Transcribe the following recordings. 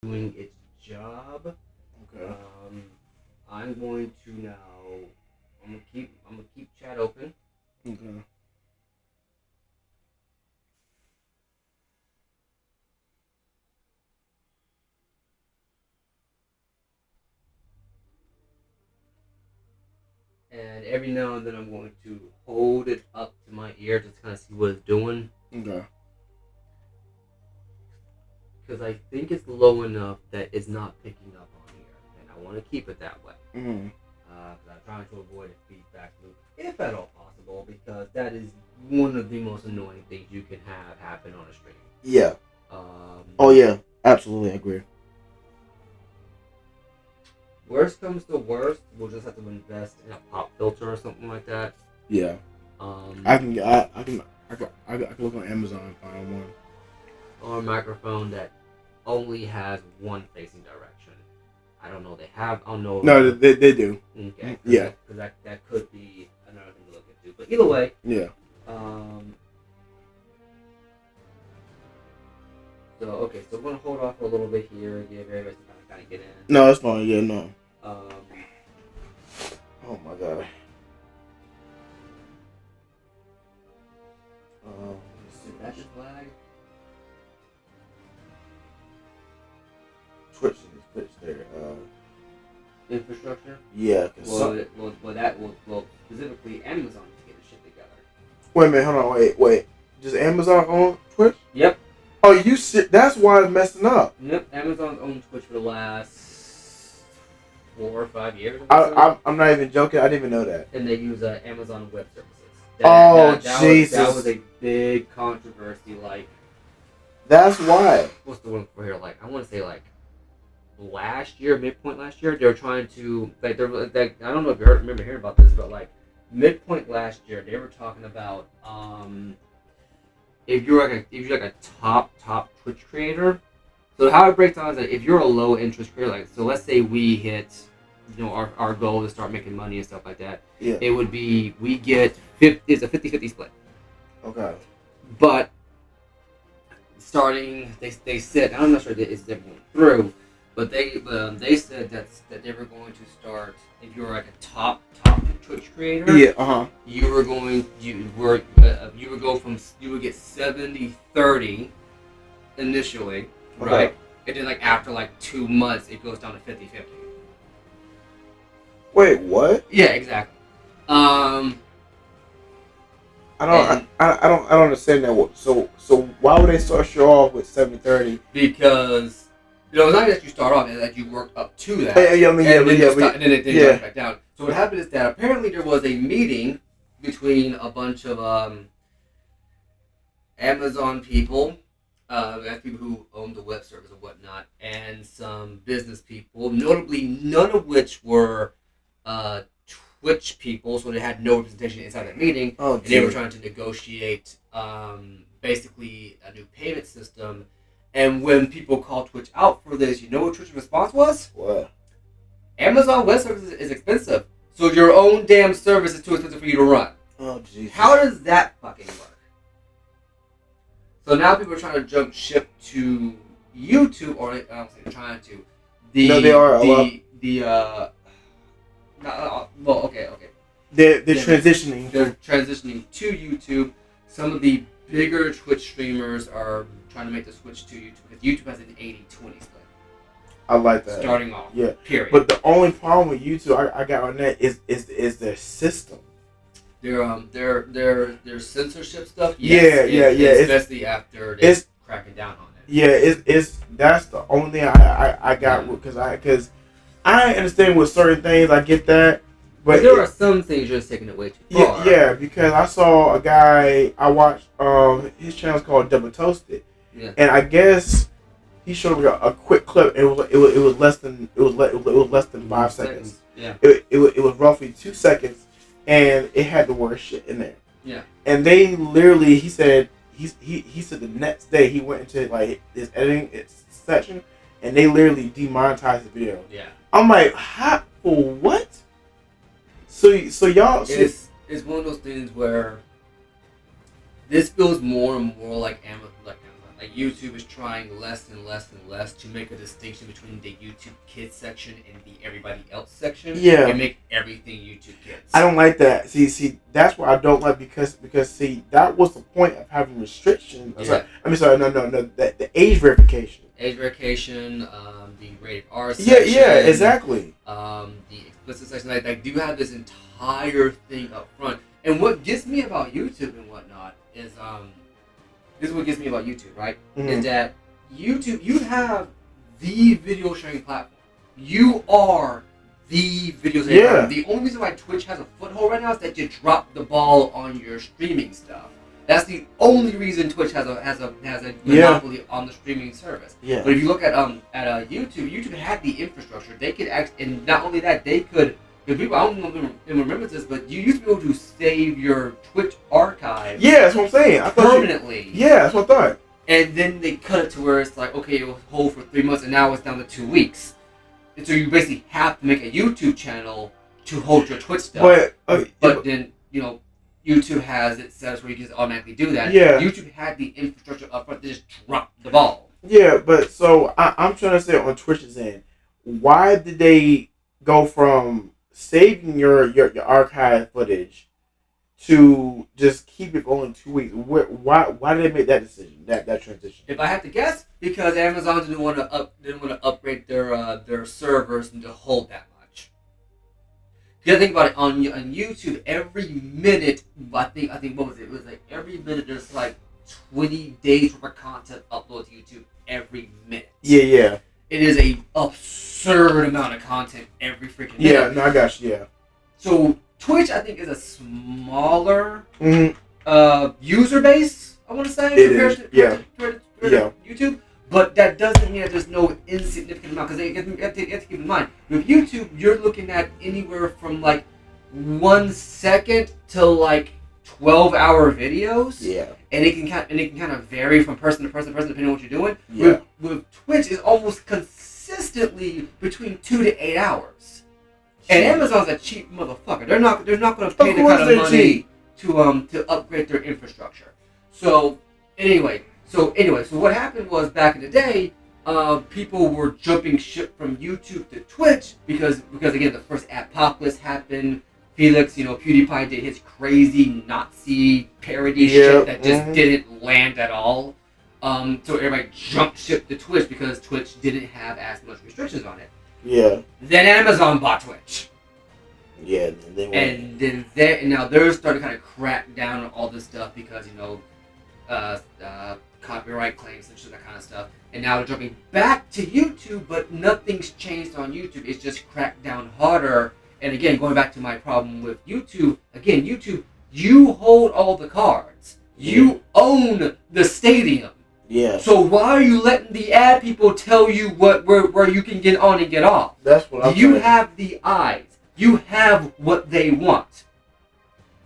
doing its job. Okay. I'm going to now. I'm gonna keep chat open. Okay. And every now and then I'm going to hold it up to my ear just to kind of see what it's doing. Okay. Because I think it's low enough that it's not picking up on here. And I want to keep it that way. Mm-hmm. Because I'm trying to avoid a feedback loop, if at all possible, because that is one of the most annoying things you can have happen on a stream. Yeah. Oh yeah, absolutely, I agree. Worst comes to worst, we'll just have to invest in a pop filter or something like that. Yeah. I can look on Amazon and find one. Or a microphone that only has one facing direction. I don't know. They have. I don't know. No, they do. Okay. Yeah. Because that could be another thing to look into. But either way. Yeah. So okay. So we're gonna hold off for a little bit here. Give everybody some time to kind of get in. No, it's fine. Yeah. No. Oh my god. That's just flag. Twitch their infrastructure. Yeah. Well, specifically Amazon to get the shit together. Wait a minute. Hold on. Wait. Does Amazon own Twitch? Yep. Oh, you see, that's why it's messing up. Yep. Amazon's owned Twitch for the last 4 or 5 years. I'm not even joking. I didn't even know that. And they use Amazon Web Services. Jesus. That was a big controversy. Like, that's why. What's the one for here? Like, I want to say like last year, midpoint last year, they were trying to I don't know if you remember hearing about this, but like midpoint last year, they were talking about if you're like a top Twitch creator. So how it breaks down is that if you're a low interest creator, like so let's say we hit our goal to start making money and stuff like that. Yeah. It would be we get it's a 50-50 split. Okay. But starting they said I'm not sure that it's going through, but they said that they were going to start if you were like a top Twitch creator. Yeah. You would get 70-30 initially, okay. Right? And then like after like 2 months, it goes down to 50-50. Wait, what? Yeah, exactly. I don't understand that. So why would they start you off with 70-30? Because it's not that you start off; it's that you work up to that. And then it goes back down. So what happened is that apparently there was a meeting between a bunch of Amazon people, people who own the web service and whatnot, and some business people, notably none of which were Twitch people, so they had no representation inside that meeting. Oh, and they were trying to negotiate basically a new payment system. And when people called Twitch out for this, you know what Twitch's response was? What? Amazon Web Services is expensive, so your own damn service is too expensive for you to run. Oh, Jesus. How does that fucking work? So now people are trying to jump ship to YouTube, or I don't say they're trying to. No, they are. Okay. They're transitioning. They're transitioning to YouTube. Some of the bigger Twitch streamers are trying to make the switch to YouTube because YouTube has an 80-20 split. I like that. Starting off. Yeah. Period. But the only problem with YouTube I got on that is their system. Their censorship stuff. Yes, yeah. Especially after they're cracking down on it. Yeah, that's the only thing I got because I understand with certain things I get that, but there are some things you're just taking it way too far. Yeah, because I saw a guy I watched his channel's called Double Toasted, and I guess he showed me a quick clip. It was less than 5 seconds. Yeah, it was roughly 2 seconds, and it had the word shit in there. Yeah, and they literally he said the next day he went into like his editing section, and they literally demonetized the video. Yeah. I'm like, how? For what? So y'all. It's one of those things where this feels more and more like like YouTube is trying less and less and less to make a distinction between the YouTube Kids section and the everybody else section. Yeah. And make everything YouTube Kids. I don't like that. See, that's why I don't like because see, that was the point of having restrictions. Yeah. The age verification. Age verification, the rated R section. Yeah, exactly. The explicit section, like do have this entire thing up front. And what gets me about YouTube and whatnot is this is what gets me about YouTube, right? Mm-hmm. Is that YouTube, you have the video sharing platform. You are the video sharing platform. The only reason why Twitch has a foothold right now is that you dropped the ball on your streaming stuff. That's the only reason Twitch has a monopoly on the streaming service. Yeah. But if you look at YouTube had the infrastructure. They could and not only that, they could. If people, I don't know if anyone remembers this, but you used to be able to save your Twitch archive. Yeah, that's what I'm saying. Permanently. That's what I thought. And then they cut it to where it's like, okay, it will hold for 3 months, and now it's down to 2 weeks. And so you basically have to make a YouTube channel to hold your Twitch stuff. But then, YouTube has it set up where you can just automatically do that. Yeah. YouTube had the infrastructure up front to just drop the ball. Yeah, but so I'm trying to say on Twitch's end, why did they go from saving your archive footage to just keep it going 2 weeks? Why did they make that decision? That transition? If I had to guess, because Amazon didn't want to upgrade their servers and to hold that much. You gotta think about it on YouTube. Every minute, I think what was it? It was like every minute there's like 20 days worth of content uploaded to YouTube every minute. Yeah. It is a absurd amount of content every freaking minute. Yeah, no, I got you. Yeah. So Twitch, I think, is a smaller user base. I want to say compared to YouTube, but that doesn't mean that there's no insignificant amount, because you have to keep in mind with YouTube, you're looking at anywhere from like 1 second to like 12-hour videos. Yeah. And it can kind of vary from person to person depending on what you're doing. Yeah. With Twitch, it's almost consistently between 2 to 8 hours. And Amazon's a cheap motherfucker. They're not going to pay the kind of money to upgrade their infrastructure. So anyway, so what happened was back in the day, people were jumping ship from YouTube to Twitch because again, the first Adpocalypse happened. Felix, PewDiePie did his crazy Nazi parody shit that just didn't land at all. So everybody jumped ship to Twitch because Twitch didn't have as much restrictions on it. Yeah. Then Amazon bought Twitch. Yeah. And now they're starting to kind of crack down on all this stuff because copyright claims and shit, that kind of stuff. And now they're jumping back to YouTube, but nothing's changed on YouTube. It's just cracked down harder. And again, going back to my problem with YouTube, YouTube, you hold all the cards. You own the stadium. Yeah. So why are you letting the ad people tell you where you can get on and get off? That's what I'm saying. You have the eyes. You have what they want.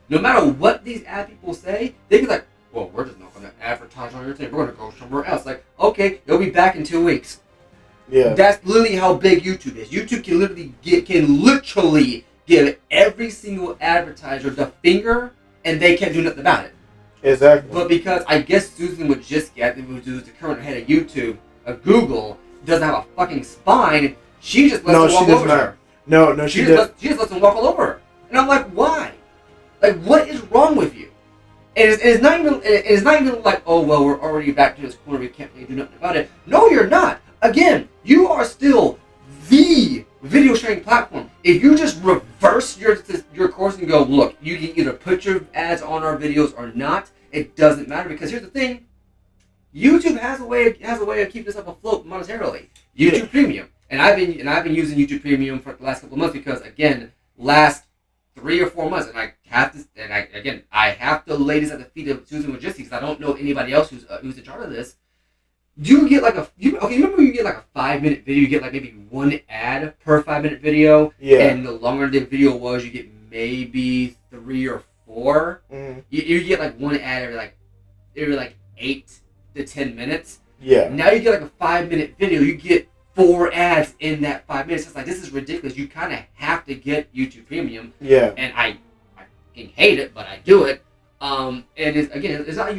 No matter what these ad people say, they be like, well, we're just not going to advertise on your thing. We're going to go somewhere else. Like, okay, you'll be back in 2 weeks. Yeah. That's literally how big YouTube is. YouTube can literally give every single advertiser the finger, and they can't do nothing about it. Exactly. But because I guess Susan Wojcicki, who's the current head of YouTube, Google, doesn't have a fucking spine, she just lets them walk over her. No, she does. She just lets them walk all over her. And I'm like, why? Like, what is wrong with you? And it's not even like, oh, well, we're already back to this corner, we can't really do nothing about it. No, you're not. Again, you are still the video sharing platform. If you just reverse your course and go, look, you can either put your ads on our videos or not, it doesn't matter, because here's the thing, YouTube has a way of keeping this up afloat monetarily. YouTube Premium, and I've been using YouTube Premium for the last couple of months because again, last 3 or 4 months, and I have to lay this at the feet of Susan Wojcicki because I don't know anybody else who's in charge of this. You get like remember you get like a 5-minute video, you get like maybe 1 ad per 5-minute video, and the longer the video was, you get maybe 3 or 4. You get like 1 ad every 8 to 10 minutes. Yeah. Now you get like a 5-minute video, you get 4 ads in that 5 minutes. It's like, this is ridiculous. You kind of have to get YouTube Premium. Yeah. And I fucking hate it, but I do it. And it's not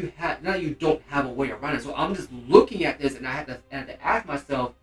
you don't have a way around it. So I'm just looking at this, and I have to ask myself,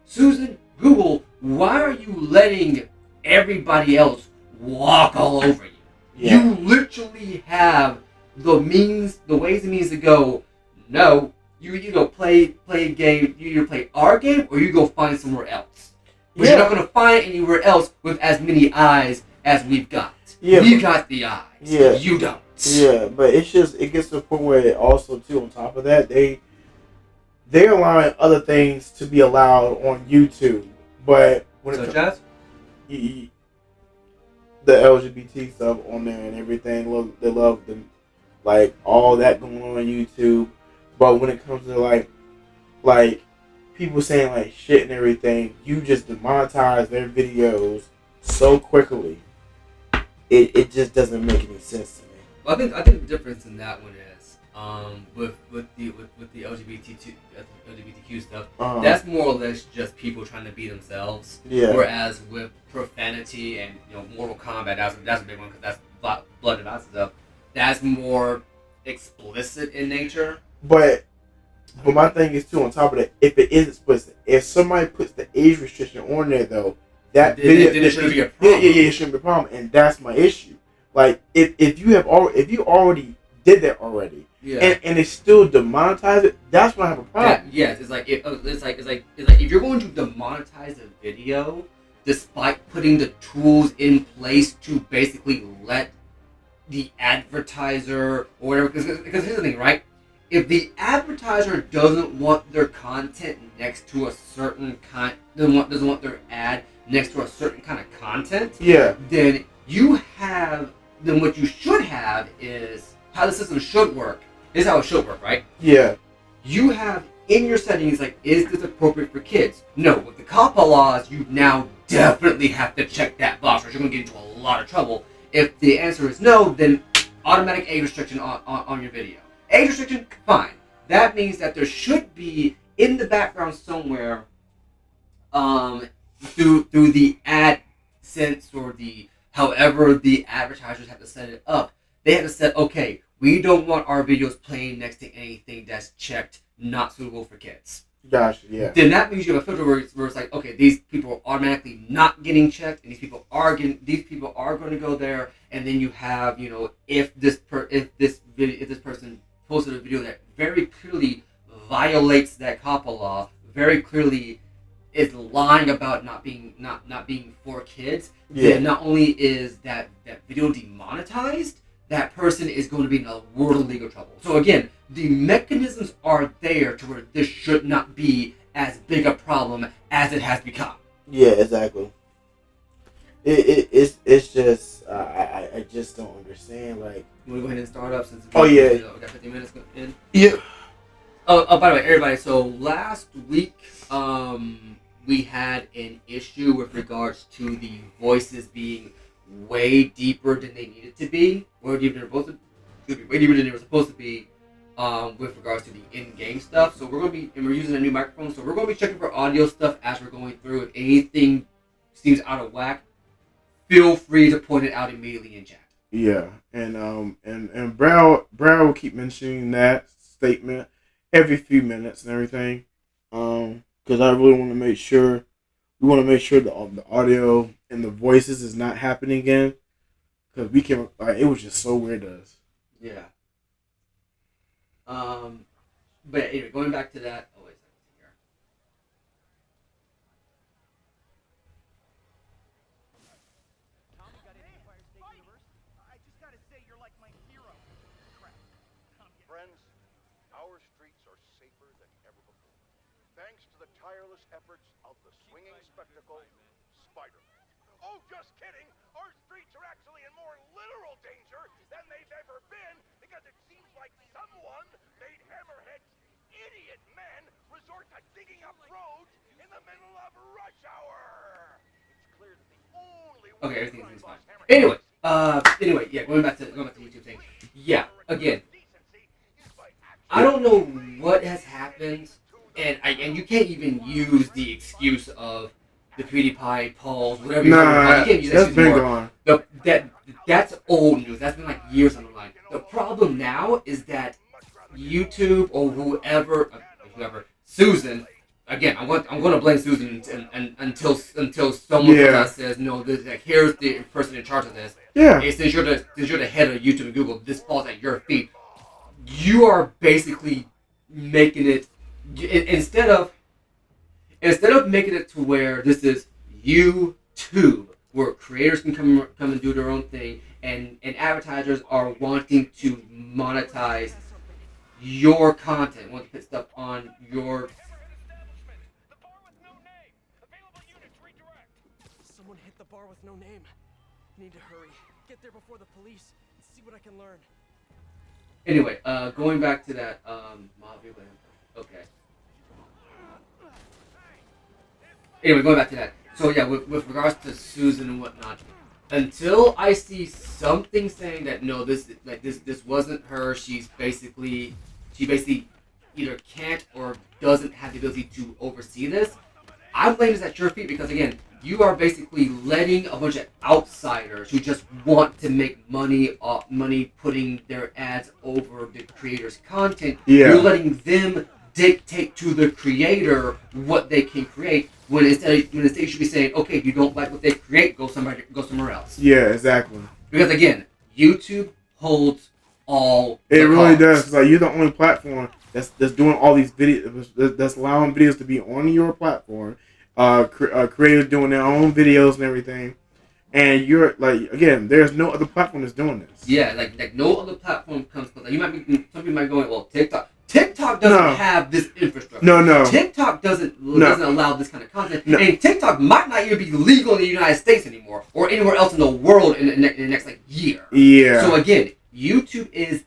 Susan, Google, why are you letting everybody else walk all over you? Yeah. You literally have the ways and means to go. No, you either play a game, you either play our game, or you go find somewhere else. But you're not going to find anywhere else with as many eyes as we've got. Yeah, we've got the eyes. Yeah. You don't. Yeah, but it gets to the point where also too, on top of that, they're allowing other things to be allowed on YouTube. But when Such as? The LGBT stuff on there and everything, they love them, like all that going on YouTube. But when it comes to like people saying like shit and everything, you just demonetize their videos so quickly. It just doesn't make any sense to me. Well, I think the difference in that one is with the LGBTQ stuff, that's more or less just people trying to be themselves. Yeah. Whereas with profanity and Mortal Kombat, that's a big one because that's blood and violence stuff. That's more explicit in nature. But my thing is too, on top of that, if it is explicit, if somebody puts the age restriction on there though, that video, it shouldn't be a problem. Yeah, it shouldn't be a problem, and that's my issue. Like if you already did that already, and they still demonetize it, that's when I have a problem. Yes, it's like if you're going to demonetize a video, despite putting the tools in place to basically let the advertiser or whatever, because here's the thing, right? If the advertiser doesn't want their content next to a certain doesn't want their ad next to a certain kind of content, then what you should have is how the system should work. This is how it should work, right? Yeah. You have in your settings like, is this appropriate for kids? No. With the COPPA laws, you now definitely have to check that box, or you're going to get into a lot of trouble. If the answer is no, then automatic age restriction on your video. Age restriction, fine. That means that there should be in the background somewhere, through the AdSense or however the advertisers have to set it up, they have to set, okay, we don't want our videos playing next to anything that's checked not suitable for kids. Gotcha, yeah. Then that means you have a filter where it's like, okay, these people are automatically not getting checked, and these people are going to go there, and then you have, if this person posted a video that very clearly violates that COPPA law, very clearly is lying about not being for kids, then not only is that video demonetized, that person is going to be in a world of legal trouble. So again, the mechanisms are there to where this should not be as big a problem as it has become. Yeah, exactly. It's just I just don't understand. Like, you want to go ahead and start up since we got 50 minutes in. Yeah. Oh, by the way, everybody. So last week, we had an issue with regards to the voices being way deeper than they needed to be, way deeper than they were supposed to be, with regards to the in-game stuff. So we're using a new microphone, so we're going to be checking for audio stuff as we're going through. If anything seems out of whack, feel free to point it out immediately in chat. Yeah, and Brown will keep mentioning that statement every few minutes and everything, because I really want to make sure the audio and the voices is not happening again, because it was just so weird to us. Yeah. But anyway, going back to that. Oh wait a second here. I just gotta say, you're like my hero. Crap. Friends, our streets are safer than ever before, thanks to the tireless efforts of the swinging spectacle, Spider-Man. Oh, just kidding! Our streets are actually in more literal danger than they've ever been, because it seems like someone made Hammerhead's idiot men resort to digging up roads in the middle of rush hour. It's clear that the only way Everything's fine. Anyway, yeah, going back to the YouTube thing. Yeah, again, I don't know what has happened, and you can't even use the excuse of the PewDiePie polls, whatever you want to call it. You can't use that that's been gone. That's old news. That's been like years on the line. The problem now is that YouTube or whoever, Susan. Again, I'm going to blame Susan until someone comes out and says no. Like, here's the person in charge of this. Yeah. Hey, since you're the head of YouTube and Google, this falls at your feet. You are basically making it instead of making it to where this is YouTube, where creators can come and do their own thing, and advertisers are wanting to monetize your content, want to put stuff on your. Someone hit the bar with no name. Need to hurry. Get there before the police and see what I can learn. Anyway, going back to that, Mojave Lamp. Okay. Anyway, going back to that. So yeah, with regards to Susan and whatnot, until I see something saying that no, this wasn't her. She basically either can't or doesn't have the ability to oversee this. I blame this at your feet because again, you are basically letting a bunch of outsiders who just want to make money putting their ads over the creator's content. Yeah. You're letting them dictate to the creator what they can create. When instead you should be saying, okay, if you don't like what they create, go somewhere else. Yeah, exactly. Because again, YouTube holds all. It the really cards. does. Like, you're the only platform that's doing all these videos, that's allowing videos to be on your platform. Creators doing their own videos and everything, and you're like, again, there's no other platform that's doing this. Yeah, like no other platform comes close. Like, some people might go, well, TikTok doesn't have this infrastructure. No. TikTok doesn't allow this kind of content, No. and TikTok might not even be legal in the United States anymore or anywhere else in the world in the next like year. Yeah. So again, YouTube is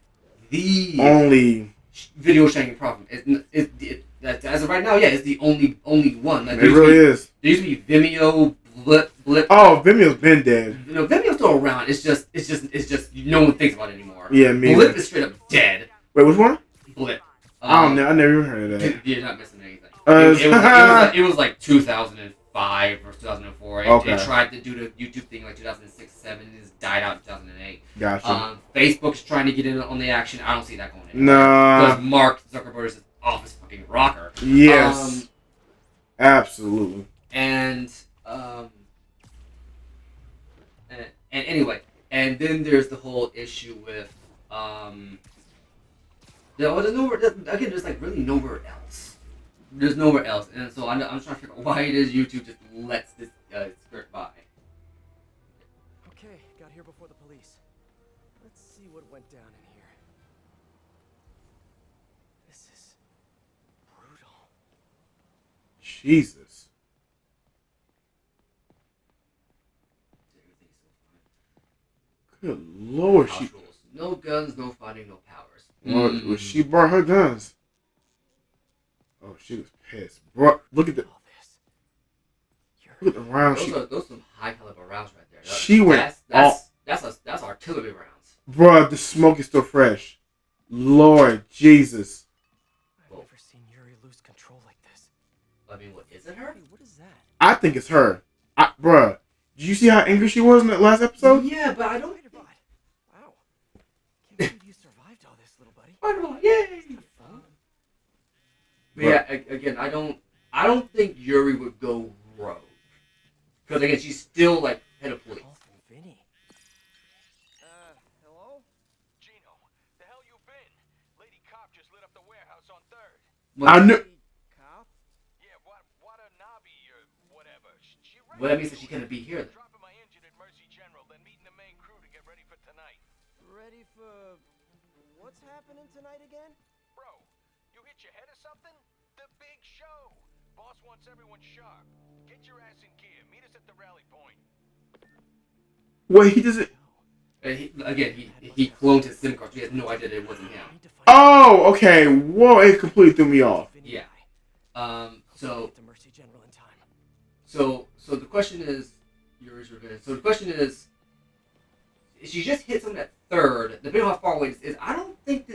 the Only. video sharing platform. As of right now, yeah, it's the only one. Like, It really is. There used to be Vimeo, Blip. Oh, Vimeo's been dead. You know, Vimeo's still around. It's just no one thinks about it anymore. Yeah, me Blip either. is straight up dead. Wait, which one? Blip. I don't know. I never even heard of that. You're not missing anything. Uh, It was like 2005 or 2004. Okay. It tried to do the YouTube thing like 2006, 2007. It just died out in 2008. Gotcha. Facebook's trying to get in on the action. I don't see that going in. Nah. Because Mark Zuckerberg is off his fucking rocker. Yes. Absolutely. And anyway, and then there's the whole issue with there's like really nowhere else. There's nowhere else, and so I'm trying to figure out why it is YouTube just lets this skirt by. Okay, got here before the police. Let's see what went down in here. This is brutal. Jesus. Good Lord. House rules. No guns, no fighting, no powers. Well, she brought her guns. Oh, she was pissed. Bro, look at the All this. look at the round. Those are some high caliber rounds right there. She went That's artillery rounds. Bruh, the smoke is still fresh. Lord Jesus. I've never seen Yuri lose control like this. I mean, what is it her? Hey, what is that? I think it's her. Bruh, did you see how angry she was in that last episode? Yeah, but I don't. Spider-Bot. Wow. Can't believe you survived all this, little buddy. Spider-Man, yay! But yeah, again, I don't think Yuri would go rogue. Because again, she's still like head of police. Call from Vinny. Hello? Gino, the hell you been? Lady Cop just lit up the warehouse on 3rd. I knew. Cop? Yeah, Watanabe or whatever. She Well, that means that she couldn't be here then. Dropping my engine at Mercy General, then meeting the main crew to get ready for tonight. Ready for... What's happening tonight again? Bro, you hit your head or something? The big show. Boss wants everyone sharp. Get your ass in gear. Meet us at the rally point. Wait, he doesn't. And he cloned his SIM card. So he has no idea that it wasn't him. Need to find Oh, okay. Whoa, it completely threw me off. Vinny Yeah. guy. So Get to Mercy General in time. So the question is, Yuri's revenge. So the question is, she just hit someone at 3rd. Depending on how far away this is, I don't think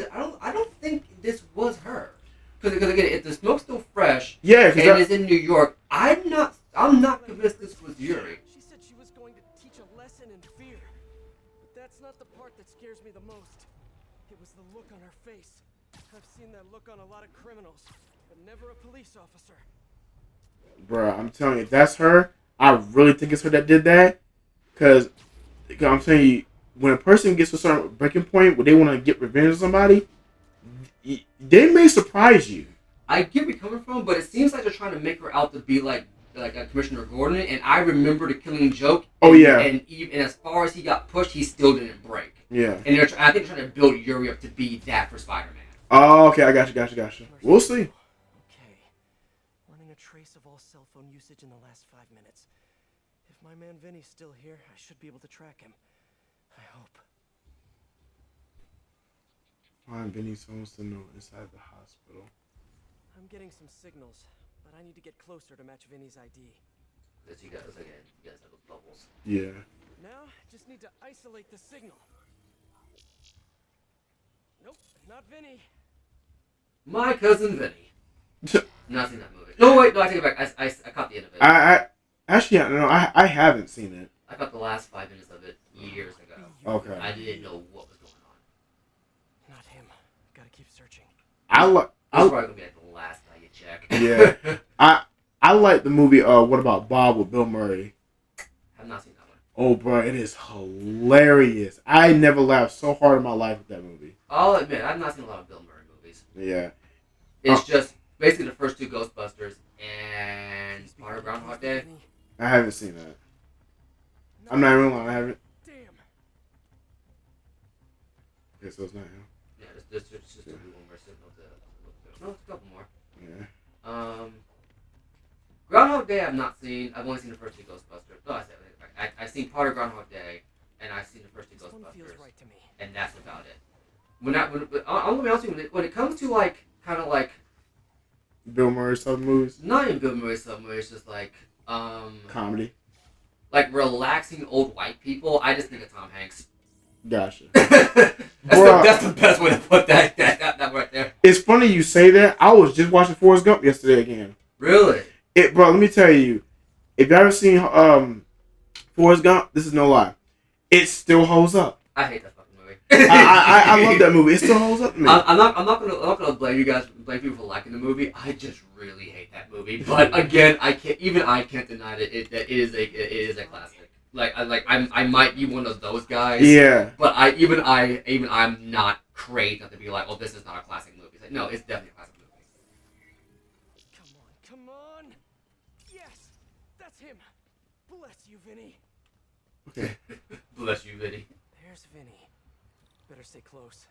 this was her. Because again, if the smoke's still fresh Yeah, and because it's in New York, I'm not convinced this was Yuri. She said she was going to teach a lesson in fear. But that's not the part that scares me the most. It was the look on her face. I've seen that look on a lot of criminals, but never a police officer. Bruh, I'm telling you, if that's her, I really think it's her that did that. Because I'm telling you, when a person gets to a certain breaking point where they want to get revenge on somebody, they may surprise you. I get where you're coming from, but it seems like they're trying to make her out to be like Commissioner Gordon. And I remember the Killing Joke. Oh, yeah. And as far as he got pushed, he still didn't break. Yeah. And I think they're trying to build Yuri up to be that for Spider-Man. Oh, okay. I got you. We'll see. Okay. Running a trace of all cell phone usage in the last 5 minutes. If my man Vinny's still here, I should be able to track him. I hope. Find Vinny Somerson inside the hospital. I'm getting some signals, but I need to get closer to match Vinny's ID. Because you guys have those bubbles. Yeah. Now, just need to isolate the signal. Nope, not Vinny. My Cousin Vinny. Not seen that movie. No, wait, no, I take it back. I caught the end of it. I haven't seen it. I caught the last 5 minutes of it years ago. Okay. I didn't know what was going on. Not him. Gotta keep searching. That's probably gonna be like the last guy you check. Yeah. I like the movie What About Bob with Bill Murray. I've not seen that one. Oh, bro, it is hilarious. I never laughed so hard in my life with that movie. I'll admit, I've not seen a lot of Bill Murray movies. Yeah. It's just basically the first two Ghostbusters and part of Groundhog Day. I haven't seen that. I'm not even lying. I haven't. Damn. Okay, so it's not him. Yeah, just a one more sitting up there. No, it's a couple more. Yeah. Groundhog Day I've not seen. I've only seen the first two Ghostbusters. No, I've seen part of Groundhog Day, and I've seen the first two This one feels Ghostbusters, right to me. and that's about it. I'm gonna be honest with you, when it comes to like kind of like Bill Murray sub movies. not even Bill Murray stuff, where it's just like Comedy. like relaxing old white people. I just think of Tom Hanks. Gotcha. That's the best way to put that right there. It's funny you say that. I was just watching Forrest Gump yesterday again. Really? Bro, let me tell you, if you ever seen Forrest Gump, this is no lie, it still holds up. I hate that fucking movie. I love that movie. It still holds up to me. I'm not gonna blame people for liking the movie. I just really hate that movie. But again, I can't deny that it is a classic. I might be one of those guys. Yeah. But I'm not crazy enough to be like, oh, this is not a classic movie. It's like, no, it's definitely a classic movie. Come on. Yes, that's him. Bless you, Vinny. Okay. Bless you, Vinny. There's Vinny. Better stay close,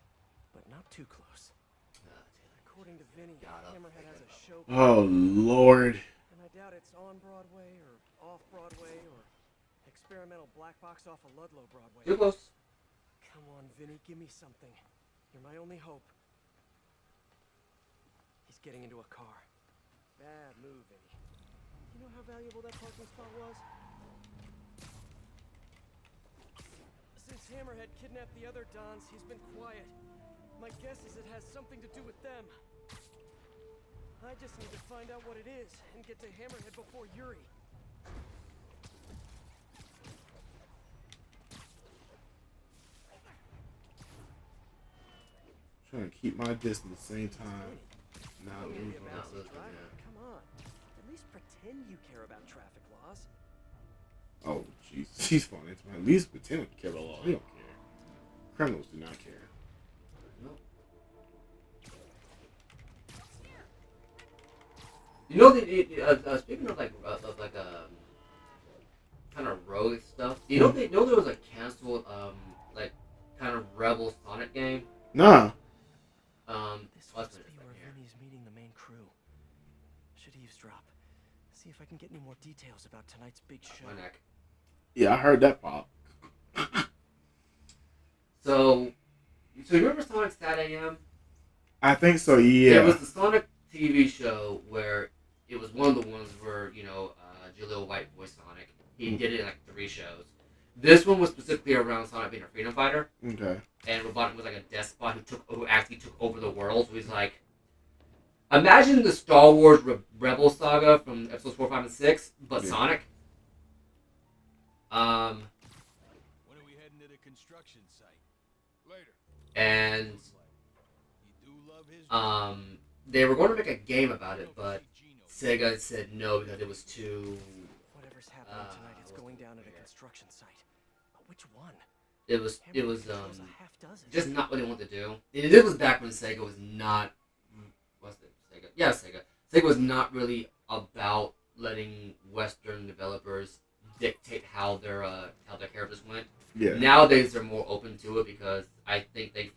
but not too close. According to Vinny, Hammerhead has a show. Oh Lord. And I doubt it's on Broadway or off Broadway or experimental black box off of Ludlow Broadway. Too close. Come on, Vinny, give me something. You're my only hope. He's getting into a car. Bad move, Vinny. You know how valuable that parking spot was? Since Hammerhead kidnapped the other Dons, he's been quiet. My guess is it has something to do with them. I just need to find out what it is and get to Hammerhead before Yuri. Trying to keep my distance at the same time. Not Don't losing. be a mousy losing, driver. yeah. Come on. At least pretend you care about traffic laws. Oh jeez, she's funny. At least pretend to care about law. They don't care. Criminals do not care. You know, speaking of kind of rogue stuff. You know, there was a canceled like kind of rebel Sonic game. Nah. This must be where Vinny's meeting the main crew. Should eavesdrop. See if I can get any more details about tonight's big show. My neck. Yeah, I heard that pop. So you remember Sonic Stat AM? I think so. Yeah. It was the Sonic TV show where it was one of the ones where Jaleel White voiced Sonic. He did it in like 3 shows. This one was specifically around Sonic being a freedom fighter. Okay. And Robotnik was like a despot who actually took over the world. So he's like, imagine the Star Wars Rebel saga from episodes 4, 5, and 6, but Yeah. Sonic. When are we heading to the construction site? Later. and they were going to make a game about it, but Sega said no because it was too. Whatever's happening tonight, it's going down at a construction site. But which one? It was Hammerhead controls a half dozen. just not what they wanted to do. And this was back when Sega was not. What's it? Sega? Yeah, Sega. Sega was not really about letting Western developers dictate how their characters went. Yeah. Nowadays they're more open to it because I think they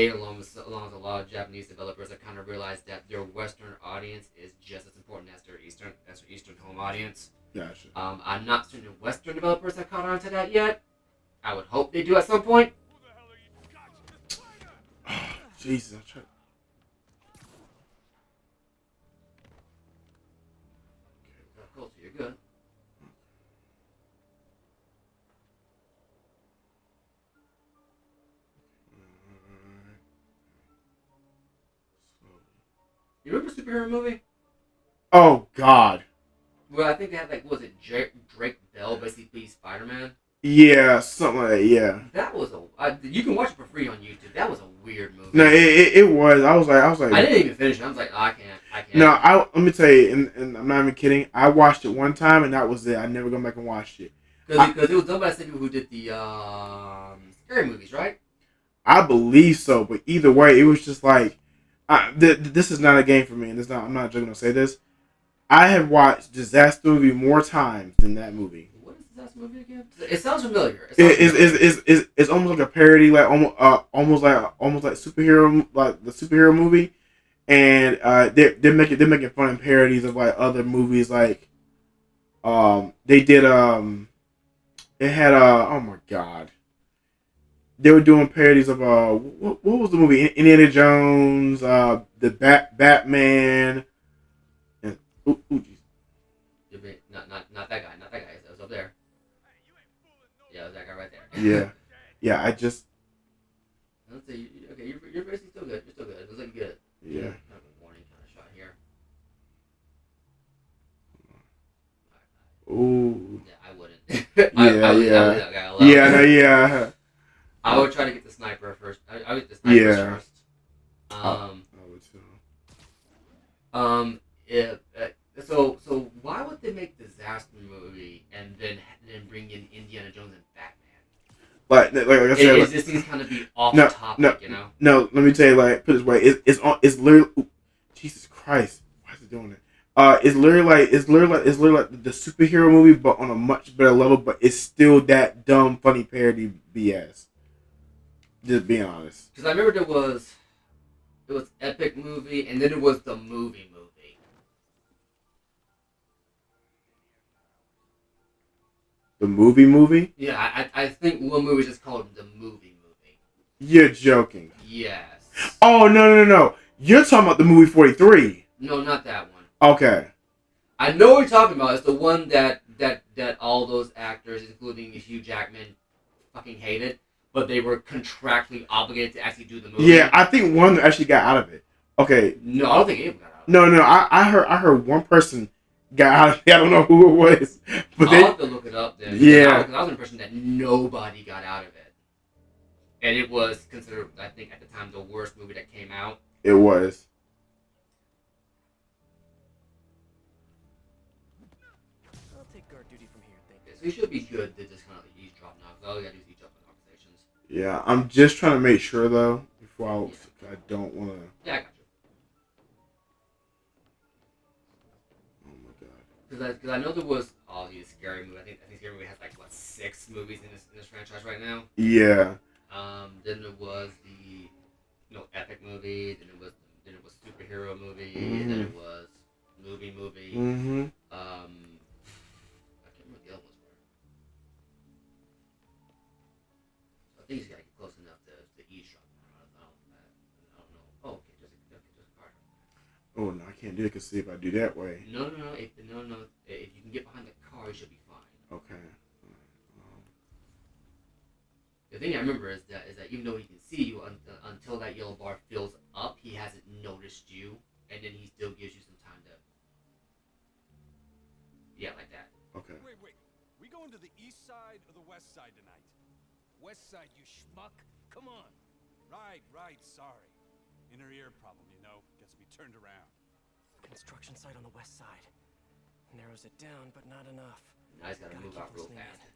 along with a lot of Japanese developers have kind of realized that their Western audience is just as important as their Eastern home audience. Gotcha. I'm not certain Western developers have caught on to that yet. I would hope they do at some point. Jesus, I'm trying. Cool, so you're good. You remember superhero movie? Oh God. Well, I think they had was it Drake Bell basically Spider-Man? Yeah, something like that. Yeah. That was you can watch it for free on YouTube. That was a weird movie. No, it was. I was like. I didn't even finish it. I was like, oh, I can't. No, let me tell you, and I'm not even kidding. I watched it one time, and that was it. I never go back and watched it. Because it was done by the same people who did the scary movies, right? I believe so, but either way, it was just like, this is not a game for me, and I'm not joking to say this. I have watched Disaster Movie more times than that movie. What is Disaster Movie again? It sounds familiar. It's almost like a parody, like almost like superhero, like the superhero movie, and they're making fun and parodies of like other movies, like they did it had oh my God, they were doing parodies of what was the movie, Indiana Jones, the Batman. Ooh, geez. Not that guy. Not that guy. It was up there. Yeah, it was that guy right there. Yeah. I just. Let's see. Okay, you're basically still good. You're still good. It looks like you're good. Yeah. Kind of a warning kind of shot here. Ooh. Yeah, I wouldn't. I would that guy alone. Yeah. I would try to get the sniper first. I would get the snipers first. I would too. So why would they make disaster movie and then bring in Indiana Jones and Batman? Like I said, it just seems kind of be off topic, you know. No, let me tell you, like, put it this way, it's literally, Jesus Christ, why is it doing it? It's literally like the superhero movie, but on a much better level. But it's still that dumb, funny parody BS. Just being honest. Because I remember it was Epic Movie, and then it was the movie. The movie? Yeah, I think one movie is just called the movie. You're joking. Yes. Oh, no. You're talking about the movie 43. No, not that one. Okay. I know what you're talking about. It's the one that all those actors, including Hugh Jackman, fucking hated, but they were contractually obligated to actually do the movie. Yeah, I think one of them actually got out of it. Okay. No, I don't think anyone got out of it. No, I heard one person got out of it. I don't know who it was. But I'll have to look it up then. Yeah. Because I was under the impression that nobody got out of it. And it was considered, I think, at the time, the worst movie that came out. It was. I'll take guard duty from here, thank you. So you should be good to just kind of eavesdrop now. Because all you gotta do is eavesdrop on conversations. Yeah, I'm just trying to make sure, though, before I don't want to... Yeah, I got you. Oh, my God. Because I know there was all these scary movies. I think Scary Movie has, 6 movies in this franchise right now. Yeah. Then there was the Epic Movie. Then it was superhero movie. Mm-hmm. And then it was movie. Mm-hmm. I can't remember what the other ones were. So I think he's got to get close enough to eavesdrop. I don't know. Oh, okay, just a card. Oh, no, I can't do it, because see, if I do that way... No. If you can get behind the car, you should be fine. Okay. The thing I remember is that even though he can see you until that yellow bar fills up, he hasn't noticed you, and then he still gives you some time to. Yeah, like that. Okay. Wait. We going to the east side or the west side tonight? West side, you schmuck. Come on. Right, sorry. Inner ear problem, you know. Gets me turned around. Construction site on the west side. Narrows it down, but not enough. Now he's gotta Gotta move keep out real listening fast. in.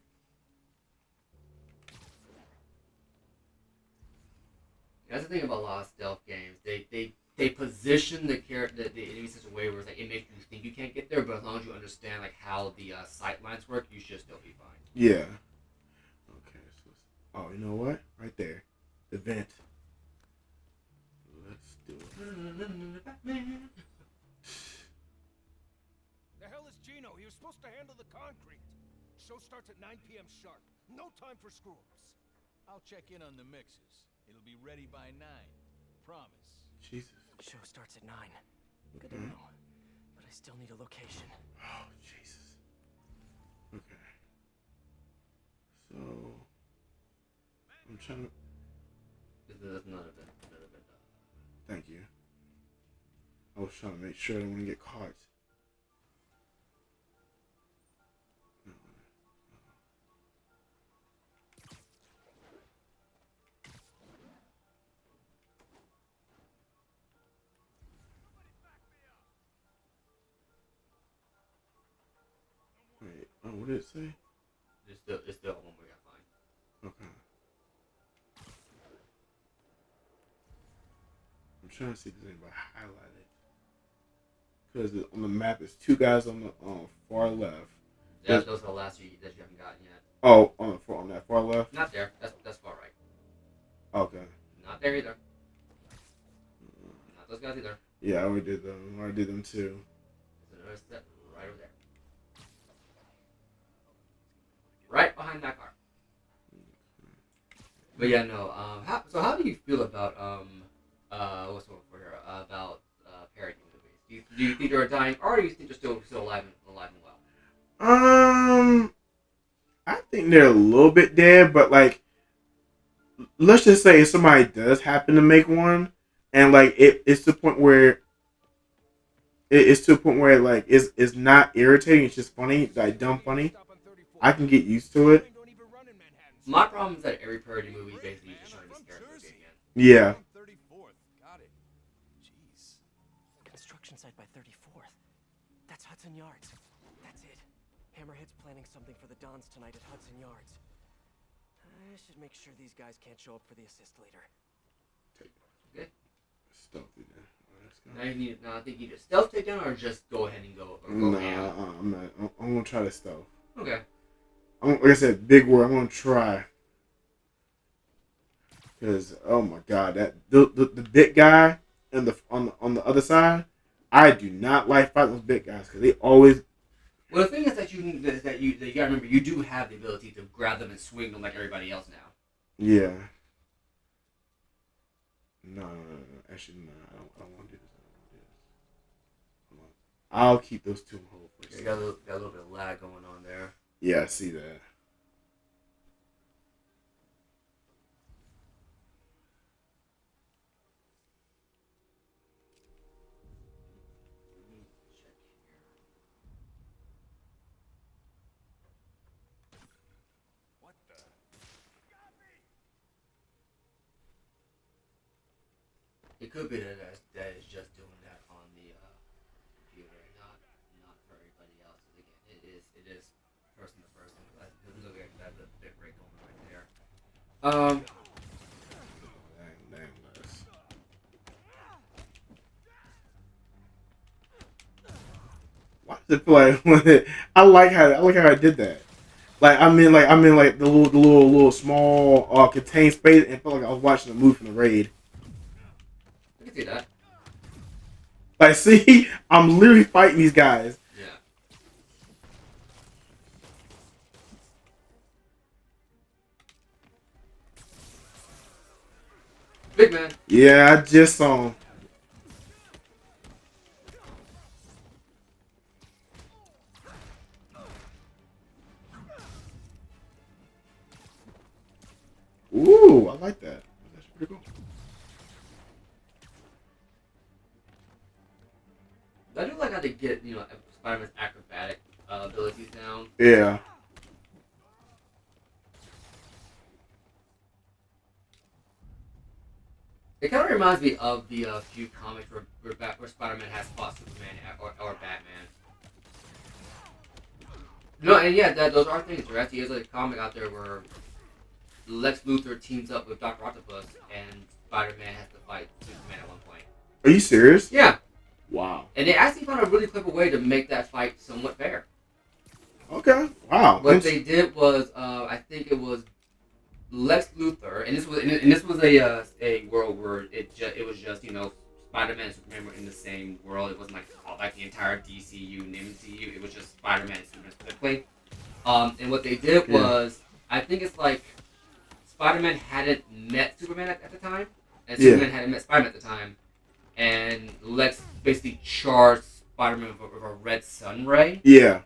That's the thing about a lot of stealth games. They position the enemy in such a way where it's like it makes you think you can't get there, but as long as you understand like how the sight lines work, you should still be fine. Yeah. Okay. So oh, you know what? Right there, the vent. Let's do it. The hell is Gino? He was supposed to handle the concrete. Show starts at 9 p.m. sharp. No time for screw-ups. I'll check in on the mixes. It'll be ready by 9. Promise. Jesus. Show starts at 9. Good to know. But I still need a location. Oh, Jesus. Okay. So I'm trying to. That's none of it. Thank you. I was trying to make sure I didn't want to get caught. Wait, oh, what did it say? It's still one we got fine. Okay. I'm trying to see if there's anybody highlighted. Because on the map, it's 2 guys on the far left. Yeah, those are the last few that you haven't gotten yet. Oh, on that far left? Not there. That's far right. Okay. Not there either. Not those guys either. Yeah, I already did them. I already did them too. There's another step right over there. Right behind that car. But yeah, no. How do you feel about what's the word for here? About parody movies? Do you think they're dying, or do you think they're still alive and well? I think they're a little bit dead, but like, let's just say if somebody does happen to make one, and like it's to the point where it's to a point where like it's not irritating. It's just funny, like dumb funny. I can get used to it. My problem is that every parody movie is basically just trying to scare the movie again. Yeah. 34th. Got it. Jeez. Construction site by 34th. That's Hudson Yards. That's it. Hammerhead's planning something for the Dons tonight at Hudson Yards. I should make sure these guys can't show up for the assist later. Okay. Stealthy then. Let's go. Now I think you need a stealth takedown or just go ahead and go. Nah, I'm not. I'm gonna try to stealth. Okay. Like I said, big word. I'm gonna try. Cause oh my god, that the big guy and on the other side, I do not like fighting those big guys because they always. Well, the thing is that you gotta remember you do have the ability to grab them and swing them like everybody else now. Yeah. No. Actually, no. I don't want to do this. Hold on. I'll keep those two in hold for a You second. got a little bit of lag going on there. Yeah, I see that. What the? It could be that is just doing that on the computer, not for everybody else. Again, it is person to person. Look at that the bit rate going right there. Dang, guys. Why does it feel like I like how I did that. Like I'm in the little small contained space and felt like I was watching a movie from the raid. I can see that. Like, see, I'm literally fighting these guys. Yeah. Big man. Yeah, I just saw him. Ooh, I like that. That's pretty cool. I do like how they get Spider-Man's acrobatic abilities down. Yeah. It kind of reminds me of the few comics where Spider-Man has fought Superman or Batman. No, and yeah, those are things. There actually is a comic out there where Lex Luthor teams up with Dr. Octopus and Spider-Man has to fight Superman at one point. Are you serious? Yeah. Wow. And they actually found a really clever way to make that fight somewhat fair. Okay. Wow. What they did was, I think it was Lex Luthor, and this was a world where it was just Spider-Man and Superman were in the same world. It wasn't like the entire DCU and MCU. It was just Spider-Man and Superman specifically. And what they did was, I think it's like Spider-Man hadn't met Superman at the time, and Superman hadn't met Spider-Man at the time, and Lex basically charged Spider-Man with a red sun ray. Yeah.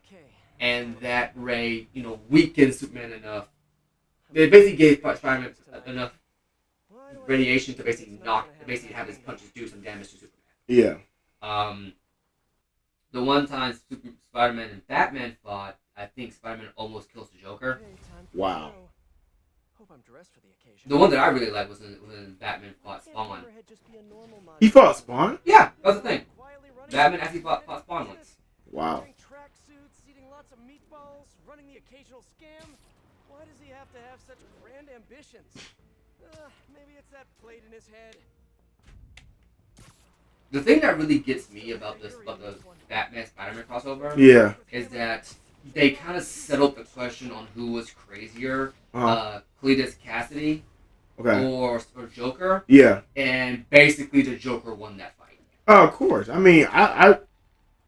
And that ray, weakened Superman enough. They basically gave Spider-Man enough radiation to basically have his punches do some damage to Superman. Yeah. The one time Spider-Man and Batman fought, I think Spider-Man almost kills the Joker. Wow. Hope I'm dressed for the occasion. The one that I really liked was when Batman fought Spawn. He fought Spawn? Yeah, that was the thing. Batman actually fought Spawn once. Wow. Tracksuits, eating lots of meatballs, running the occasional scam. Why does he have to have such grand ambitions? Maybe it's that plate in his head. The thing that really gets me about the Batman Spider-Man crossover, is that they kind of settled the question on who was crazier, Cletus Cassidy or Joker. Yeah. And basically the Joker won that fight. Oh, of course. I mean, I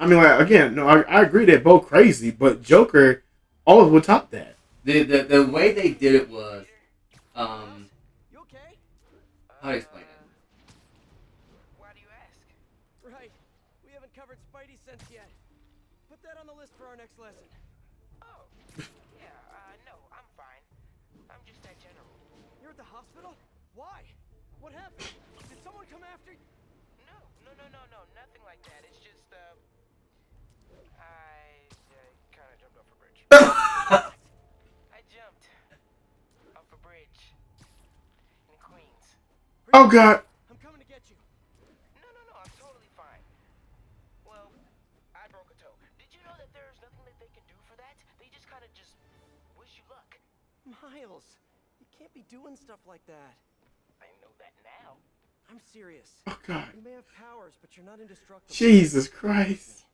mean, like, again, no, I agree they're both crazy, but Joker always would top that. The way they did it was, You okay? how do I explain it? Why do you ask? Right. We haven't covered Spidey sense yet. Put that on the list for our next lesson. Oh. Yeah, no, I'm fine. I'm just that general. You're at the hospital? Why? What happened? Did someone come after you? No, nothing like that. It's just, I kind of jumped off a bridge. I jumped off a bridge in Queens. Oh, God. I'm coming to get you. No, I'm totally fine. Well, I broke a toe. Did you know that there's nothing that they can do for that? They just kind of just wish you luck. Miles, you can't be doing stuff like that. I know that now. I'm serious. Oh, God. You may have powers, but you're not indestructible. Jesus Christ.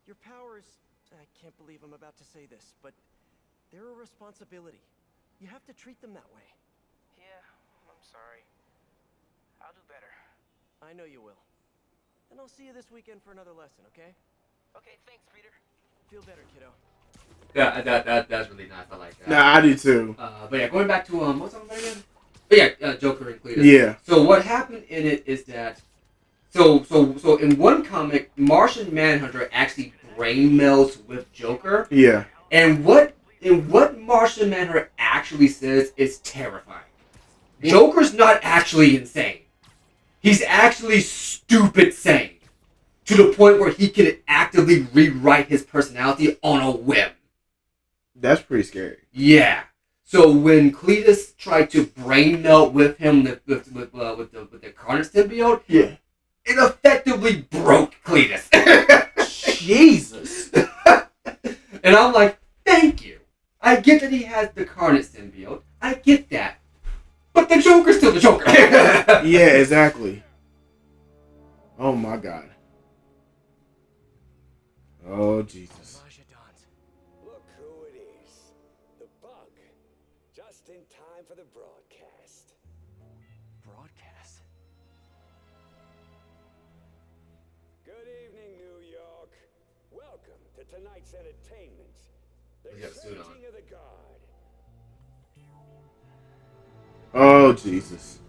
Your powers, I can't believe I'm about to say this, but they're a responsibility. You have to treat them that way. Yeah, I'm sorry. I'll do better. I know you will. And I'll see you this weekend for another lesson, okay? Okay, thanks, Peter. Feel better, kiddo. Yeah, that's really nice. I like that. Nah, I do too. But yeah, going back to what's on again? But yeah, Joker and Cletus. Yeah. So what happened in it is that, so in one comic, Martian Manhunter actually brain melds with Joker, Yeah. and what Martian Manhunter actually says is terrifying. Joker's not actually insane. He's actually stupid sane, to the point where he can actively rewrite his personality on a whim. That's pretty scary. Yeah. So when Cletus tried to brain melt with him with the Carnage symbiote, Yeah. it effectively broke Cletus. Jesus. And I'm like, thank you. I get that he has the Carnage symbiote. I get that. But the Joker's still the Joker. Yeah, exactly. Oh, my God. Oh, Jesus. Look who it is. The Bug. Just in time for the broadcast. Broadcast? Good evening, New York. Welcome to tonight's entertainment. The He's got a suit on. Surging of the Guard. Oh, Jesus.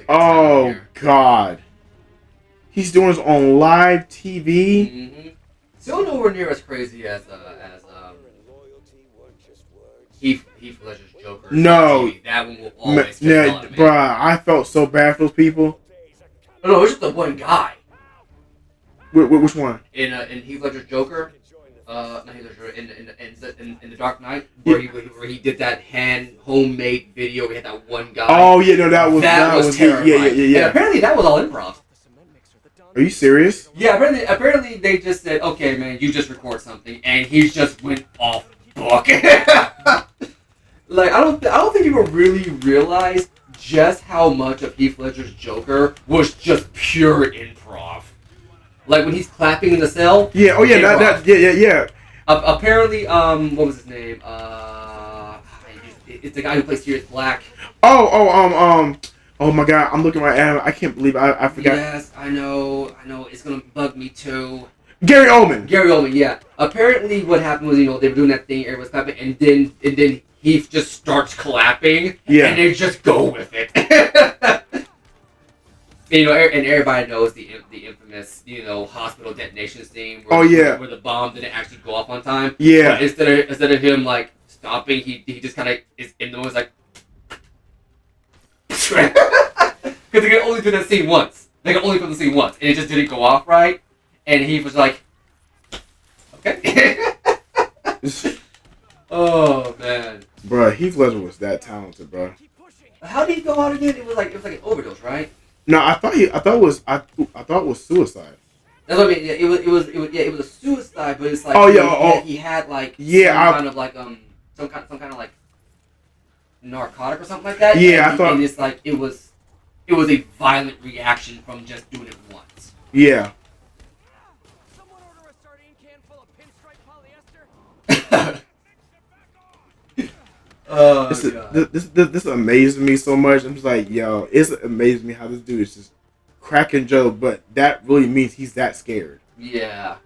Oh, God. He's doing this on live TV? Mm-hmm. Still nowhere near as crazy as And loyalty weren't just words. Heath Ledger's Joker. No. That one will always get on me. Bruh, I felt so bad for those people. No, it's just the one guy Which one? in Heath Ledger's Joker. No, he's sure in the Dark Knight where he did that homemade video. We had that one guy. Oh yeah, no, that was terrifying. Yeah. And apparently that was all improv. Are you serious? Yeah, apparently they just said, okay, man, you just record something, and he just went off book. Like I don't think people really realize just how much of Heath Ledger's Joker was just pure improv. Like when he's clapping in the cell. Yeah. Oh yeah. Yeah. Apparently, what was his name? It's the guy who plays Sirius Black. Oh my God! I'm looking right at him. I can't believe I forgot. Yes, I know. It's gonna bug me too. Gary Oldman. Yeah. Apparently, what happened was, they were doing that thing, everyone's clapping, and then he just starts clapping. Yeah. And they just go with it. And everybody knows the infamous, hospital detonation scene. Where the bomb didn't actually go off on time. Yeah. But instead of him like stopping, he just kind of is in the moment like. Because they can only do that scene once. They can only film the scene once, and it just didn't go off right. And he was like, okay. Oh man. Bruh, Heath Ledger was that talented, bruh. How did he go out again? It was like an overdose, right? No, I thought it was suicide. That's what I mean. Yeah, it was a suicide, but it's like he had like some kind of like narcotic or something like that. Yeah, I thought, and it's like it was a violent reaction from just doing it once. Yeah. Someone order a sardine can full of pinstripe polyester. Oh, this amazes me so much. I'm just like, yo, it's amazing me how this dude is just cracking jokes, but that really means he's that scared. Yeah.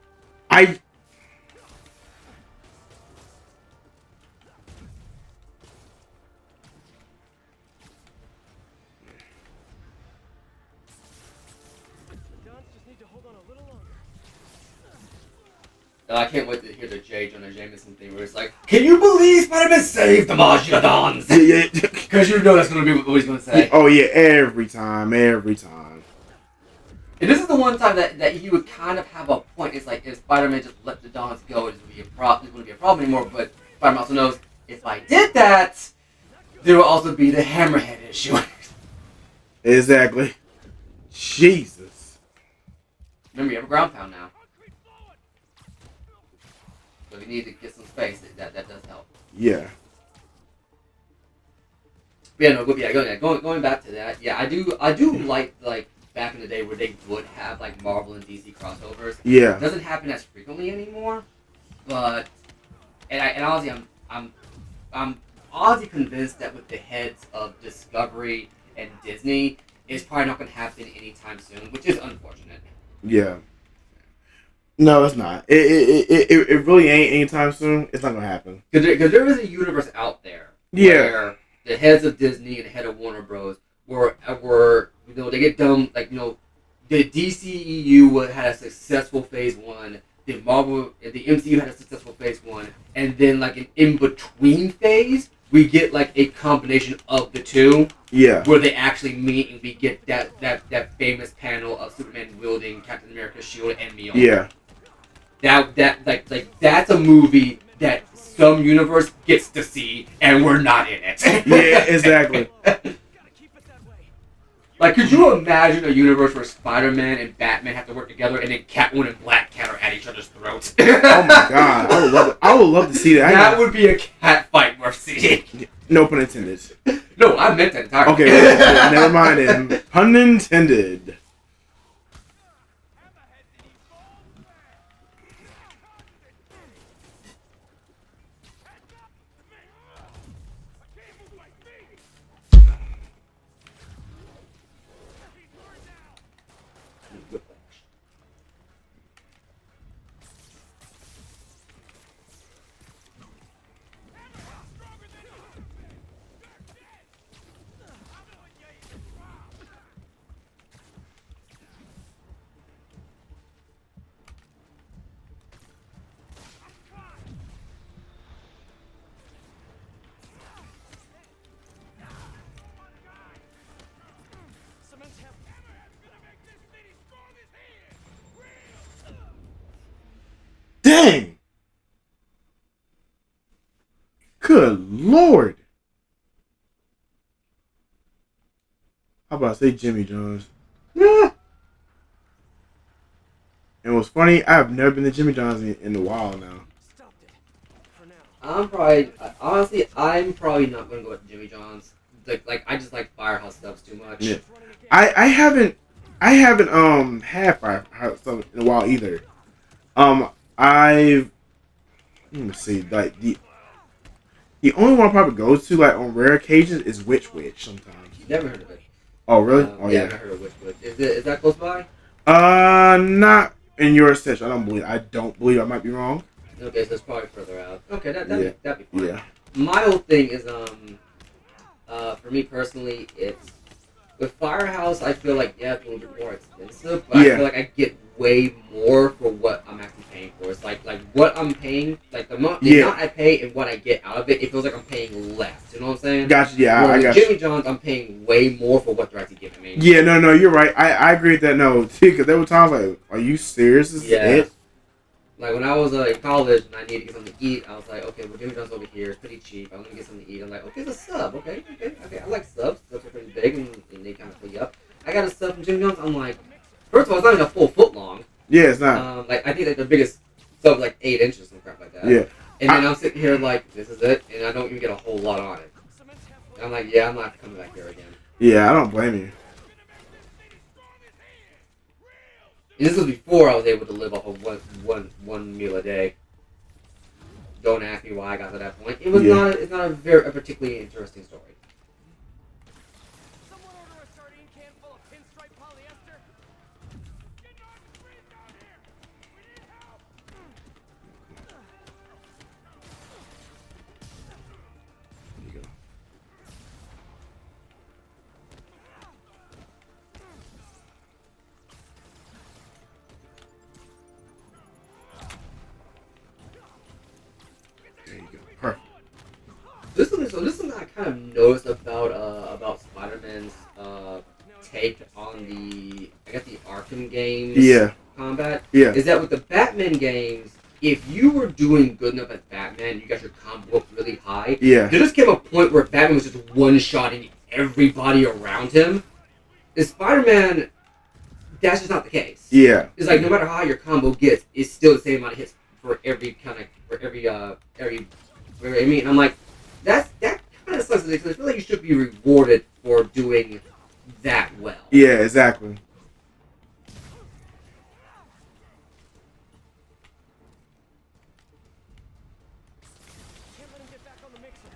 I can't wait to hear the J. Jonah Jameson thing where it's like, can you believe Spider-Man saved the Majidons? Yeah. Because you know that's going to be what he's going to say. Oh yeah, every time. And this is the one time that he would kind of have a point. It's like, if Spider-Man just let the Dons go, it wouldn't be a problem anymore. But Spider-Man also knows, if I did that, there will also be the Hammerhead issue. Exactly. Jesus. Remember, you have a ground pound now. So if you need to get some space, that does help. Yeah. Going back to that, yeah, I do like back in the day where they would have like Marvel and DC crossovers. Yeah. It doesn't happen as frequently anymore, but and honestly, I'm honestly convinced that with the heads of Discovery and Disney, it's probably not going to happen anytime soon, which is unfortunate. Yeah. No, it's not. It really ain't anytime soon. It's not gonna happen. Because there is a universe out there where the heads of Disney and the head of Warner Bros. were they get done, like, the DCEU had a successful phase 1, the MCU had a successful phase 1, and then like an in-between phase, we get like a combination of the two. Yeah. Where they actually meet and we get that famous panel of Superman wielding Captain America's shield and Mjolnir. Yeah. That's a movie that some universe gets to see and we're not in it. Yeah, exactly. Like, could you imagine a universe where Spider-Man and Batman have to work together and then Catwoman and Black Cat are at each other's throats? Oh my god, I would love it. I would love to see that. That would be a cat fight worth seeing. No pun intended. No, I meant that entirely. Okay, never mind then. Pun intended. Good Lord. How about I say Jimmy John's? Yeah. And what's funny, I've never been to Jimmy John's in a while now. Stopped it. For now. I'm probably not gonna go to Jimmy John's. Like I just like Firehouse Subs too much. Yeah. I haven't had Firehouse stuff in a while either. I've let me see, like the only one I probably go to like on rare occasions is Witch sometimes. Never heard of it. Oh really? Oh yeah, yeah. I've heard of Witchwood. Is that close by? Not in your section. I don't believe I might be wrong. Okay, so it's probably further out. Okay, that'd be fine. Yeah. My whole thing is for me personally, it's with Firehouse. I feel like it's a little bit more expensive, but I feel like I get way more for what I'm actually paying for. It's like what I'm paying, like the amount I pay and what I get out of it. It feels like I'm paying less. You know what I'm saying? Gotcha. Yeah, I got Jimmy John's, I'm paying way more for what they're actually giving me. Yeah, no, you're right. I agree with that. No, too, because there were times like, are you serious? This is it? Like when I was in college and I needed to get something to eat, I was like, okay, well Jimmy John's over here, it's pretty cheap. I'm gonna get something to eat. I'm like, okay, it's a sub. Okay. I like subs. Subs are pretty big and they kind of fill you up. I got a sub from Jimmy John's. I'm like, first of all, it's not even a full foot long. Yeah, it's not. Like I think like the biggest sub like 8 inches and crap like that. Yeah. And then I'm sitting here like, this is it, and I don't even get a whole lot on it. And I'm like, yeah, I'm not coming back here again. Yeah, I don't blame you. And this was before I was able to live off of one meal a day. Don't ask me why I got to that point. It was it's not a particularly interesting story. Someone order a sardine can full of pinstripe polyester. There you go. There you go. Perfect. This is something I kind of noticed about Spider-Man's take on the Arkham games combat. Yeah. Is that with the Batman games, if you were doing good enough as Batman, you got your combo up really high. Yeah. There just came a point where Batman was just one-shotting everybody around him. In Spider-Man, that's just not the case. Yeah. It's like no matter how high your combo gets, it's still the same amount of hits for every. I mean, I'm like, that kind of sucks because I feel like you should be rewarded for doing that well. Yeah, exactly. Can't let him get back on the mixer.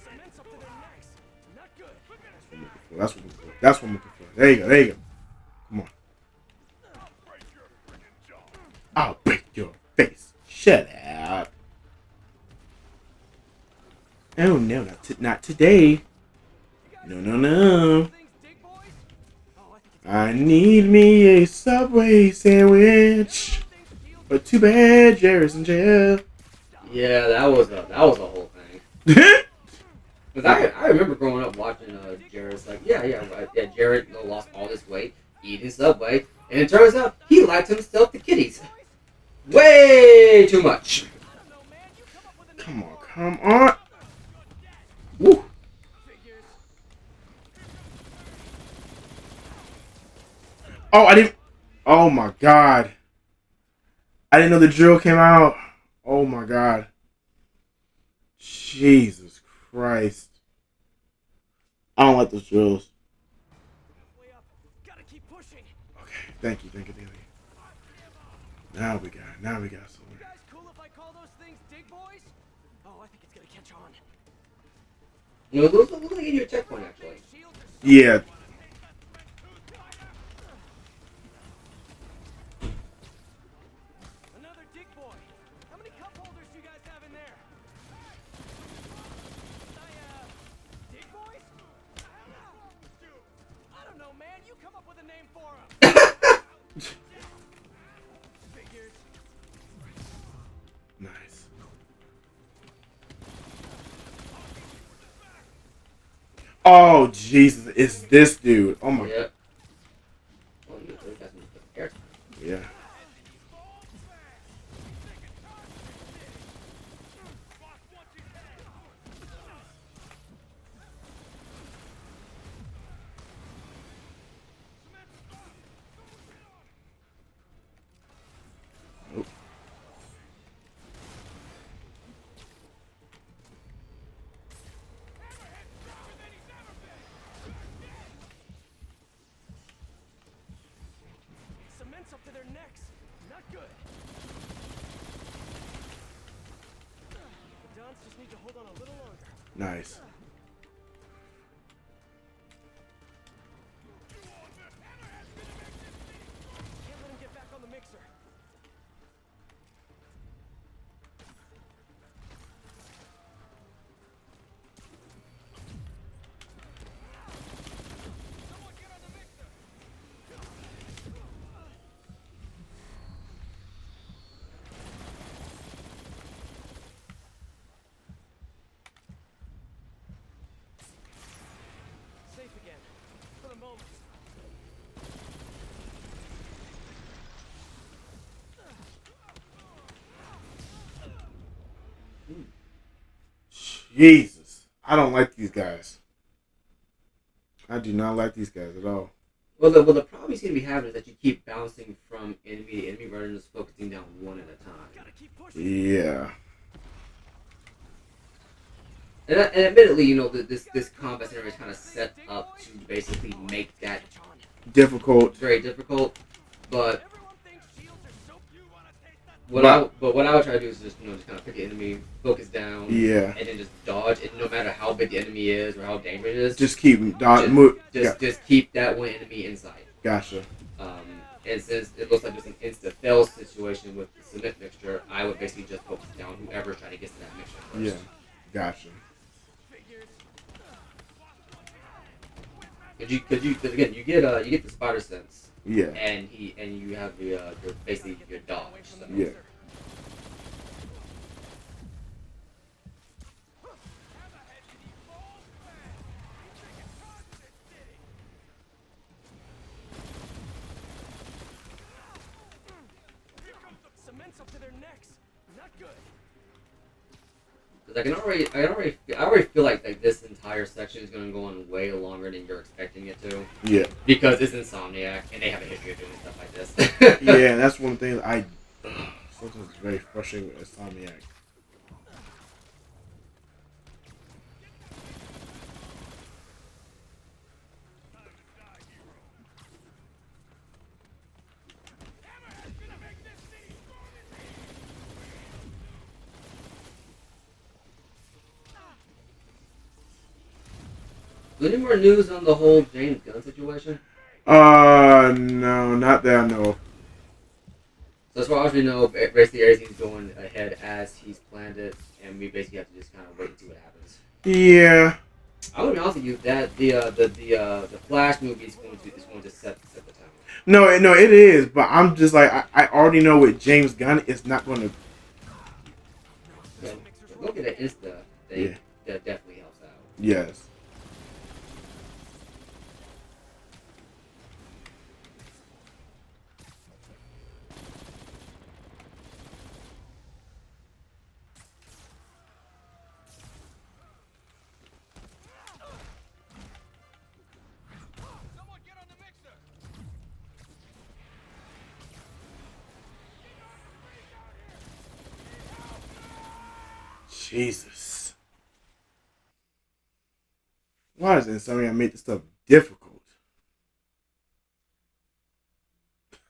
Cement's up to their necks. Not good. That's what I'm looking for. There you go. Come on. I'll break your face. Shut up. Oh no, not today. No. Things dig, boys? Oh, I think it's I need me a Subway sandwich. But too bad Jerry's in jail. Yeah, that was a whole thing. Because I remember growing up watching Jared's like, Jared lost all this weight eating Subway, and it turns out he lied to himself to kitties. Way too much. Come on. Woo. Oh, I didn't. Oh my god. I didn't know the drill came out. Oh my god. Jesus Christ. I don't like those drills. way up. Gotta keep pushing. Okay, thank you. Now we got something. You guys cool if I call those things dig, boys? Oh, I think it's gonna catch on. You know, those look like your checkpoint actually. Shields are Yeah. another dig boy. How many cup holders do you guys have in there? Dig boys? I don't know, man. You come up with a name for them. Figures. Nice. Oh Jesus, it's this dude. Oh my. Yep. Well, you really got some air time. Yeah. Nice. Can't let him get back on the mixer. Safe again. For the moment. Jesus. I don't like these guys. I do not like these guys at all. Well, the problem you seem to be having is that you keep bouncing from enemy to enemy rather than just focusing down one at a time. Gotta keep pushing. Yeah. And admittedly, you know, this combat scenario is kind of set up to basically make that Difficult. very difficult. But Everyone thinks shields are so. You wanna taste that? what I would try to do is just just kind of pick the enemy, focus down, Yeah. and then just dodge. And no matter how big the enemy is or how dangerous it is, Just keep dodge. just, Move. just keep that one enemy in sight. Gotcha. And since it looks like it's an insta-fail situation with the cement mixture, I would basically just focus down whoever's trying to get to that mixture first. Yeah. Gotcha. Because again, you get the spider sense, Yeah. and you have your basically your dodge. So. Yeah. Cement's up to their necks. Not good. 'Cause I already feel like this entire section is going to go on way longer than you're expecting it to, Yeah. because it's Insomniac and they have a history of doing stuff like this. Yeah. That's one thing I. Sometimes it's very frustrating with Insomniac. Any more news on the whole James Gunn situation? No, not that I know of. So as far as we know, basically everything's going ahead as he's planned it, and we basically have to just kind of wait and see what happens. Yeah. I would be honest with you that the Flash movie is going to set the tone. No, it is, but I'm just like I already know with James Gunn, it's not going to. So look at the Insta thing. Yeah. That definitely helps out. Yes. Someone get on the mixer! Jesus. Why does Insomniac make this stuff difficult?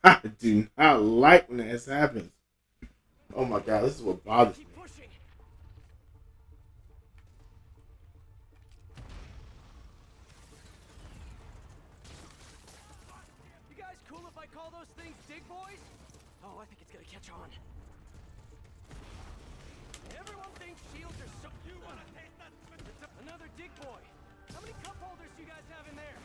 I do not like when this happens. Oh my god, this is what bothers me. Keep pushing. You guys cool if I call those things dig boys? Oh, I think it's gonna catch on. Everyone thinks shields are so. You wanna taste that? Another dig boy. How many cup holders do you guys have in there?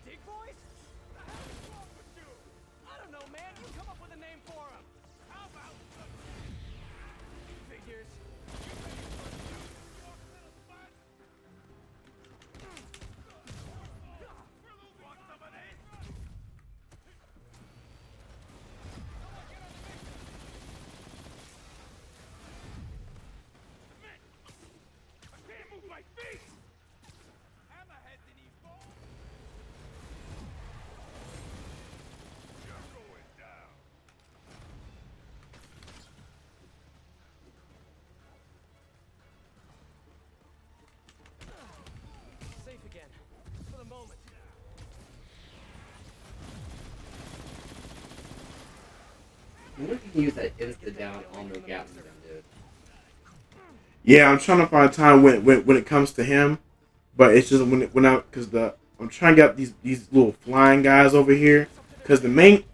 Dig boys? What the hell is wrong with you? I don't know, man. You come up with a name for them. How about figures? I can't move my feet! Hammerhead's an evil! You're going down! Safe again. For the moment. I wonder if you can use that Insta down on the Gatling gun, dude. Yeah, I'm trying to find a time when it comes to him, but it's just when I because I'm trying to get these little flying guys over here because the main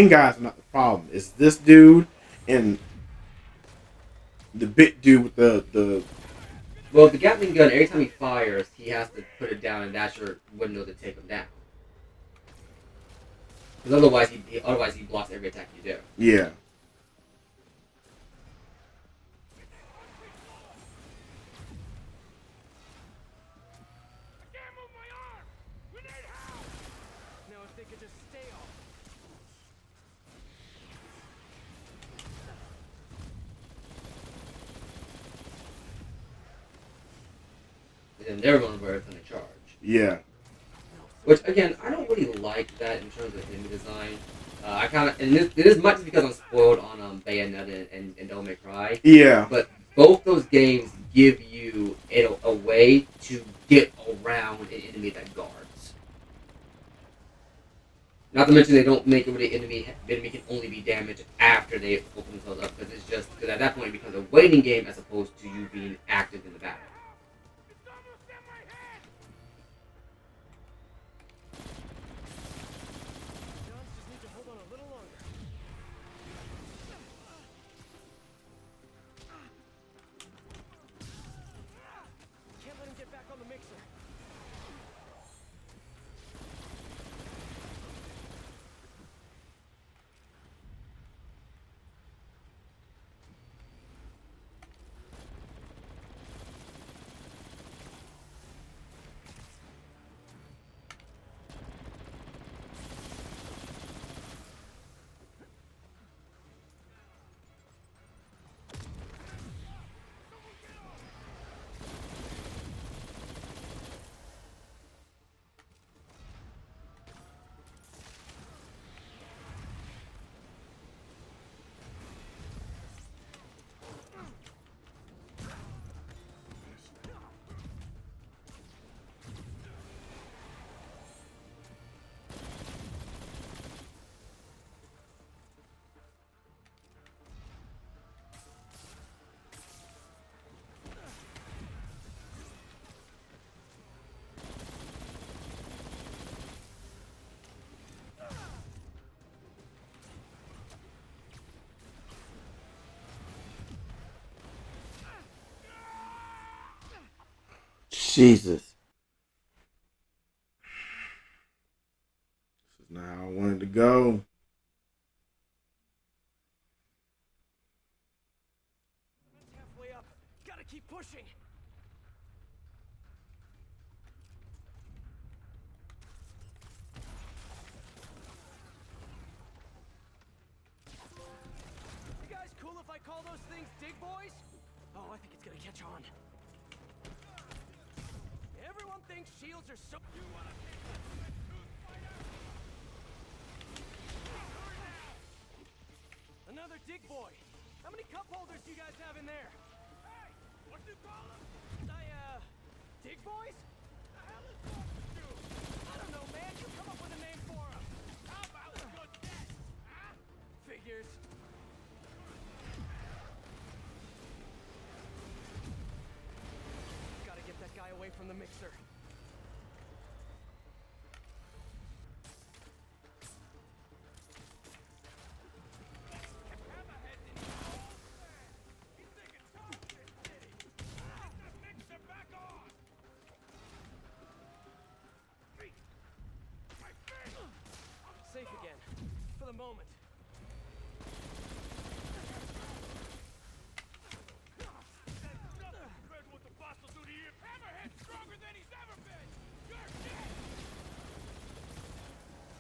guys are not the problem. It's this dude and the big dude with the Well, the Gatling gun, every time he fires, he has to put it down, and that's your window to take him down. Because otherwise he blocks every attack you do. yeah. Now if they could just stay off. And they're going where it's going to charge. Yeah. Which again, I don't really like that in terms of enemy design. I kind of, and it is much because I'm spoiled on Bayonetta and Devil May Cry. Yeah. But both those games give you a way to get around an enemy that guards. Not to mention they don't make it where the enemy can only be damaged after they open themselves up, because at that point it becomes a waiting game as opposed to you being active in the battle. Johns just need to hold on a little longer. Can't let him get back on the mixer. Jesus. This is not how I wanted to go. It's halfway up. Gotta keep pushing. You guys cool if I call those things dig boys? Oh, I think it's gonna catch on. Everyone thinks shields are so. You wanna Another dig boy. How many cup holders do you guys have in there? Hey, what do you call them? Dig boys? The hell is wrong with you? I don't know, man. You come up with a name for them. How about a good guess? Huh? Figures. Gotta get that guy away from the mixer. Safe again. For the moment.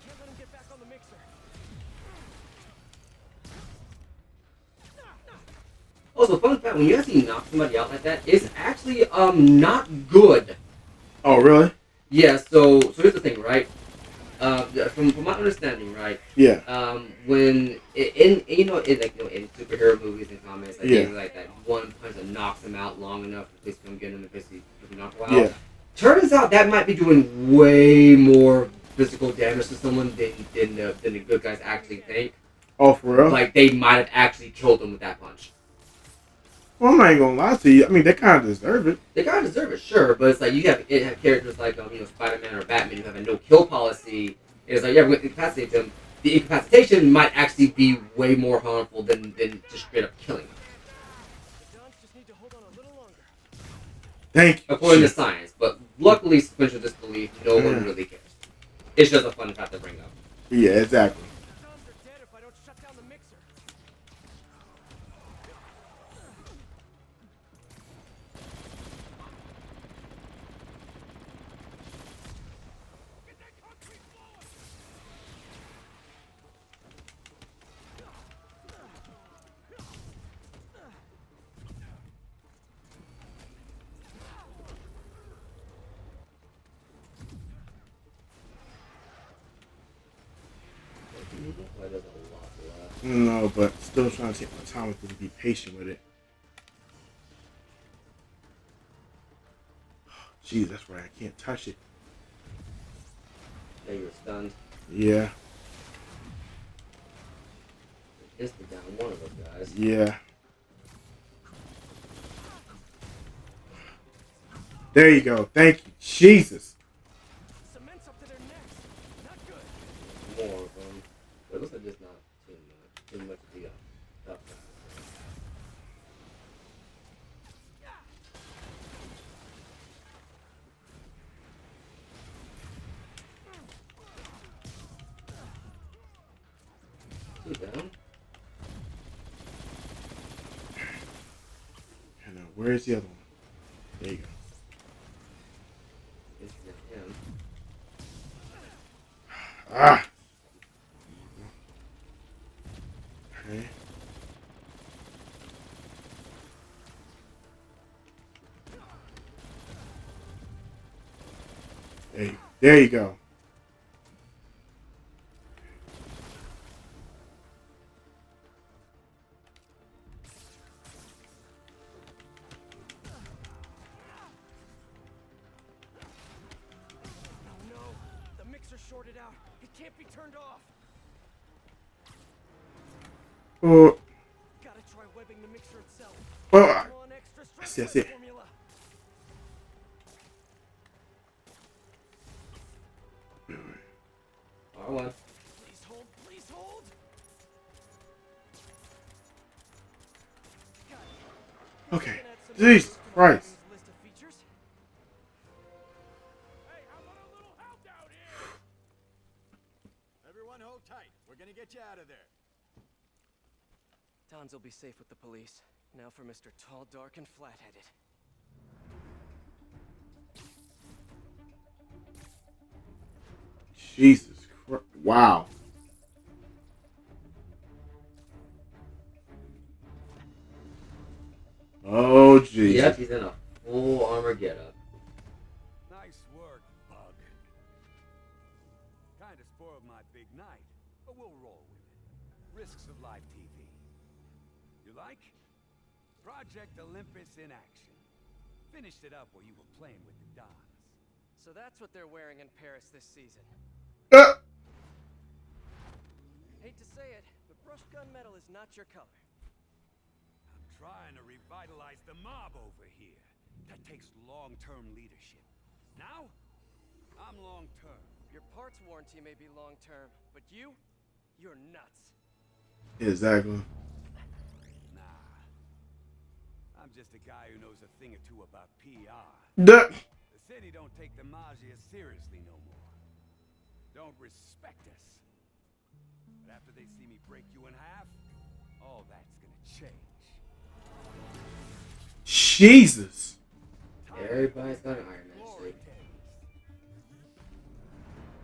Can't let him get back on the mixer. Also, fun fact: when you actually knock somebody out like that, it's actually not good. Oh, really? Yeah. So here's the thing, right? From my understanding, right? Yeah. When in superhero movies and comics, like Yeah. things like that, one punch that knocks them out long enough to basically come get them and basically knock them out. Yeah. Turns out that might be doing way more physical damage to someone than the good guys actually think. Oh, for real? Like they might have actually killed them with that punch. Well, I'm not even gonna lie to you. I mean, they kind of deserve it. They kind of deserve it, sure, but it's like you have characters like Spider-Man or Batman who have a no-kill policy. It's like, yeah, we're going to incapacitate them. The incapacitation might actually be way more harmful than just straight up killing them. The Dons just need to hold on a little longer. Thank you. According to science, but luckily, suspension of disbelief, no one really cares. It's just a fun fact to bring up. Yeah, exactly. The Dons are dead if I don't shut down the mixer. No, but still trying to take my time with it and be patient with it. Jeez, that's right. I can't touch it. Yeah, you were stunned. Yeah, Instant down one of those guys. yeah. There you go. Thank you. Jesus. Cement's up to their necks. Not good. More of them. But it looks like there's not too much. Too much to be up. Two down. And where's the other one? There you go. Instant him. Ah. Okay. There you go. Oh no, the mixer's shorted out. It can't be turned off. Oh, Gotta try webbing the mixer itself. well, Come on, extra I stress see, I see. formula. R1. Please hold, please hold. Okay. Can add some Jesus numbers to my Christ. weapons list of features. Hey, how about a little help out here? Everyone hold tight. We're gonna get you out of there. Dons will be safe with the police. Now for Mr. Tall, Dark, and Flat-Headed. Jesus Christ. Wow. Oh, jeez. Yep, he's in a full armor getup. Nice work, Bug. Kinda spoiled my big night, but we'll roll with it. Risks of live TV. You like? Project Olympus in action. Finished it up while you were playing with the Dons. So that's what they're wearing in Paris this season. Uh, Hate to say it, but brush gun metal is not your color. I'm trying to revitalize the mob over here. That takes long-term leadership. Now, I'm long-term. Your parts warranty may be long-term, but you're nuts. exactly. Nah. I'm just a guy who knows a thing or two about PR. Duh. The city don't take the Maggia seriously no more. Don't respect us. But after they see me break you in half, all that's gonna change. Jesus. Everybody's got an Iron Man Glory suit. days.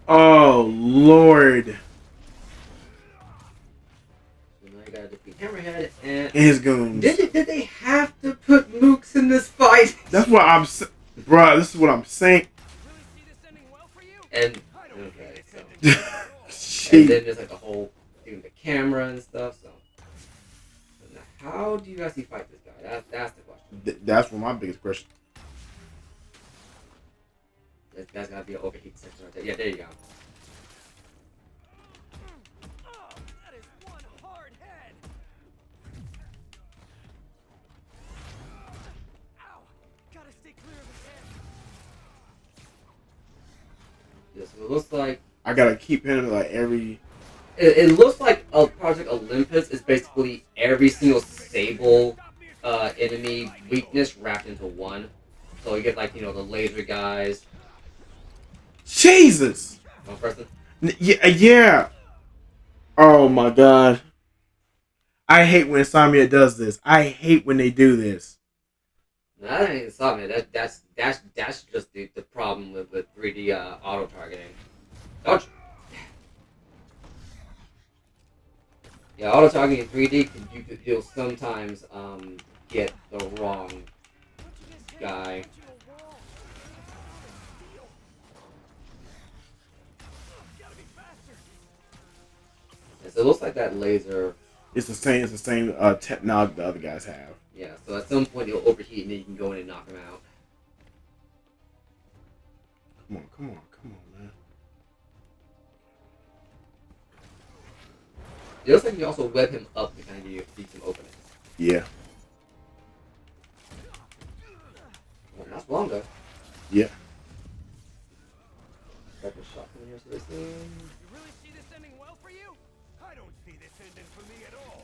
Oh, Lord. So now you gotta defeat Hammerhead and. And his goons. Did they have to put Mooks in this fight? That's what I'm saying. Bruh, this is what I'm saying. Really see this ending well for you? And I don't okay, so and Jeez. then there's like the whole thing with the camera and stuff. So now how do you actually fight this guy? That's the question. That's one of my biggest questions. That's gotta be an overheat section right there. Yeah, there you go. Oh, that is one hard head. So it looks like I gotta keep hitting like every. it looks like a Project Olympus is basically every single Sable enemy weakness wrapped into one. So you get like the laser guys. Jesus. One person. Yeah, yeah. Oh my god. I hate when Insomnia does this. I hate when they do this. No, that ain't something. That's just the problem with 3D auto targeting. Don't you? Yeah, auto targeting in 3D you'll sometimes get the wrong guy. Yeah, so it looks like that laser. It's the same. It's the same technology the other guys have. Yeah, so at some point it'll overheat and then you can go in and knock him out. Come on, come on, come on, man. It looks like you can also web him up to kind of give you some openings. Yeah. Well, that's longer. Yeah. Got the shot from here, so this thing. You really see this ending well for you? I don't see this ending for me at all.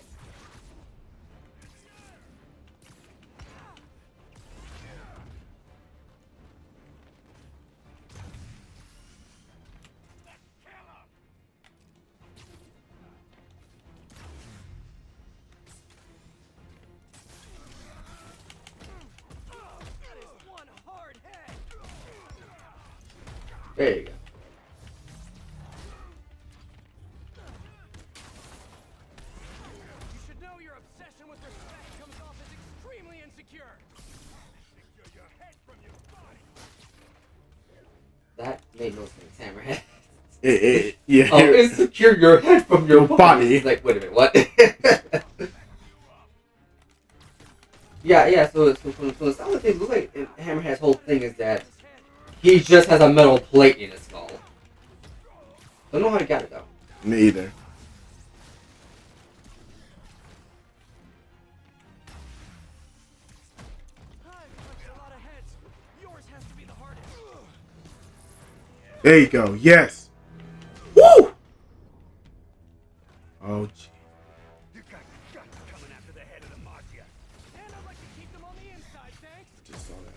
That is one hard head. There you go. You should know your obsession with respect comes off as extremely insecure. Secure your head from your body. That made no sense, Hammerhead. Yeah. Oh, insecure your head from your body. It's like, wait a minute, what? yeah. So from the sound of things, it looks like Hammerhead's whole thing is that he just has a metal plate in his skull. Don't know how he got it though. Me either. I've punched a lot of heads. Yours has to be the hardest. There you go. Yes. Woo! Oh, gee. You got guts coming after the head of the Mafia. And I'd like to keep them on the inside, thanks. I just saw that.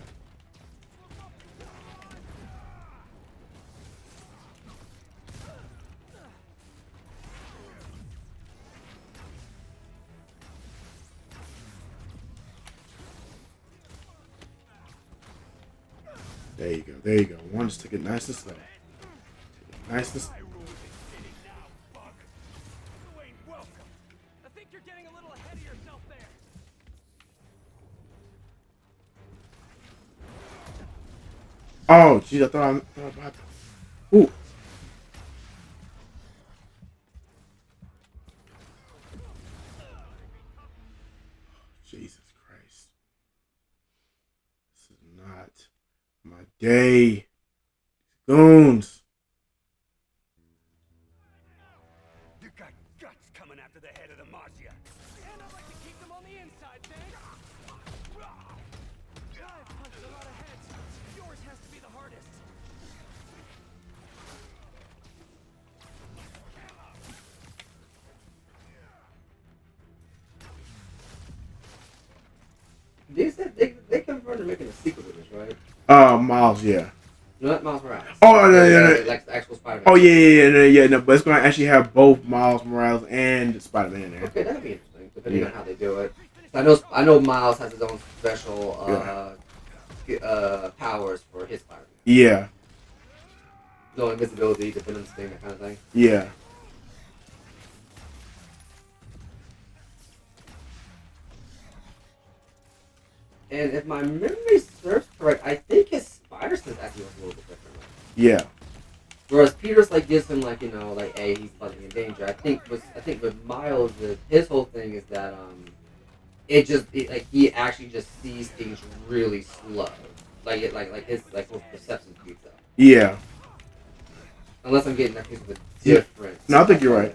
There you go. There you go. One just took it nice and slow. Take it nice and slow. I ruined this city now, fuck. You ain't welcome. I think you're getting a little ahead of yourself there. Oh, geez. I thought about that. Ooh. Jesus Christ. This is not my day. Goons. You got guts coming after the head of the Mafia. And I'd like to keep them on the inside, thanks. I've punched a lot of heads. Yours has to be the hardest. They said they confirmed they're making a sequel to this, right? Miles, yeah. No, not Miles Morales. Oh, no. Like the actual Spider-Man. Oh, yeah, no, but it's going to actually have both Miles Morales and Spider-Man in there. Okay, that'd be interesting, depending on how they do it. I know Miles has his own special powers for his Spider-Man. Yeah, No invisibility, defense thing, that kind of thing. yeah. And if my memory serves correct, I think his spider sense actually was a little bit different. Yeah. Whereas Peter's like gives him like like hey, he's fucking in danger. I think with Miles, his whole thing is that like he actually just sees things really slow, like his whole perception speeds up. Yeah. Unless I'm getting that piece of a different. No, I think you're right.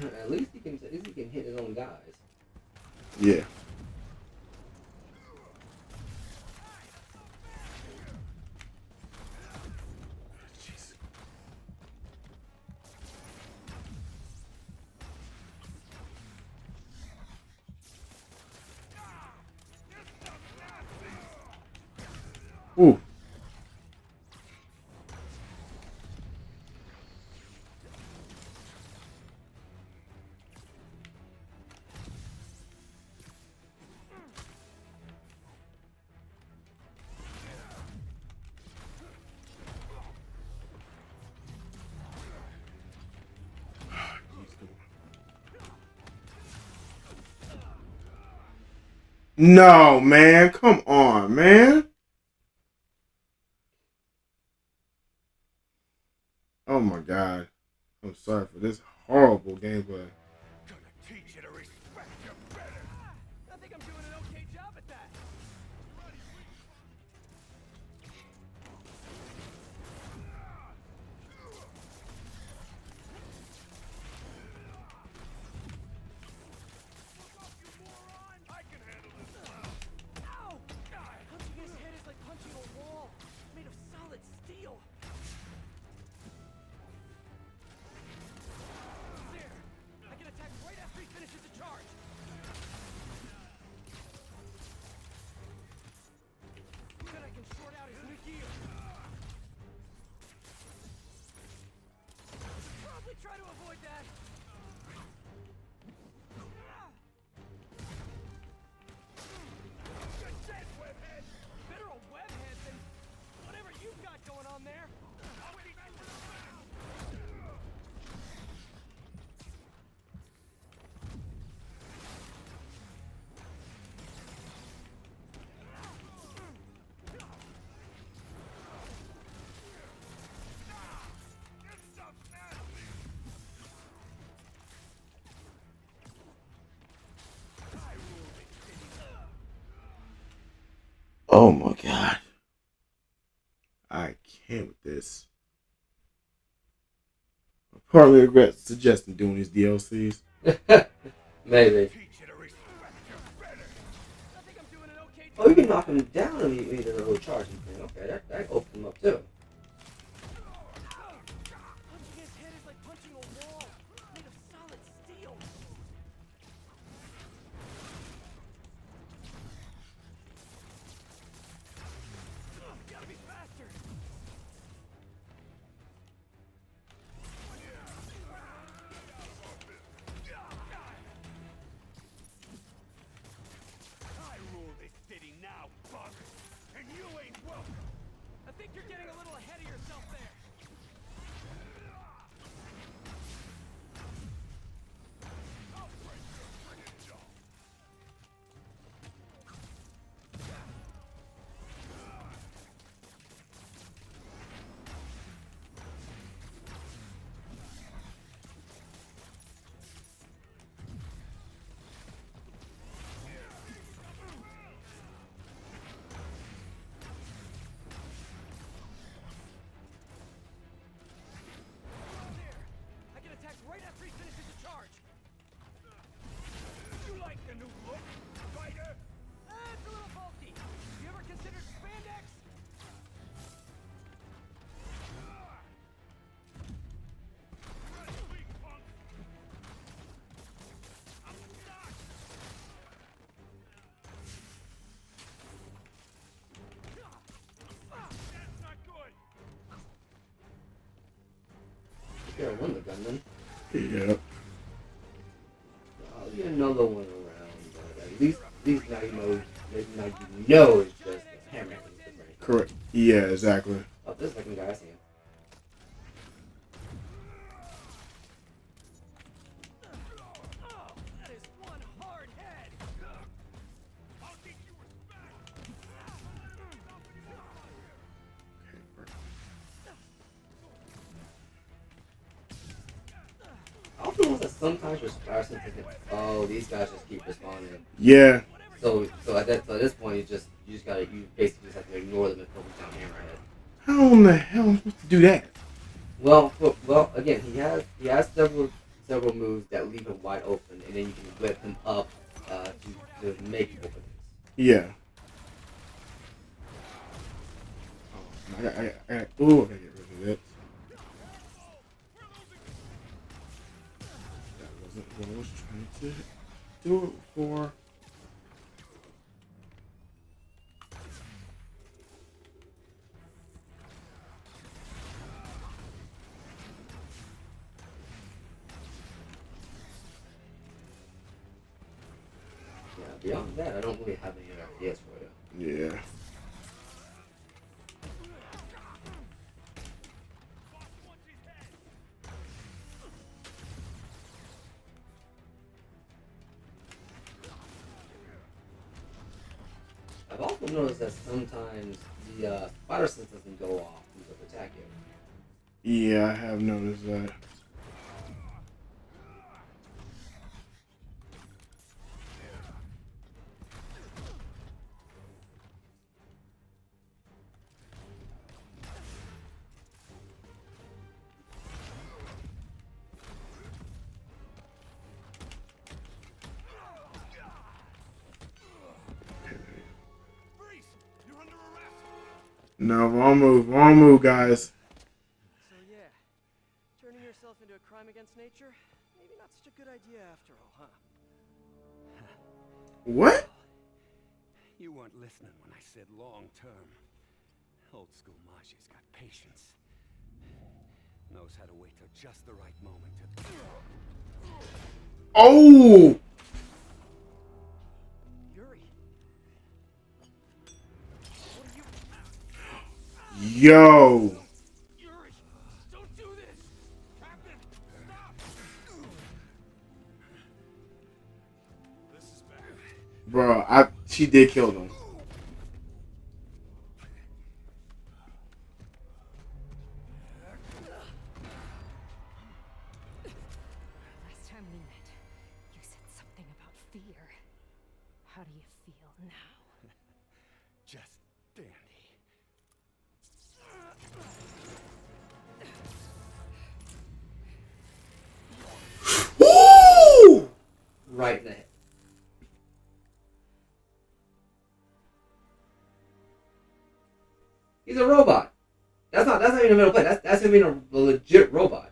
At least he can hit his own guys. Yeah. Ooh. No, man. Come on, man. Oh my god. I'm sorry for this horrible gameplay. Gonna teach you to respect your better. I think I'm doing an okay job at that. I can handle this. Ow! Punching his head is like punching a wall, made of solid steel. There! I can attack right after he finishes the charge. Then I can short out his new gear. Probably try to avoid that. Better a webhead than whatever you've got going on there. Oh my god. I can't with this. I partly regret suggesting doing these DLCs. Maybe. Teach you to respect your better. I think I'm doing an okay Oh, you can knock him down and he does a little charging thing. Okay, that opens him up too. Punching his head is like punching a wall, made of solid steel. Gotta be faster. I rule this city now, bug. And you ain't welcome. I think you're getting a little ahead of yourself there. I can attack right after he finishes the charge. You like the new look, fighter? It's a little bulky. You ever considered spandex? That's not good. Yeah, one the gunman. Yeah. I'll get another one around, but at least now you know. Now you know it's just a hammer. Correct. Yeah, exactly. Oh, this second guy I see him. Oh, that is one hard head. I'll teach you respect. I also notice that sometimes your fire senses oh, these guys just keep responding. Yeah. So at this point you basically just have to ignore them and focus on Hammerhead. How in the hell am I supposed to do that? Well, again, he has several moves that leave him wide open, and then you can whip him up to make openings. Yeah. Oh, I gotta get rid of it. That wasn't what I was trying to do it for. Beyond that, I don't really have any other ideas for you. Yeah. I've also noticed that sometimes the spider sense doesn't go off until they attack you. Yeah, I have noticed that. No, wrong move, guys. So yeah, turning yourself into a crime against nature, maybe not such a good idea after all, huh? What? You weren't listening when I said long term. Old school Maji's got patience. Knows how to wait till just the right moment to... Oh! Yuri. What are you... Yo! Yuri, don't do this! Captain, stop! This is bad. Bro, she did kill them. Last time we met, you said something about fear. How do you feel now? Just dandy. Woo! Right in the head. He's a robot. That's not even a middle play. That's him being a legit robot.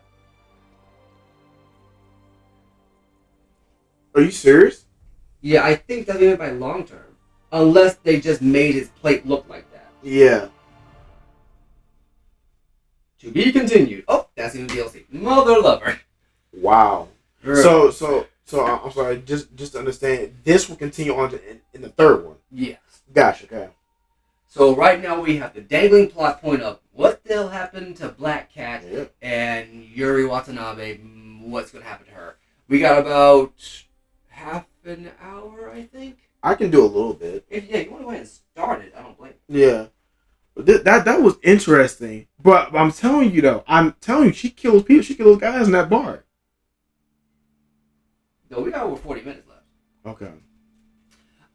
Are you serious? Yeah, I think that's what they meant by long term. Unless they just made his plate look like that. Yeah. To be continued. Oh, that's in the DLC. Mother lover. Wow. Girl. So I'm sorry. Just to understand, this will continue on in the third one. Yes. Gotcha. Okay. So right now we have the dangling plot point of what the hell happened to Black Cat Yep. and Yuri Watanabe. What's going to happen to her? We got about half an hour, I think. I can do a little bit. If you want to go ahead and start it, I don't blame you. Yeah. But that was interesting. But I'm telling you though, she kills people. She kills guys in that bar. No, we got over 40 minutes left. Okay.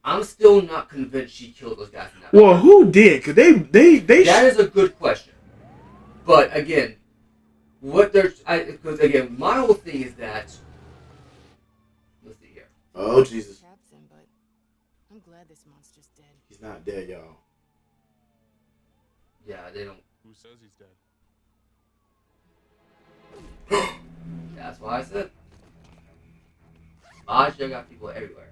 I'm still not convinced she killed those guys in that Well, bar. who did? Cause they. That is a good question. But again, because again, my whole thing is that. Let's see here. Oh Jesus. Traps him, but I'm glad this monster's dead. He's not dead, y'all. Yeah, they don't. Who says he's dead? That's why I said. Maja got people everywhere.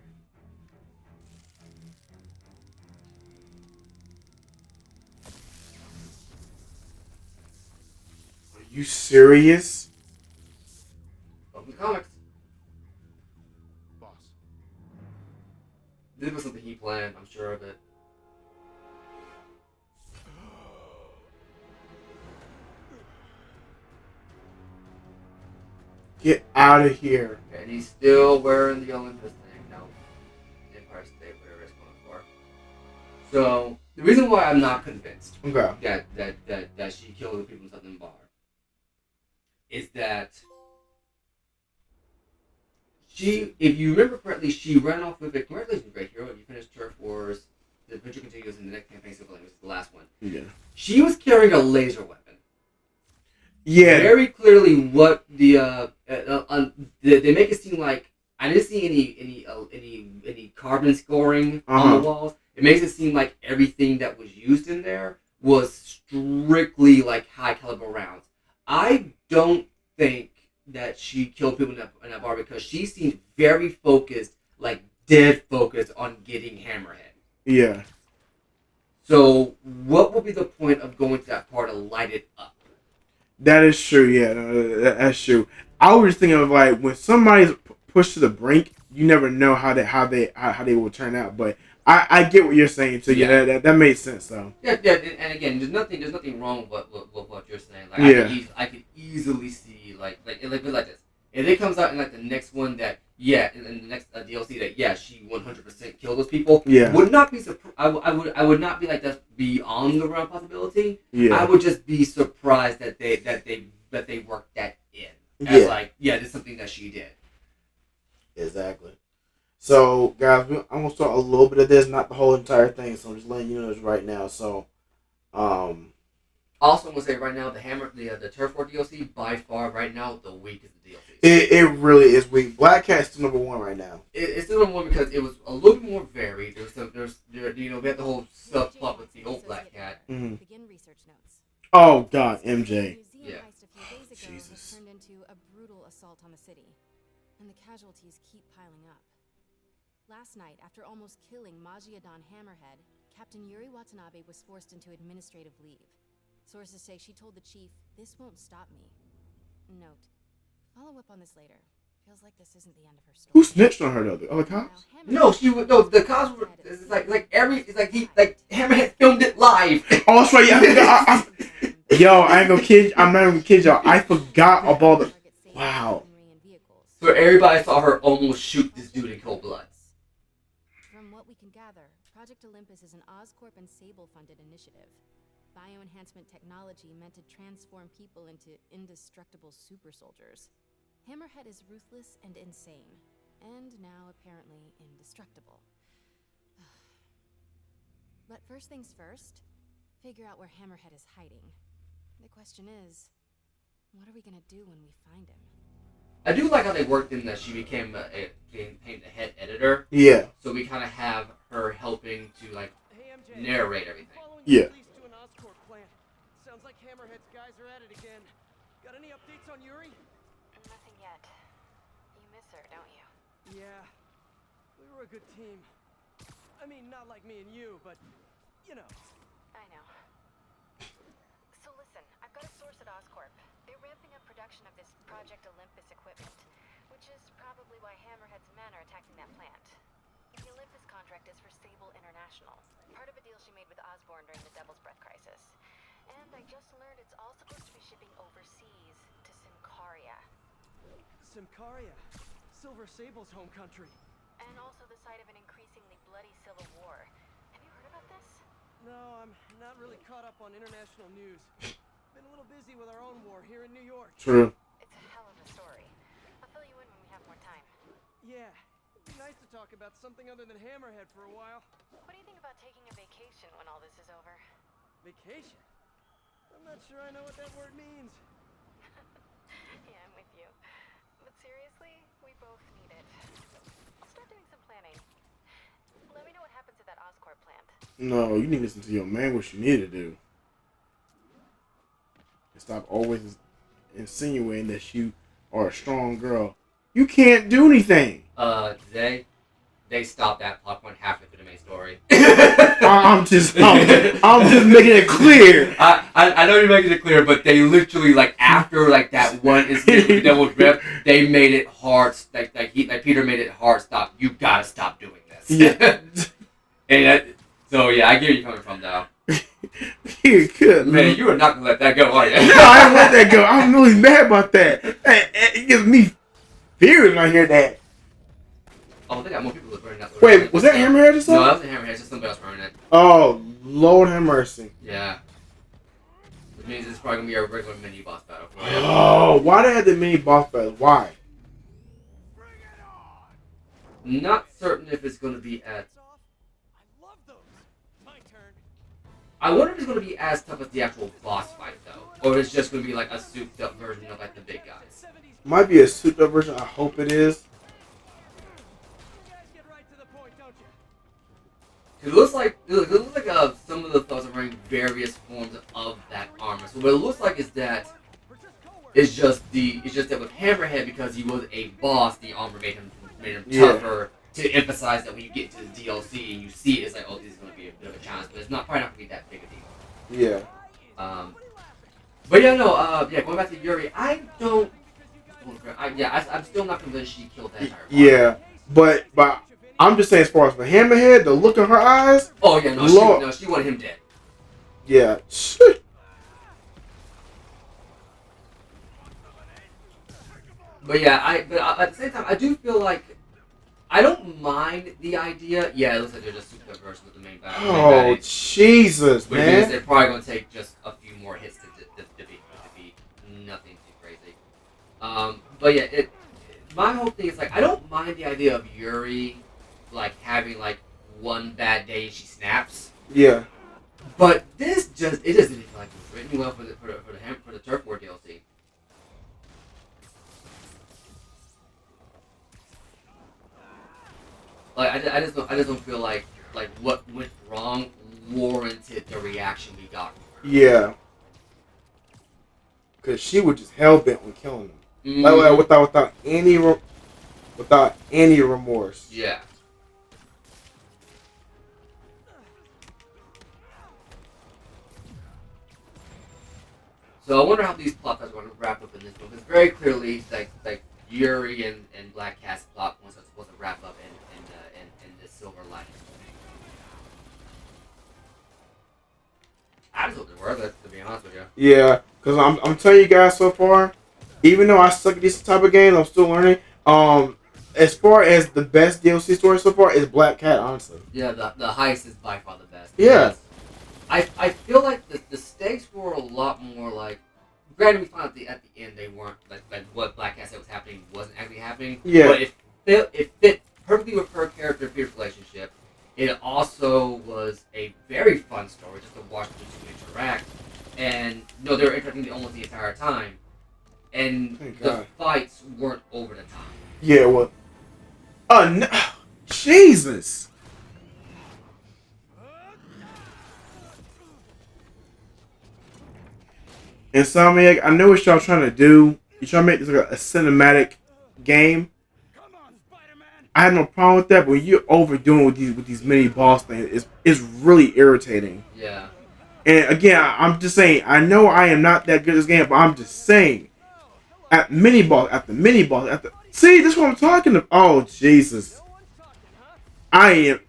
Are you serious? Open comics. Boss. This was something he planned. I'm sure of it. Get out of here. And he's still wearing the Olympus thing. No. Empire State, whatever it's going for. So, the reason why I'm not convinced Okay. that she killed the people in Southern Bar is that she, if you remember correctly, she ran off with a congratulations, great hero. You finished Turf Wars. The adventure continues in the next campaign, Civilian, which is the last one. Yeah. She was carrying a laser weapon. Yeah. very clearly what they make it seem like I didn't see any carbon scoring on the walls. It makes it seem like everything that was used in there was strictly like high caliber rounds. I don't think that she killed people in that bar because she seemed very focused, like dead focused on getting Hammerhead. Yeah. So what would be the point of going to that part to light it up? That is true. Yeah, that's true. I was just thinking of like when somebody's pushed to the brink, you never know how they will turn out. But I get what you're saying too. Yeah, that makes sense though. Yeah, and again, there's nothing wrong with what you're saying. Like I could easily see like this. If it comes out in like the next one that in the next DLC that she 100% killed those people. Yeah. Would not be I would not be like that's beyond the realm of possibility. Yeah. I would just be surprised that they worked that in. As this is something that she did. Exactly. So, guys, I'm gonna start a little bit of this, not the whole entire thing. So I'm just letting you know this right now. So, also, I'm gonna say right now, the Turf War DLC by far right now the weakest DLC. It really is weak. Black Cat's still number one right now. It's still number one because it was a little bit more varied. We had the whole subplot with the old Black Cat. Mm-hmm. Begin research notes. Oh God, MJ. Yeah. Jesus. Turned into a brutal assault on the city, and the casualties keep piling up. Last night, after almost killing Majiadan Hammerhead, Captain Yuri Watanabe was forced into administrative leave. Sources say she told the chief, "This won't stop me." Note: follow up on this later. Feels like this isn't the end of her story. Who snitched on her though? The other cops? No, the cops were. It's like Hammerhead filmed it live. Oh, that's right. Yeah, yo, I ain't gonna kid. I'm not even gonna kid y'all. I forgot about the. Wow. So everybody saw her almost shoot this dude in cold blood. From what we can gather, Project Olympus is an Oscorp and Sable-funded initiative. Bioenhancement technology meant to transform people into indestructible super soldiers. Hammerhead is ruthless and insane, and now apparently indestructible. But first things first, figure out where Hammerhead is hiding. The question is, what are we gonna do when we find him? I do like how they worked in that she became the head editor. Yeah. So we kind of have her helping to narrate everything. Yeah. To an Oscorp plant. Sounds like Hammerhead's guys are at it again. Got any updates on Yuri? Nothing yet. You miss her, don't you? Yeah. We were a good team. I mean, not like me and you, but you know. I know. So listen, I've got a source at Oscorp. They're ramping up production of this Project Olympus equipment, which is probably why Hammerhead's men are attacking that plant. The Olympus contract is for Sable International, part of a deal she made with Osborn during the Devil's Breath crisis. And I just learned it's all supposed to be shipping overseas to Symkaria. Symkaria, Silver Sable's home country. And also the site of an increasingly bloody civil war. Have you heard about this? No, I'm not really caught up on international news. Been a little busy with our own war here in New York. True. It's a hell of a story. I'll fill you in when we have more time. Yeah, it'd be nice to talk about something other than Hammerhead for a while. What do you think about taking a vacation when all this is over? Vacation? I'm not sure I know what that word means. Yeah, I'm with you. But seriously, we both need it. I'll start doing some planning. Let me know what happens at that Oscorp plant. No, you need to listen to your man what you need to do. And stop always insinuating that you are a strong girl. You can't do anything. Today, they stopped that plot point halfway through the main story. I'm just making it clear. I know you're making it clear, but they literally after that one incident with the Devil's Breath, they made it hard. Peter made it hard. Stop. You gotta stop doing this. Yeah. So I get where you're coming from now. You could, man. You are not gonna let that go, are you? No, I don't let that go. I'm really mad about that. It gives me fear when I hear that. Oh, they got more people burning that. Wait, was that Hammerhead or something? No, that wasn't Hammerhead. It's just somebody else burning it. Oh, Lord have mercy. Yeah. Which means it's probably gonna be a regular mini boss battle. Oh, why they had the mini boss battle? Why? Not certain if it's gonna be at. I love those. My turn. I wonder if it's going to be as tough as the actual boss fight, though? Or it's just going to be like a souped up version of like the big guys? Might be a souped up version. I hope it is. You guys get right to the point, don't you? 'Cause it looks like some of the thugs are wearing various forms of that armor. So what it looks like is that it's just that with Hammerhead, because he was a boss, the armor made him tougher to emphasize that when you get to the DLC and you see it, it's like, oh, this is going to be a bit of a challenge, but it's probably not going to be that big a deal. Yeah. But yeah, no, going back to Yuri, I'm still not convinced she killed that entire body. Yeah, but I'm just saying, as far as the Hammerhead, the look in her eyes. Oh yeah, no, she wanted him dead. Yeah. But yeah, but at the same time, I do feel like I don't mind the idea. Yeah, it looks like they're just souped up version of the main battle. Oh Jesus, which means man! they're probably going to take just a few more hits to beat nothing too crazy. But yeah, my whole thing is like I don't mind the idea of Yuri like having like one bad day and she snaps. Yeah. But it just didn't feel like it was written well for the Turf War DLC. Like I just don't feel like what went wrong warranted the reaction we got from her. Yeah. Cause she was just hell bent on killing him, like without any remorse. Yeah. So I wonder how these plot are going to wrap up in this book. Because very clearly, like Yuri and Black Cat's plot was supposed to wrap up in the Silver Lining. I just hope they were, to be honest with you. Yeah, because I'm telling you guys so far, even though I suck at this type of game, I'm still learning. As far as the best DLC story so far is Black Cat, honestly. Yeah, the heist is by far the best. Yeah. I feel like the stakes were a lot more like. Granted, we found out at the end they weren't like what Black Cat said was happening wasn't actually happening. Yeah. But it fit perfectly with her character and Peter's relationship. It also was a very fun story just to watch the two interact, and they were interacting almost the entire time, and the fights weren't over the top. Yeah, well, no, Jesus. Insomniac, I know what y'all trying to do. You're trying to make this like a cinematic game. I have no problem with that, but when you're overdoing with these mini boss things, it's really irritating. Yeah. And again, I'm just saying, I know I am not that good at this game, but I'm just saying, at mini boss after mini boss after. See, this is what I'm talking about. Oh Jesus. I'm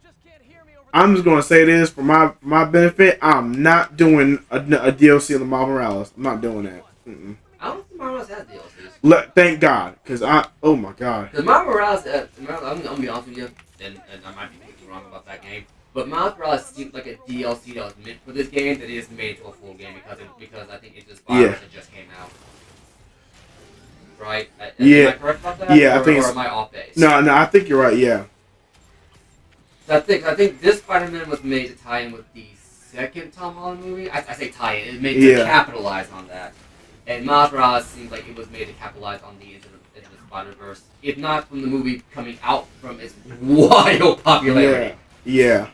just gonna say this for my benefit. I'm not doing a DLC of the Miles Morales. I'm not doing that. Mm-mm. I don't think Miles Morales has DLCs. Thank God, because oh my God. Because Miles Morales, I'm gonna be honest with you, and I might be thinking wrong about that game, but Miles Morales seems like a DLC that was meant for this game that is made into a full game because I think Into the Spider-Verse just came out. Right? Yeah. Am I correct about that? Yeah, I think or am I off base? No, I think you're right. Yeah. I think this Spider-Man was made to tie in with the second Tom Holland movie. I say tie in. It made to capitalize on that. And Miles Morales seems like it was made to capitalize on the Into the Spider-Verse, if not from the movie coming out from its wild popularity. Yeah.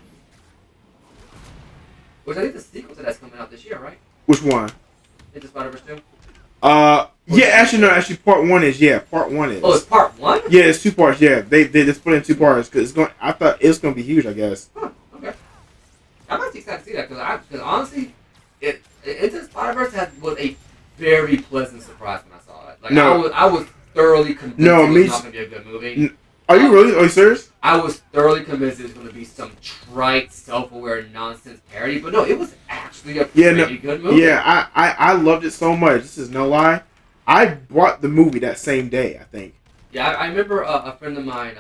Which I think the sequel to that's coming out this year, right? Which one? Into Spider-Verse 2? Yeah, actually, part one is. Oh, it's part one? Yeah, it's 2 parts. Yeah, they just put it in 2 parts because I thought it was gonna be huge. I guess. Huh, okay. I'm actually excited to see that because honestly, Into Spider-Verse was a very pleasant surprise when I saw it. Like I was thoroughly convinced it was not gonna be a good movie. Are you really? Are you serious? I was thoroughly convinced it was going to be some trite, self-aware nonsense parody, but no, it was actually a pretty good movie. Yeah, I loved it so much. This is no lie. I bought the movie that same day, I think. Yeah, I remember a friend of mine,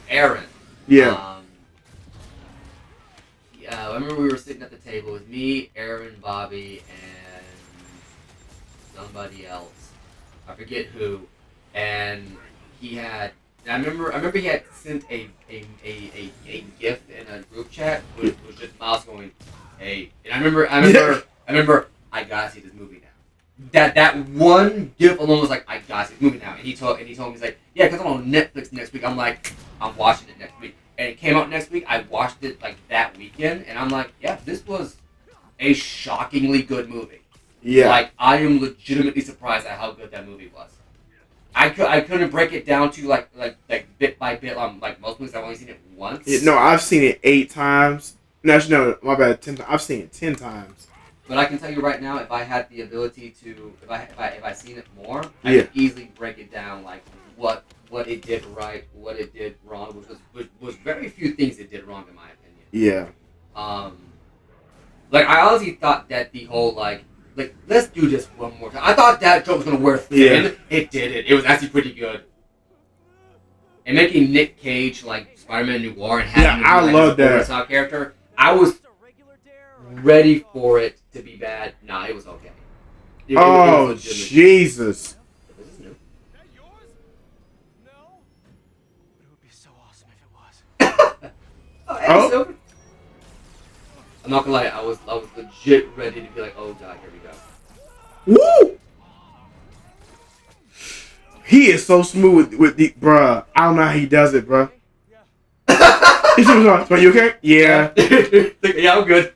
Aaron. Yeah. I remember we were sitting at the table. It was me, Aaron, Bobby, and somebody else. I forget who. And he had. I remember he had sent a gift in a group chat, which was just Miles going, hey, and I remember, I gotta see this movie now. That one gif alone was like, I gotta see this movie now. And he told me, he's like, yeah, because I'm on Netflix next week. I'm like, I'm watching it next week. And it came out next week. I watched it like that weekend, and I'm like, yeah, this was a shockingly good movie. Yeah. Like, I am legitimately surprised at how good that movie was. I couldn't break it down to like bit by bit. Like most movies, I've only seen it once. No, I've seen it 8 times. No, my bad. 10. I've seen it 10 times. But I can tell you right now, if I had the ability to, if I seen it more, I Yeah. could easily break it down like what it did right, what it did wrong, which was very few things it did wrong in my opinion. Yeah. Like I honestly thought that the whole like let's do this one more time. I thought that joke was gonna wear thin. Yeah. It didn't. It was actually pretty good. And making Nick Cage like Spider-Man Noir and having him be, I like, love his that. over-the-top character, I was ready for it to be bad. Nah, it was okay. It Oh, was legitimately- Jesus. This is new. That yours? No. But it would be so awesome if it was. Oh, hey, Oh. Silver. I'm not gonna lie, I was legit ready to be like, oh god, here we go. Woo! He is so smooth with the bruh. I don't know how he does it, bruh. He's are you okay? Yeah. Yeah, I'm good.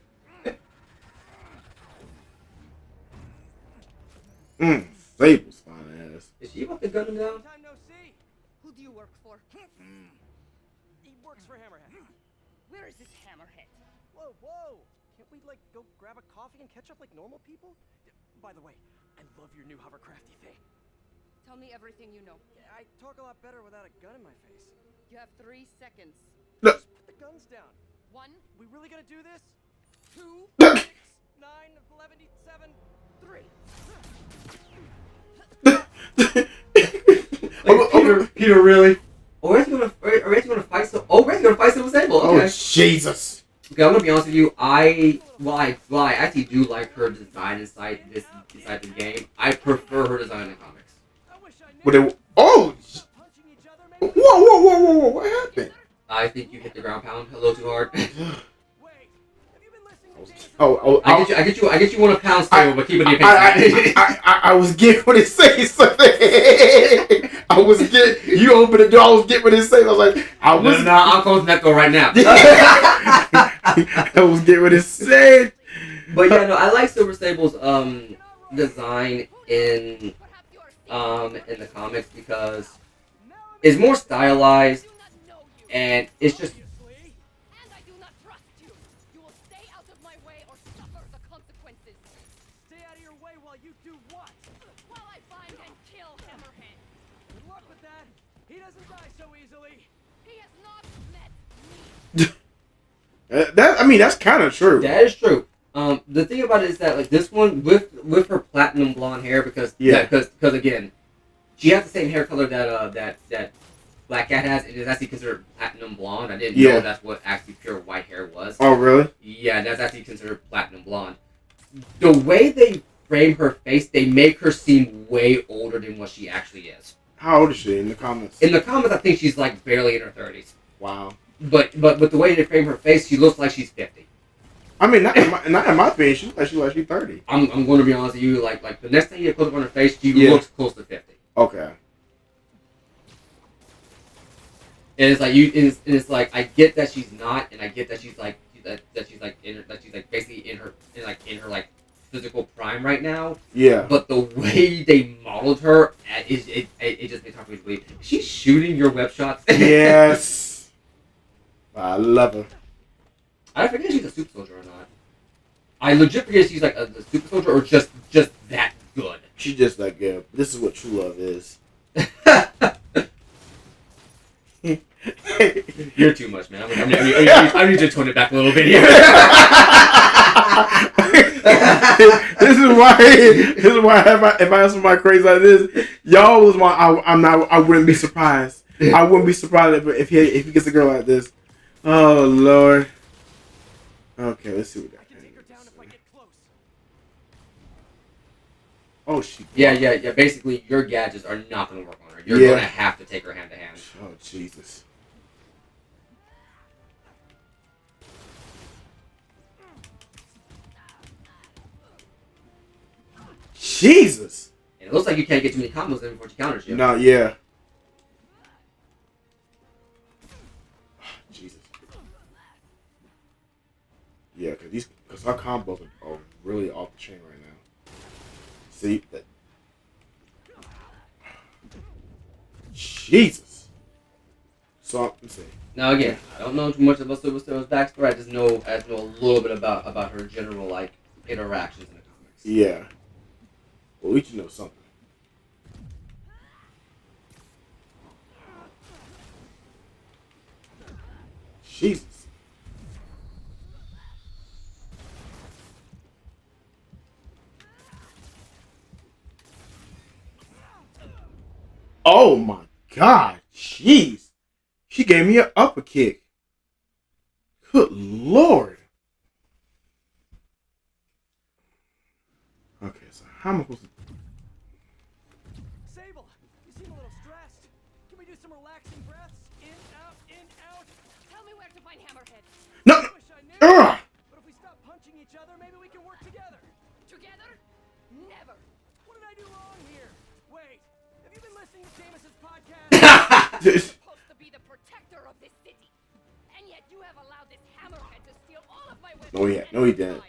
Sable's fine ass. Is she about to gun him down? Time no see. Who do you work for? He works for Hammerhead. Where is this hammerhead? Whoa. Can't we like go grab a coffee and catch up like normal people? By the way, I love your new hovercrafty thing. Tell me everything you know. I talk a lot better without a gun in my face. You have 3 seconds. Look. Just put the guns down. 1, We really gonna do this? 2, 6, 9, 11, 7, 3. Peter, really? Oh, we're actually gonna fight some. Oh, we're actually gonna fight Silver Sable. Okay. Oh, Jesus. Okay, I'm gonna be honest with you. I actually do like her design inside the game. I prefer her design in the comics. I wish I knew. But it, oh! Punching each other Whoa, maybe? whoa. What happened? I think you hit the ground pound a little too hard. Wait. Have you been listening to James? Oh, I get you 1 pound still, but keep it in your pants. I was getting what it says something. I was getting, you opened the door, I was getting what it says. I was like, No, I'm closing that door right now. I was getting what it said. But yeah, no, I like Silver Sable's design in the comics because it's more stylized and it's just and I do not trust you. You will stay out of my way or suffer the consequences. Stay out of your way while you do what? While I find and kill Hammerhead. Good luck with that. He doesn't die so easily. He has not met me. That's kind of true. that is true. The thing about it is that like this one with her platinum blonde hair because again, she has the same hair color that Black Cat has. It is actually considered platinum blonde. I didn't know that's what actually pure white hair was. Oh, really? Yeah, that's actually considered platinum blonde. The way they frame her face, they make her seem way older than what she actually is. How old is she in the comments? In the comics, I think she's like barely in her 30s. Wow. But the way they frame her face, she looks like she's 50. I mean, not in my opinion, she looks like she's 30. I'm going to be honest with you. Like the next time you get close up on her face, she looks close to 50. Okay. And it's like it's like I get that she's not, and I get that she's like basically in her physical prime right now. Yeah. But the way they modeled her, it just makes hard for me to believe she's shooting your web shots. Yes. I love her. I forget if she's a super soldier or not. I legit forget if she's like a super soldier or just that good. She's just like, yeah, this is what true love is. You're too much, man. I need to tone it back a little bit here. This is why if I have somebody crazy like this, y'all was why I wouldn't be surprised. I wouldn't be surprised if he gets a girl like this. Oh Lord. Okay, let's see what that I can take her down if I get close. Oh, she. Yeah. Basically, your gadgets are not going to work on her. You're Yeah. going to have to take her hand to hand. Oh Jesus. Jesus. And it looks like you can't get too many combos in before she counters you. No, yeah. Jesus. Yeah, because our combos are really off the chain right now. See that? Jesus. So I'm saying. Now again, I don't know too much about Silver Star's backstory. I just know a little bit about her general like interactions in the comics. Yeah. Well, at least you know something. Jesus. Oh my God. Jeez. She gave me an upper kick. Good Lord. Okay, so how am I supposed to... Sable, you seem a little stressed. Can we do some relaxing breaths? In, out. Tell me where to find Hammerhead. No! I wish I knew. Ugh! But if we stop punching each other, maybe we can work together. Together? Never. What did I do wrong here? Wait, have you been listening to James's podcast? You're supposed to be the protector of this city. And yet you have allowed this Hammerhead to steal all of my weapons. No, he didn't.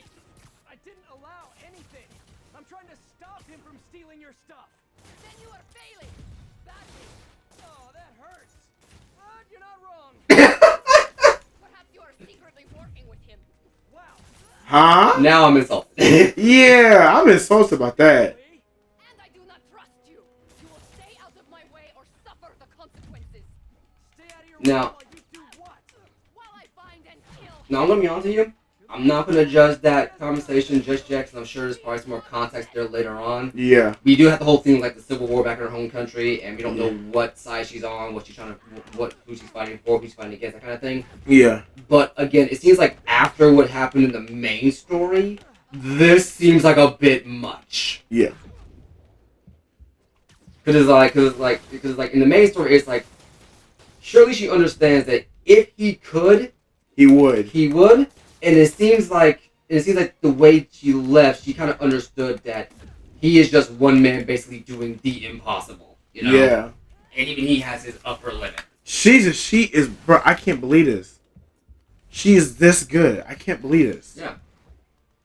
I didn't allow anything. I'm trying to stop him from stealing your stuff. Then you are failing. Badly. Oh, that hurts. But you're not wrong. Perhaps you are secretly working with him. Wow. Huh? Now I'm insulted. Yeah, I'm insulted about that. Lee? And I do not trust you. You will stay out of my way or suffer the consequences. Stay out of your Now- way while you do what? While I find and kill Now I'm gonna be honest with you. I'm not gonna judge that conversation just yet, because I'm sure there's probably some more context there later on. Yeah. We do have the whole thing with, like the Civil War back in her home country, and we don't know what side she's on, what she's trying to, who she's fighting for, who she's fighting against, that kind of thing. Yeah. But again, it seems like after what happened in the main story, this seems like a bit much. Yeah. Because in the main story, it's like surely she understands that if he could, He would. he would. And it seems like the way she left, she kind of understood that he is just one man basically doing the impossible. You know? Yeah. And even he has his upper limit. She is, bro, I can't believe this. She is this good. I can't believe this. Yeah.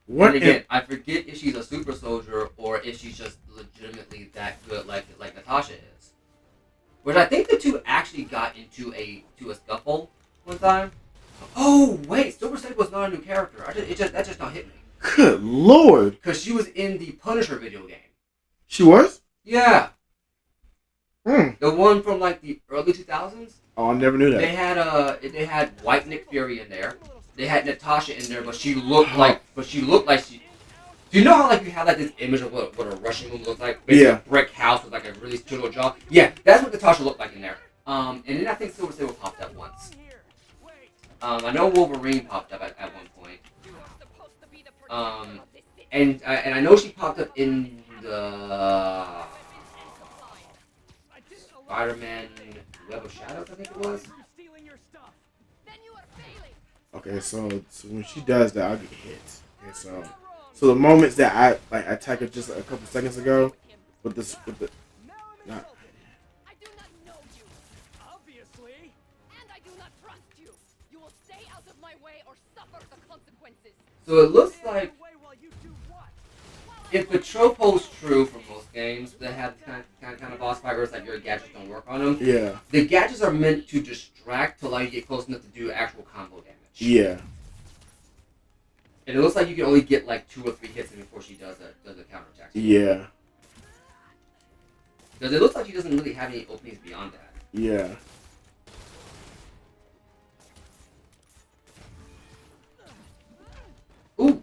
What? And again, I forget if she's a super soldier or if she's just legitimately that good, like Natasha is. Which I think the two actually got into a scuffle one time. Oh wait, Silver Sable was not a new character. That just not hit me. Good Lord. Because she was in the Punisher video game. She was? Yeah, Hmm. the one from like the early 2000s. Oh, I never knew that. They had White Nick Fury in there. They had Natasha in there, but she looked like she. Do you know how like you have like this image of what a Russian woman looks like? Basically Yeah. a brick house with like a really little jaw. Yeah, that's what Natasha looked like in there. And then I think Silver Sable popped up once. I know Wolverine popped up at one point. You are supposed to be the protector Um, of this city. And I know she popped up in the Spider-Man Web of Shadows, I think it was. Stealing your stuff. Then you are failing. Okay, so when she does that, I'll get hit. Okay, so the moments that I attack her just a couple seconds ago with the Now I'm not, insulted. I do not know you. Obviously. And I do not trust you. You will stay out of my way or suffer the consequences. So it looks Stay out of like your way while you do what? if the trope holds true for most games that have kind of boss fight where it's like your gadgets don't work on them, yeah, the gadgets are meant to distract to allow you to get close enough to do actual combo damage. yeah, And it looks like you can only get like 2 or 3 hits in before she does a counterattack. yeah, Because it looks like she doesn't really have any openings beyond that. yeah. Ooh!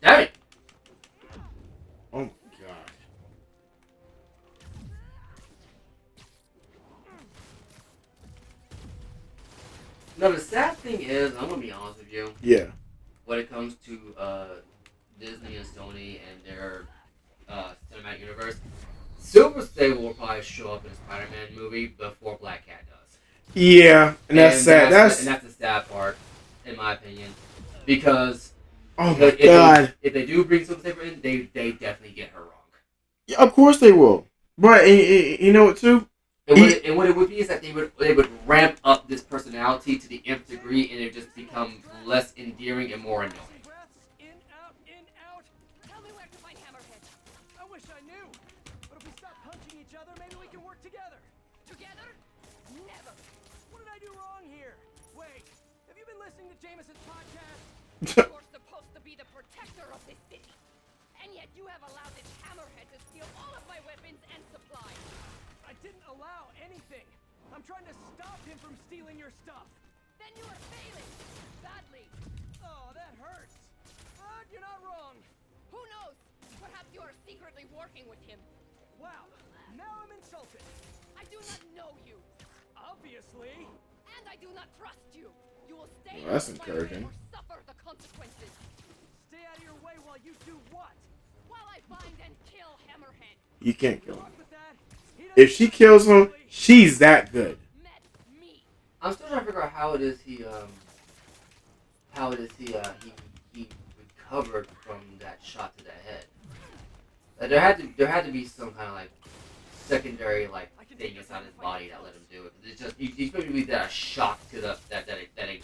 Damn it! Oh my God. No, the sad thing is, I'm gonna be honest with you. Yeah, when it comes to Disney and Sony and their cinematic universe, Silver Sable will probably show up in a Spider-Man movie before Black Cat does. Yeah, and that's sad. That's the sad part, in my opinion, because oh my god. If they do bring Silver Sable in, they definitely get her wrong. Yeah, of course they will. But you know what too? And what it would be is that they would ramp up this personality to the nth degree, and it just become less endearing and more annoying. In, out, in, out. Tell me where to find Hammerhead. I wish I knew. But if we stop punching each other, maybe we can work together. Together? Never. What did I do wrong here? Wait, have you been listening to Jameson's podcast? You're supposed to be the protector of this city. And yet you have allowed this Hammerhead to steal all of my weapons and supplies. I didn't allow anything. I'm trying to stop him from stealing your stuff. Then you are failing. Badly. Oh, that hurts. But you're not wrong. Who knows? Perhaps you are secretly working with him. Wow, now I'm insulted. I do not know you. Obviously. And I do not trust you. You will stay Well, that's out of my way encouraging. or suffer the consequences. Stay out of your way while you do what? While I find and kill Hammerhead. You can't kill him. Luck with that. He If she doesn't kills him, trust me. she's that good. Met me. I'm still trying to figure out how it is he recovered from that shot to the head. There had to be some kind of like secondary like thing inside his body that let him do it. It's just you supposed to be that a shock to that a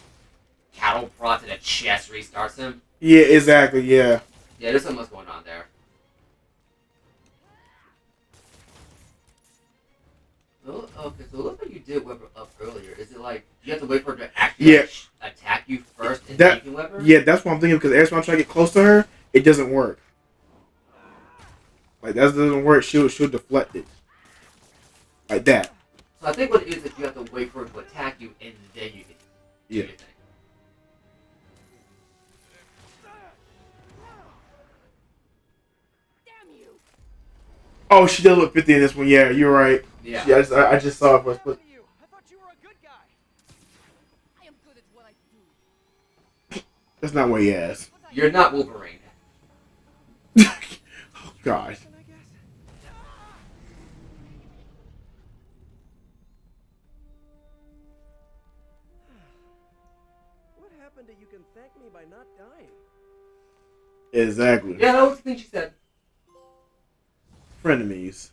cattle prod to the chest restarts him. Yeah, exactly. Yeah. Yeah, there's something else going on there. Okay, so it looks like you did Weber up earlier. Is it like you have to wait for her to actually Yeah. attack you first and That- then you can Weber? Yeah, that's what I'm thinking because every time I try to get close to her, it doesn't work. Like that doesn't work. She'll deflect it. Like that. So I think what it is that you have to wait for her to attack you and then you can do Yeah. your thing. Damn you. Oh, she does look 50 in this one. Yeah, you're right. Yeah. I just saw it for a split. What happened to you? I thought you were a good guy. I am good at what I do. That's not what he has. You're not Wolverine. Oh God. I guess. What happened to you can thank me by not dying? Exactly. Yeah, that was the thing she said. Frenemies.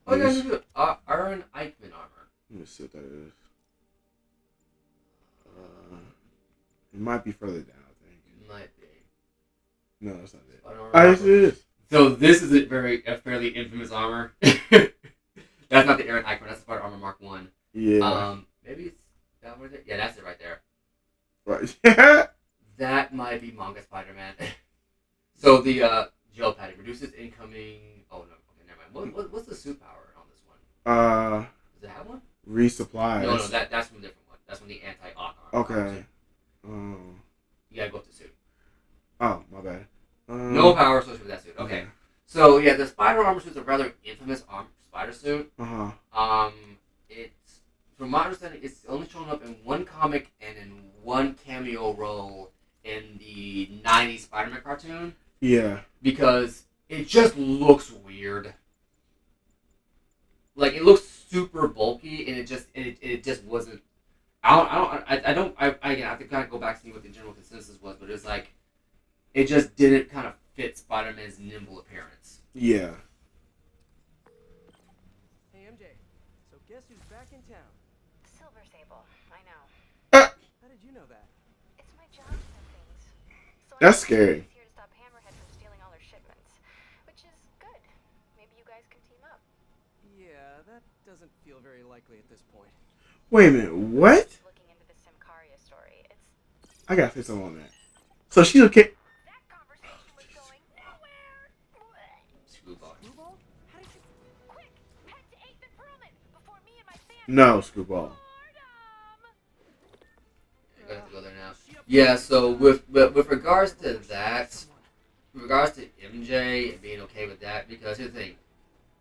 Oh, yeah, Yes. this is Aaron Eichmann armor. Let me see what that is. It might be further down, I think. Might be. No, that's not it. Spider-Man Oh, yes, it armor. is. So this is a fairly infamous armor. That's not the Aaron Eichmann. That's the Spider Armor Mark 1. Yeah. Maybe it's that one there? Yeah, that's it right there. Right. That might be manga Spider-Man. So the gel pad, it reduces incoming... Oh, no. Okay, never mind. What's the suit power on this one? Does it have one? Resupplies. No, that's from a different one. That's from the anti-Ock armor. Okay. You gotta go up to suit. Oh, my bad. No power associated with that suit. Okay. So, yeah, the Spider Armor suit's a rather infamous spider suit. Uh-huh. It's, from my understanding, it's only shown up in one comic and in one cameo role in the 90s Spider-Man cartoon. Yeah. Because it just looks weird. Like, it looks super bulky, and it just wasn't. I have to kind of go back and see what the general consensus was, but it's like, it just didn't kind of fit Spider-Man's nimble appearance. Yeah. Hey, MJ. So guess who's back in town? Silver Sable, I know. How did you know that? It's my job to know things. So That's I scary. Here to stop Hammerhead from stealing all her shipments, which is good. Maybe you guys can team up. Yeah, that doesn't feel very likely at this point. Wait a minute. What? Looking into the Simcaria story, it's I gotta say something on that. So she's okay. that conversation was going nowhere. Screwball. Screwball? How did you? Quick, head to 8th and Perlman before me and my family. No, Screwball. You gotta have to go there now. Yeah, so with regards to that, with regards to MJ and being okay with that, because here's the thing,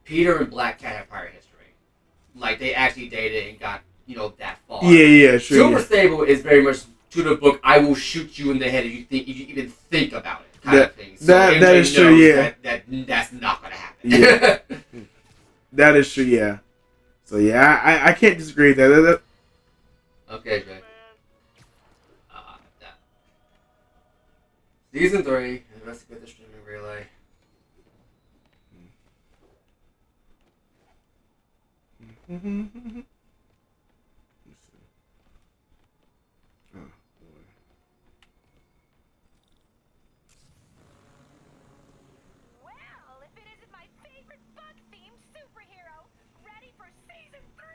Peter and Black Cat have prior history. Like, they actually dated and got, that far. Yeah, sure. Silver Sable is very much to the book. I will shoot you in the head if you even think about it, kind of thing. So that is true. Yeah, that's not gonna happen. Yeah. That is true. Yeah. So yeah, I can't disagree with that. Okay, Jay. Season 3, investigate the streaming relay. Well, if it isn't my favorite bug-themed superhero, ready for season 3?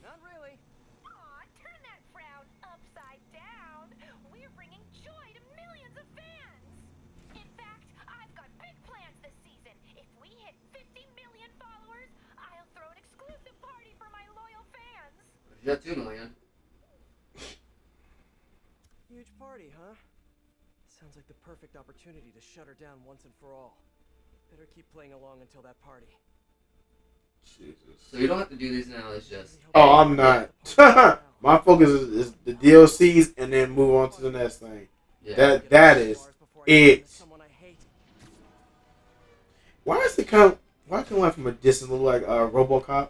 Not really. Aw, turn that frown upside down. We're bringing joy to millions of fans. In fact, I've got big plans this season. If we hit 50 million followers, I'll throw an exclusive party for my loyal fans. You got 2 million. Huge party, huh? Sounds like the perfect opportunity to shut her down once and for all. Better keep playing along until that party. Jesus. So you don't have to do these now. It's just. Oh, I'm not. My focus is the DLCs and then move on to the next thing. Yeah. That is it. Why is it why can one from a distance look like RoboCop?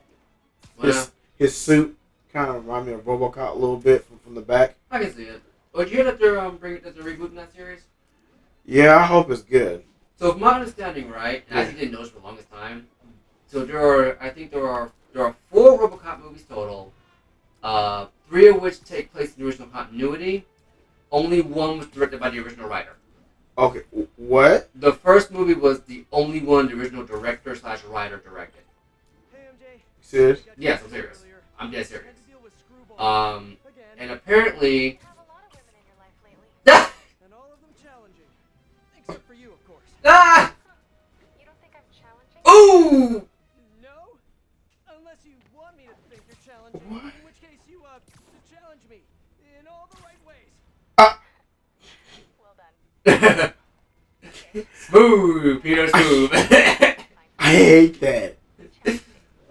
His suit kind of remind me of RoboCop a little bit from the back. I can see it. Oh, did you hear that they're rebooting that series? Yeah, I hope it's good. So, from my understanding, right, and I actually didn't notice for the longest time. So there are 4 RoboCop movies total. 3 of which take place in the original continuity. Only 1 was directed by the original writer. Okay, what? The first movie was the only one the original director/writer directed. Hey, MJ. Serious? Yes, I'm serious. I'm dead serious. And apparently. And all of them challenging. Except for you, of course. Ah! You don't think I'm challenging? Ooh! No? Unless you want me to think you're challenging. What? In which case you, challenge me. In all the right ways. Well done. Smooth, Peter Smooth. I hate that.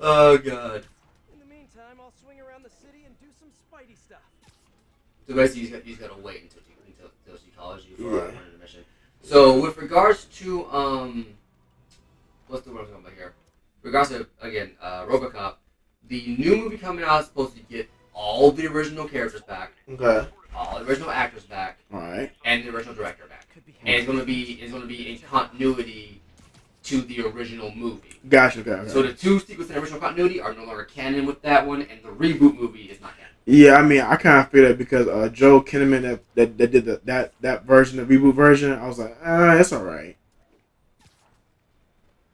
Oh god. In the meantime, I'll swing around the city and do some Spidey stuff. So basically, you just gotta wait until she calls you for Yeah. an intermission. So with regards to what's the word I'm talking about here? Regards to again, RoboCop, the new movie coming out is supposed to get all the original characters back, Okay. all the original actors back, All right. and the original director back. Could be And it's gonna be in continuity to the original movie. Gotcha. Okay. So the 2 sequels in the original continuity are no longer canon with that one, and the reboot movie is not canon. Yeah, I mean, I kind of feel that because Joe Kinnaman that did that version, the reboot version, I was like, it's all right.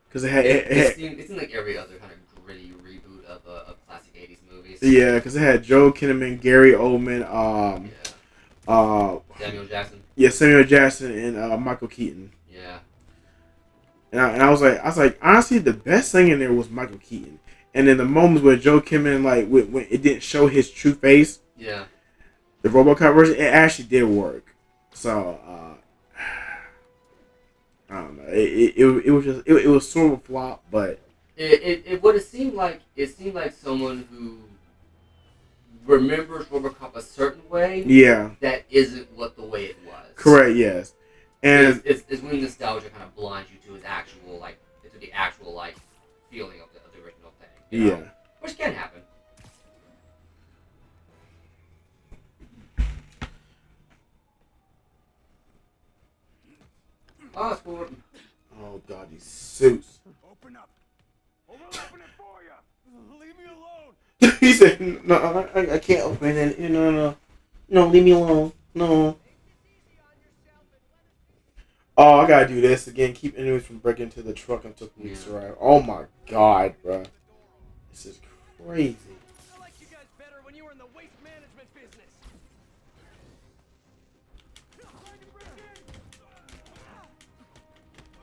Because It seemed like every other kind of gritty reboot of classic 80s movies. yeah, because it had Joe Kinnaman, Gary Oldman, Samuel Jackson. Yeah, Samuel Jackson and Michael Keaton. Yeah. And I was like, honestly, the best thing in there was Michael Keaton. And then the moments where Joe Kinnaman, like, when it didn't show his true face, Yeah. the RoboCop version, it actually did work. So, I don't know. It was sort of a flop, but It seemed like someone who remembers RoboCop a certain way. yeah, That isn't what the way it was. correct, yes. And it's when nostalgia kind of blinds you to the actual feeling of the original thing. You know? yeah. Which can happen. Oh, that's cool. Oh god, these suits. Open up. Or we'll open it for you. Leave me alone. He said, "No, I can't open it. No, leave me alone. No." Oh, I gotta do this again. Keep enemies from breaking into the truck until police arrive. Oh my god, bro. This is crazy. I liked you guys better when you were in the waste management business.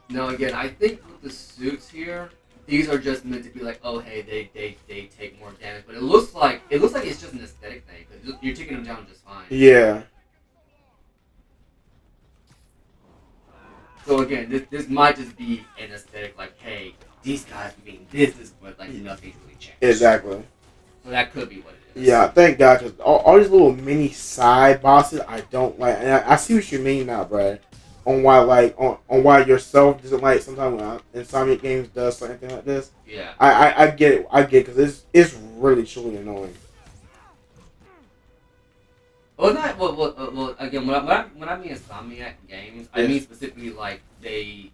Now again, I think with the suits here, these are just meant to be like, oh hey, they take more damage, but it looks like it's just an aesthetic thing because you're taking them down just fine. Yeah. So again, this might just be an aesthetic, like, hey, these guys mean this, but like nothing's really changed. Exactly. So that could be what it Yeah, thank God. 'Cause all these little mini side bosses I don't like, and I see what you mean now, Brad. On why on why yourself doesn't like sometimes when Insomniac Games does something like this. Yeah. I get it. I get it because it's really truly annoying. Well, not well. Again, when I mean Insomniac Games, I Yes. mean specifically like they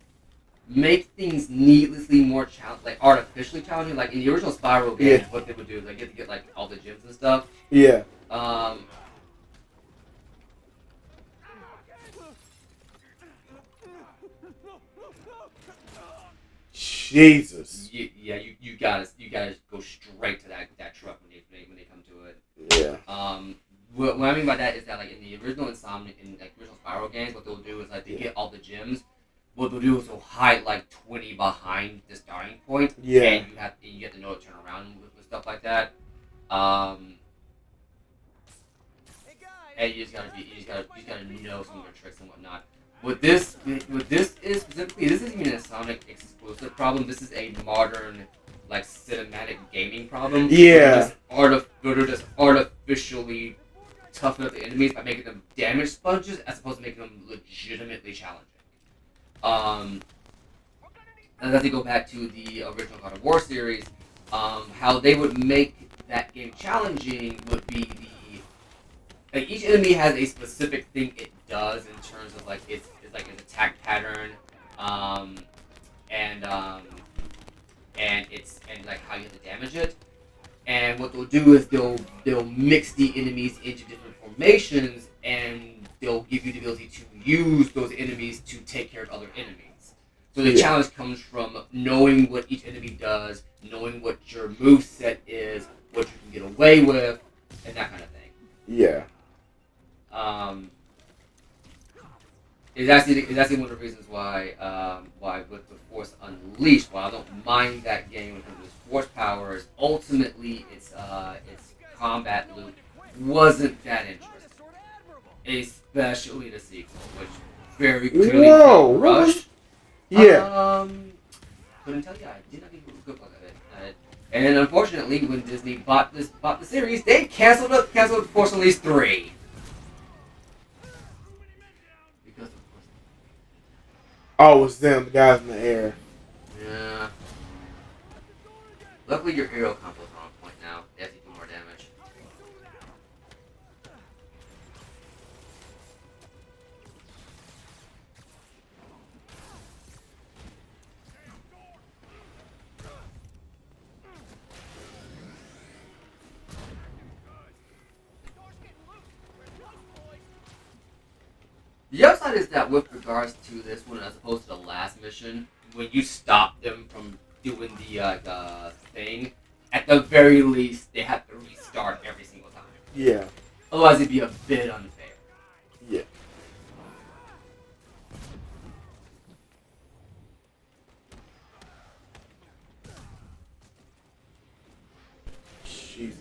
make things needlessly more like artificially challenging. Like in the original Spyro games, Yeah. what they would do is they get to get like all the gems and stuff. Yeah. Jesus. You gotta go straight to that truck when they come to it. Yeah. What I mean by that is that like in the original original Spyro games, what they'll do is like they get all the gems. What they'll do is they'll hide like 20 behind the starting point. Yeah. And you have to know to turn around with stuff like that. And you just gotta know some of their tricks and whatnot. What this is specifically, this isn't even a Sonic exclusive problem. This is a modern, like, cinematic gaming problem. Yeah. They're just artificially toughen up the enemies by making them damage sponges as opposed to making them legitimately challenging. And as they go back to the original God of War series, how they would make that game challenging would be like each enemy has a specific thing it does in terms of like its attack pattern, and like how you have to damage it. And what they'll do is they'll mix the enemies into different formations, and they'll give you the ability to use those enemies to take care of other enemies. So the challenge comes from knowing what each enemy does, knowing what your move set is, what you can get away with, and that kind of thing. Yeah. It's actually one of the reasons why with the Force Unleashed, while I don't mind that game when it comes to its force powers, ultimately its combat loop wasn't that interesting, especially the sequel, which very clearly felt rushed. Yeah. Couldn't tell you. I did not think it was a good look at it. And unfortunately, when Disney bought the series, they canceled Force Unleashed 3. Oh, it was them, the guys in the air. Yeah. Luckily, your aerial combos are on point now. They have to do more damage. The upside is that with regards to this one, as opposed to the last mission, when you stop them from doing the thing, at the very least, they have to restart every single time. Yeah. Otherwise, it'd be a bit unfair. Yeah. Jesus.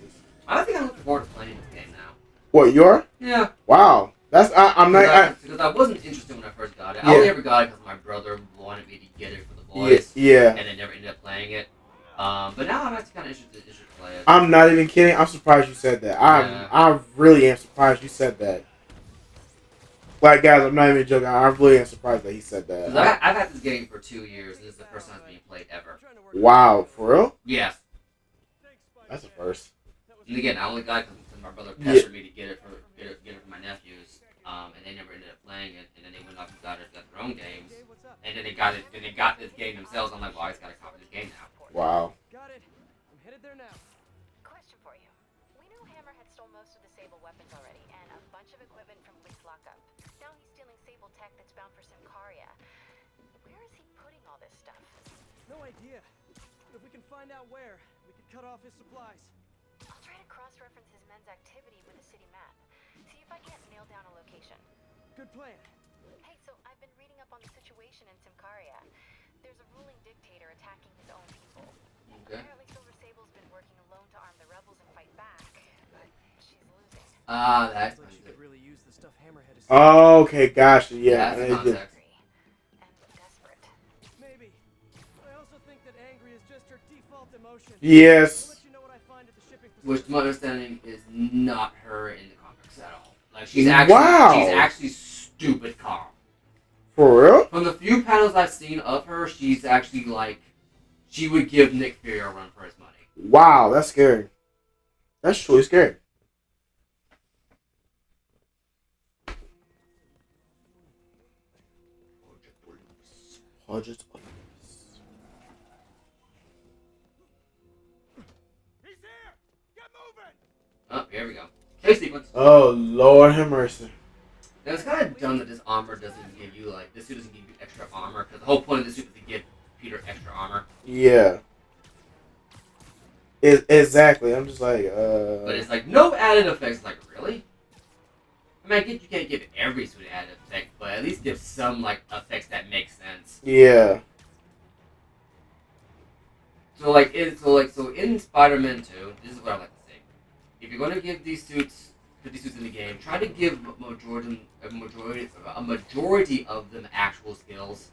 I think I'm looking forward to playing this game now. What, you are? Yeah. Wow. I'm not. Because I wasn't interested when I first got it. I only ever got it because my brother wanted me to get it for the boys. Yeah. And I never ended up playing it. But now I'm actually kind of interested to play it. I'm not even kidding. I'm surprised you said that. I really am surprised you said that. Like, guys, I'm not even joking. I really am surprised that he said that. I've had this game for 2 years. This is the first time it's being played ever. Wow, for real? Yes. That's a first. And again, I only got it because my brother pestered me to get it for my nephews. And they never ended up playing it. And then they went off and got their own games. And then they got it. And they got this game themselves. I'm like, well, I just gotta copy this game now. Wow. Got it. I'm headed there now. Question for you. We knew Hammerhead stole most of the Sable weapons already, and a bunch of equipment from Lee's lockup. Now he's stealing Sable tech that's bound for Symkaria. Where is he putting all this stuff? No idea. But if we can find out where, we could cut off his supplies. I'll try to cross-reference his men's activity with a city map. See if I can't nail down a location. Good plan. Hey, so I've been reading up on the situation in Symkaria. There's a ruling dictator attacking his own people. Okay. Apparently Silver Sable's been working alone to arm the rebels and fight back, but she's losing. That's Looks like she could really use the stuff Hammerhead is. Oh, okay, gotcha. Yeah. That's context. And desperate. Maybe. I also think that angry is just her default emotion. Yes. I'll let you know what I find at the shipping which, to facility. my understanding, is not her in the comics at all. Like she's Wow. actually stupid calm. For real? From the few panels I've seen of her, she's actually like she would give Nick Fury a run for his money. Wow, that's scary. That's truly scary. Project Olympus. He's here! Get moving! Oh, here we go. Chase sequence. Oh, Lord have mercy. Now it's kind of dumb that this armor doesn't give you like this suit doesn't give you extra armor because the whole point of this suit is to give Peter extra armor. Yeah. Exactly. I'm just like, But it's like no added effects. Like really? I mean, I get you can't give every suit an added effect, but at least give some like effects that make sense. Yeah. So in Spider-Man 2, this is what I like to say. If you're gonna give these suits, put these suits in the game, try to give a majority of them actual skills,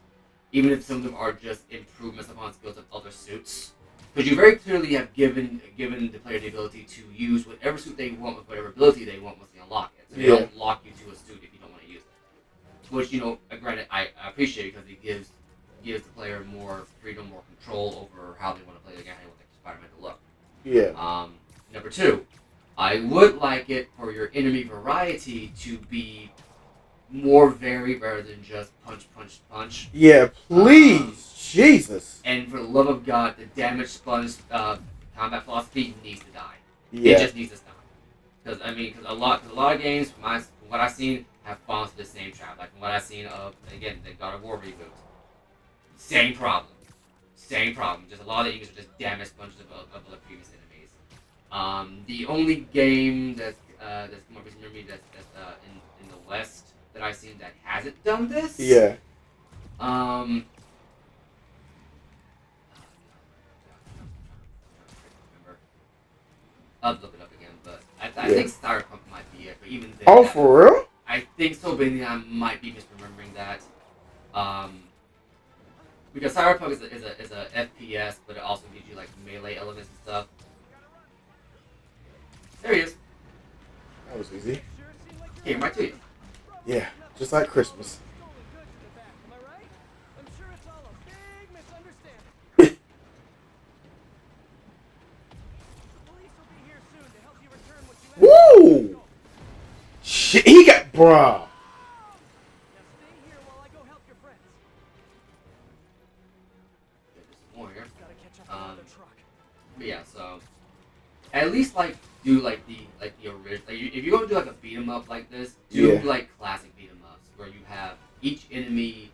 even if some of them are just improvements upon skills of other suits. Because you very clearly have given the player the ability to use whatever suit they want with whatever ability they want once they unlock it. So they don't lock you to a suit if you don't want to use it. Which, granted, I appreciate because it gives the player more freedom, more control over how they want to play the game, how they want the Spider-Man to look. Yeah. Number 2, I would like it for your enemy variety to be more varied rather than just punch, punch, punch. Yeah, please. Jesus. And for the love of God, the damage sponge combat philosophy needs to die. Yeah. It just needs to stop. Because a lot of games, from what I've seen, have fallen to the same trap. Like from what I've seen of the God of War reboot, same problem. Just a lot of the enemies are just damage sponges of the previous enemies. The only game that's come up recently me that's in the West that I've seen that hasn't done this. Yeah. I'll look it up again, but I think Cyberpunk might be it. But even then, Oh, for real? I think so, but I might be misremembering that. Because Cyberpunk is a FPS, but it also gives you like melee elements and stuff. There he is. That was easy. Came right to you. Yeah, just like Christmas. Woo! Shit, he got, bruh. More here. But yeah, so at least like do like the original. Like, if you're gonna do like a beat 'em up like this, do like classic beat 'em ups where you have each enemy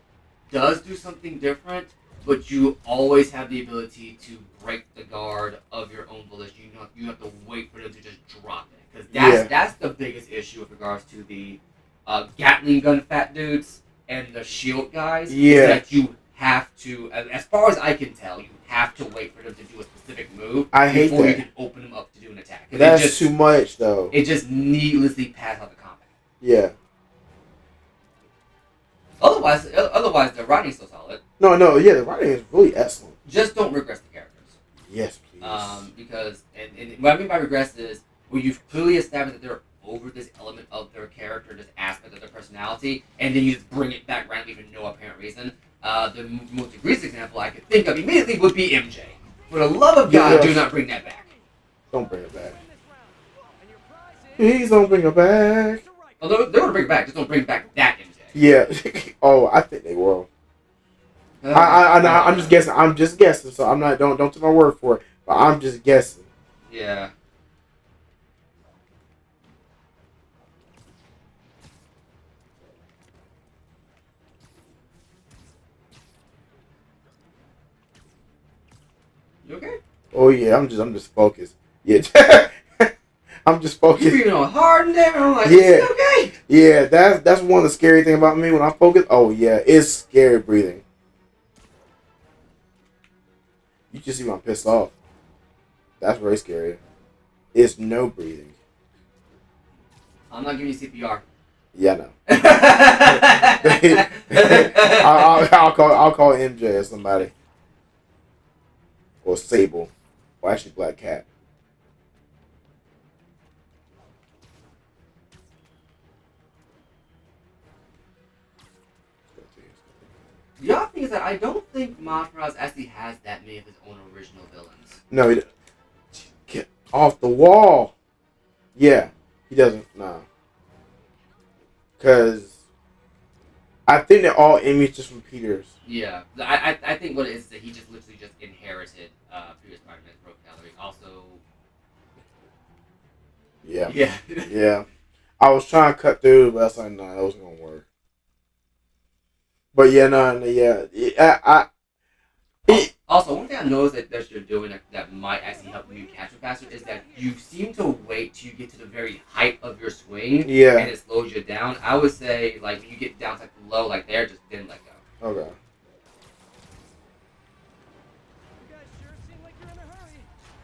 does do something different, but you always have the ability to break the guard of your own volition. You have to wait for them to just drop it, because that's the biggest issue with regards to the Gatling gun fat dudes and the shield guys. Yeah. Is that you have to, as far as I can tell, you have to wait for them to do a specific move before you can open them up to do an attack. That's too much, though. It just needlessly pass out the combat. Yeah. Otherwise, the writing's so solid. No, yeah, the writing is really excellent. Just don't regress the characters. Yes, please. Because and what I mean by regress is where you've clearly established that they're over this element of their character, this aspect of their personality, and then you just bring it back randomly for no apparent reason. The most egregious example I could think of immediately would be MJ. For the love of God, do not bring that back. Don't bring it back. Please don't bring it back. Although they're gonna bring it back, just don't bring back that MJ. Yeah. Oh, I think they will. I'm just guessing. I'm just guessing. So I'm not. Don't take my word for it. But I'm just guessing. Yeah. You okay? Oh yeah. I'm just focused. Yeah. I'm just focused. You're breathing all hard and there. I'm like, Yeah. okay. Yeah. That's one of the scary things about me when I focus. Oh yeah, it's scary breathing. You just see when I'm pissed off. That's very scary. It's no breathing. I'm not giving you CPR. Yeah, no. I'll call MJ or somebody. Or Sable. Or actually Black Cat. The other thing is that I don't think Miles Morales actually has that many of his own original villains. No, he get off the wall. Yeah, he doesn't. Nah, because I think they're all images from Peter's. Yeah, I think what it is that he just literally just inherited previous Spider-Man's broken calorie. Also, Yeah, yeah, yeah. I was trying to cut through, but I was like, no, that wasn't gonna work. But yeah, no, Also, one thing I noticed that you're doing that might actually help you catch it faster is that you seem to wait till you get to the very height of your swing, Yeah. and it slows you down. I would say, like, when you get down to like low, like there, just then let go. Okay. You guys sure seem like you're in a hurry.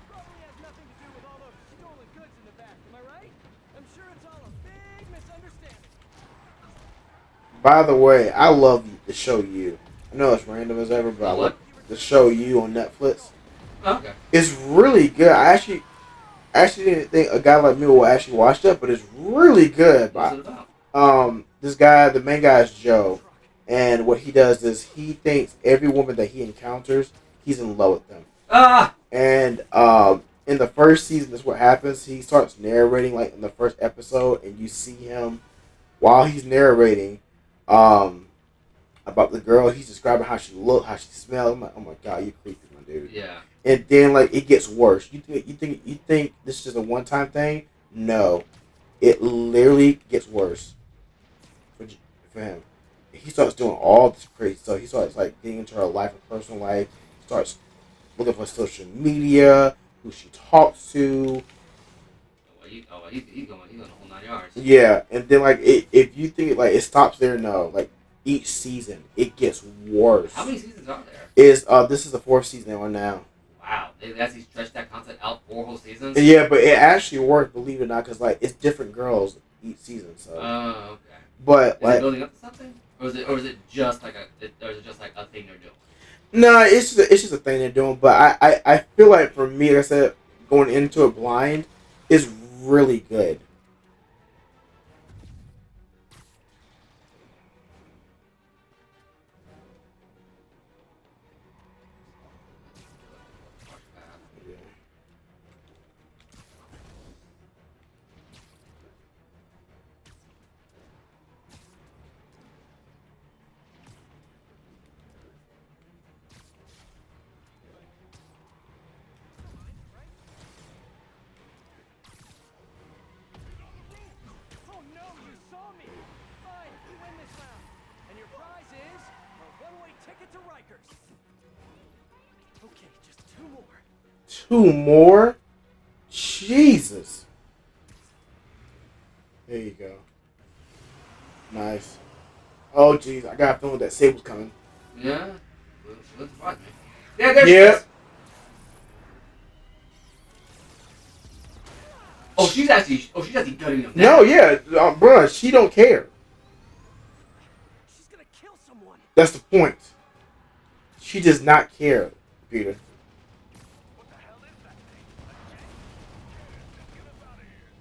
Probably has nothing to do with all those stolen goods in the back, am I right? I'm sure it's all a big misunderstanding. By the way, I love the show You. I know it's random as ever, but I love the show You on Netflix. Okay. It's really good. I actually didn't think a guy like me would actually watch that, but it's really good. What's it about? This guy, the main guy is Joe, and what he does is he thinks every woman that he encounters, he's in love with them. And in the first season, that's what happens. He starts narrating like in the first episode, and you see him while he's narrating about the girl. He's describing how she looked, how she smelled. I'm like, oh my god, you creepy, my dude. Yeah. And then like it gets worse. You think this is just a one time thing? No, it literally gets worse for him. He starts doing all this crazy stuff. He starts like getting into her life, her personal life. He starts looking for social media, who she talks to. He's going the whole 9 yards. Yeah, and then like if you think like it stops there, no. Like each season, it gets worse. How many seasons are there? This is the 4th season they're on now. Wow, they actually stretched that concept out 4 whole seasons. Yeah, but it actually worked, believe it or not, because like it's different girls each season. So. Oh, okay. But is like it building up to something, or is it just like a thing they're doing? No, it's just a thing they're doing. But I feel like for me, like I said, going into it blind is really good. Oh no, you saw me! Fine, you win this round. And your prize is a one-way ticket to Rikers. Okay, just 2 more. 2 more? Jesus. There you go. Nice. Oh, jeez. I got a feeling that Sable's coming. Yeah. What's surprise me? Yeah, there she Yeah. is. She's actually gutting them. No, yeah. Bruh, she don't care. She's gonna kill someone. That's the point. She does not care, Peter. What the hell is that thing? A tank? Get us out of here.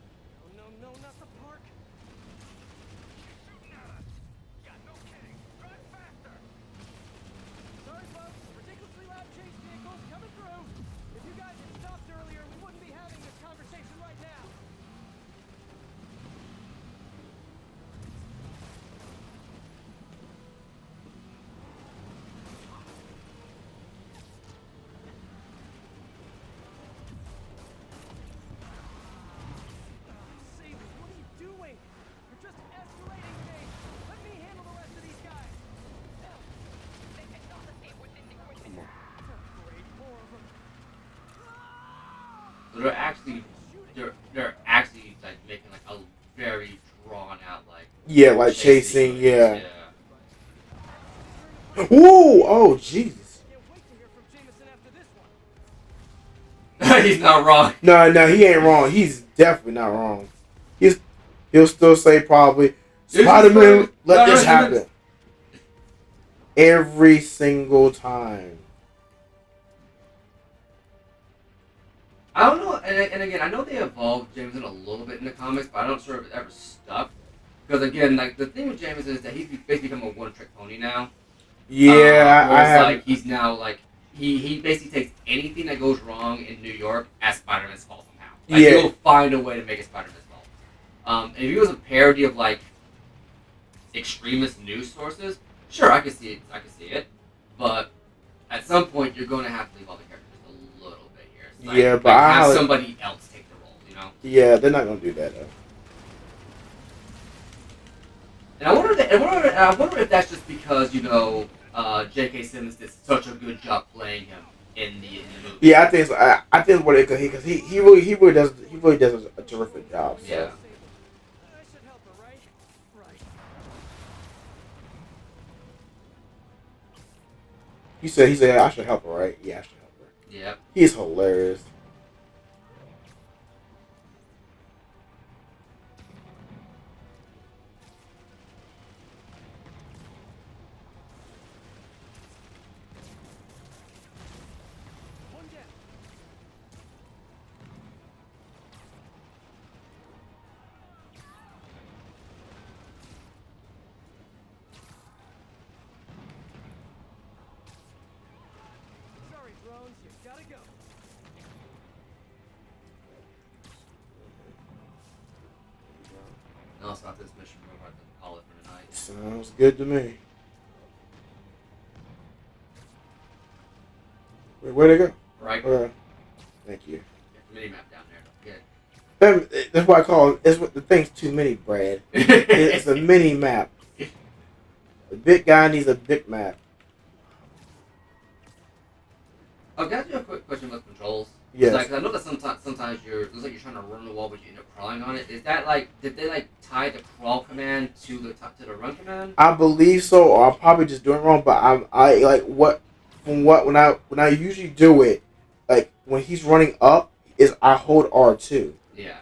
Oh no, not the park. Shooting at us. Yeah, no kidding. Drive faster. Sorry, folks. Ridiculously loud chase vehicles coming through. If you guys had stopped earlier, we wouldn't be having this conversation right now. Sabers, what are you doing? You're just escalating things. Let me handle the rest of these guys. They cannot escape with this equipment. Great, 4 of them. So they're actually like making like a very drawn out like Yeah, like chasing, yeah. yeah. Ooh, oh, Jesus. Can't wait to hear from Jameson after this one. He's not wrong. No, he ain't wrong. He's definitely not wrong. He'll still say probably, Spider-Man, let this happen. Every single time. I don't know, and again, I know they evolved Jameson a little bit in the comics, but I'm not sure if it ever stuck. Because again, like the thing with Jameson is that he's basically become a one-trick pony now. Yeah, where I it's have. like he's now like he basically takes anything that goes wrong in New York as Spider-Man's fault somehow. Like Yeah. he'll find a way to make it Spider-Man's fault. And if he was a parody of like extremist news sources, sure, I can see it. But at some point, you're going to have to leave all the characters a little bit here. It's like, Yeah, but I have highly- somebody else take the role, you know. Yeah, they're not gonna do that though. And I wonder if that's just because J.K. Simmons did such a good job playing him in the movie. Yeah, I think so. I think it's what it because he really does a terrific job. So. Yeah. I should help her, right? Right. He said I should help her, right? Yeah, I should help her. Yep. He's hilarious. One down. Sorry, drones, you gotta go. And also after this mission, we're going to call it for tonight. Sounds good to me. Where'd it go? Right? Thank you. Mini map down there. Don't That's why I call it. It's what the thing's too many, Brad. forget. It's a mini map. The big guy needs a big map. I've got you a quick question about controls. Yes. Like, 'cause I know that sometimes it looks like you're trying to run the wall, but you end up crawling on it. Is that like, did they like tie the crawl command to the run command? I believe so, or I'm probably just doing it wrong. But when I usually do it, like when he's running up, is I hold R2. Yeah.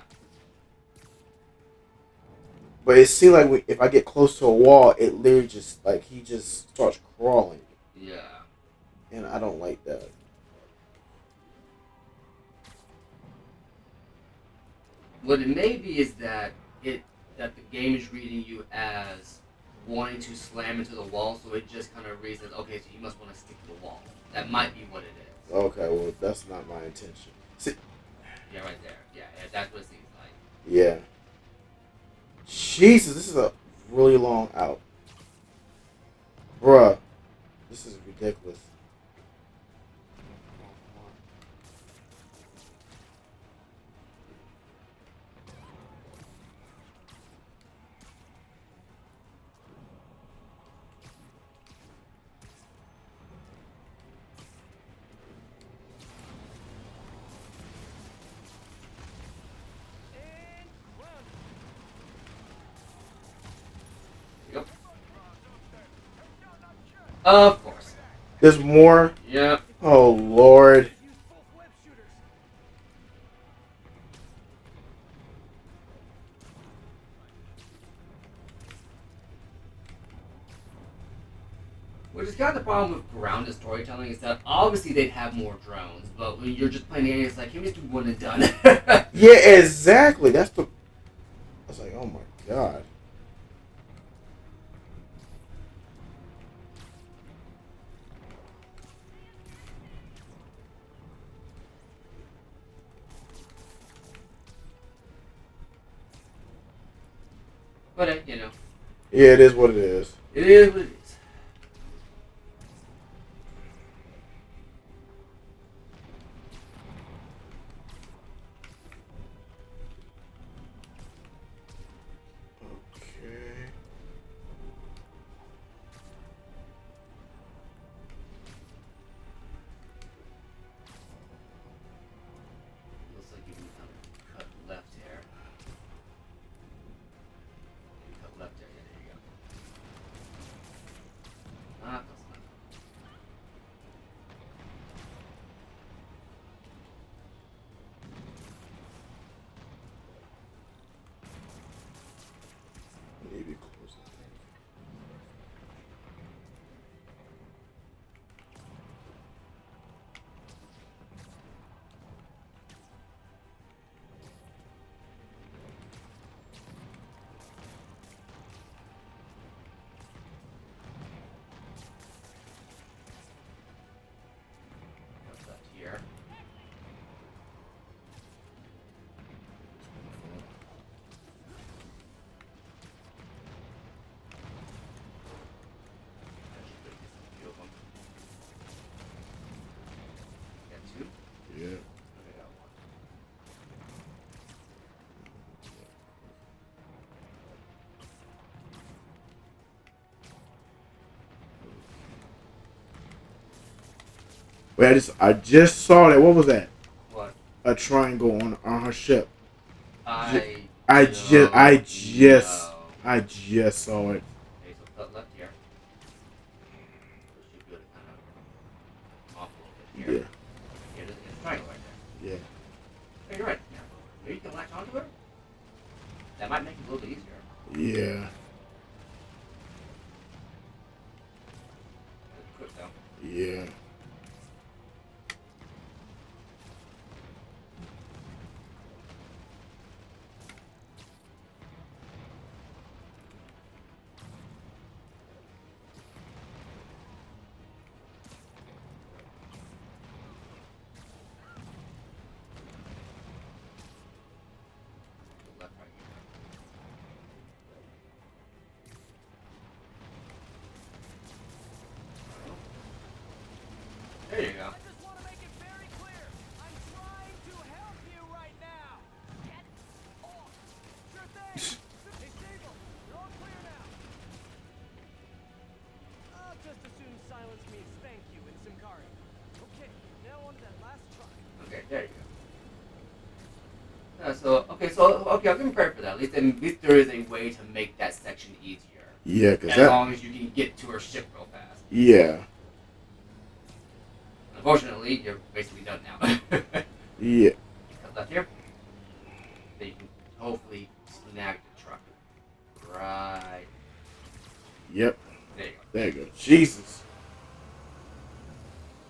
But it seems like if I get close to a wall, it literally just like he just starts crawling, Yeah. and I don't like that. What it may be is that the game is reading you as wanting to slam into the wall, so it just kind of reads that, okay, so you must want to stick to the wall. That might be what it is. Okay, well that's not my intention. See, Yeah, right there. Yeah, that's what it seems like. yeah. Jesus, this is a really long out. Bruh, this is ridiculous. And run. Yep. Of course. There's more. Yep. Oh Lord. Use both web shooters. Which is kind of the problem with grounded storytelling is that obviously they'd have more drones, but when you're just playing the game, it's like, can we just do one and done? Yeah, exactly. That's the. I was like, oh my God. But, Yeah, it is what it is. it is what it is. Okay. Looks like you can kind of cut left here. You cut left there, yeah, there you go. Wait, I just saw that. What was that? What? A triangle on her ship. I I don't just know. saw it. Okay, so cut left here. So should be able to kind of off a little bit here. Yeah, there's a triangle right there. Yeah. Oh, you're right. Yeah. Maybe you can latch onto it. That might make it a little bit easier. Yeah. Quick though. Yeah. Left right here. There you go. I just want to make it very clear. I'm trying to help you right now. Get off! Sure thing. Hey, Sable, you're all clear now. I'll just as soon silence means thank you in Simkari. Okay, now on to that last truck. Okay, there you go. Okay, I'll give him credit for that. At least there is a way to make that section easier. Yeah, cause As that. long as you can get to her ship real fast. Yeah. Unfortunately, you're basically done now. Yeah. Cut left here. Then you can hopefully snag the truck. Right. Yep. There you go. There you go. Jesus.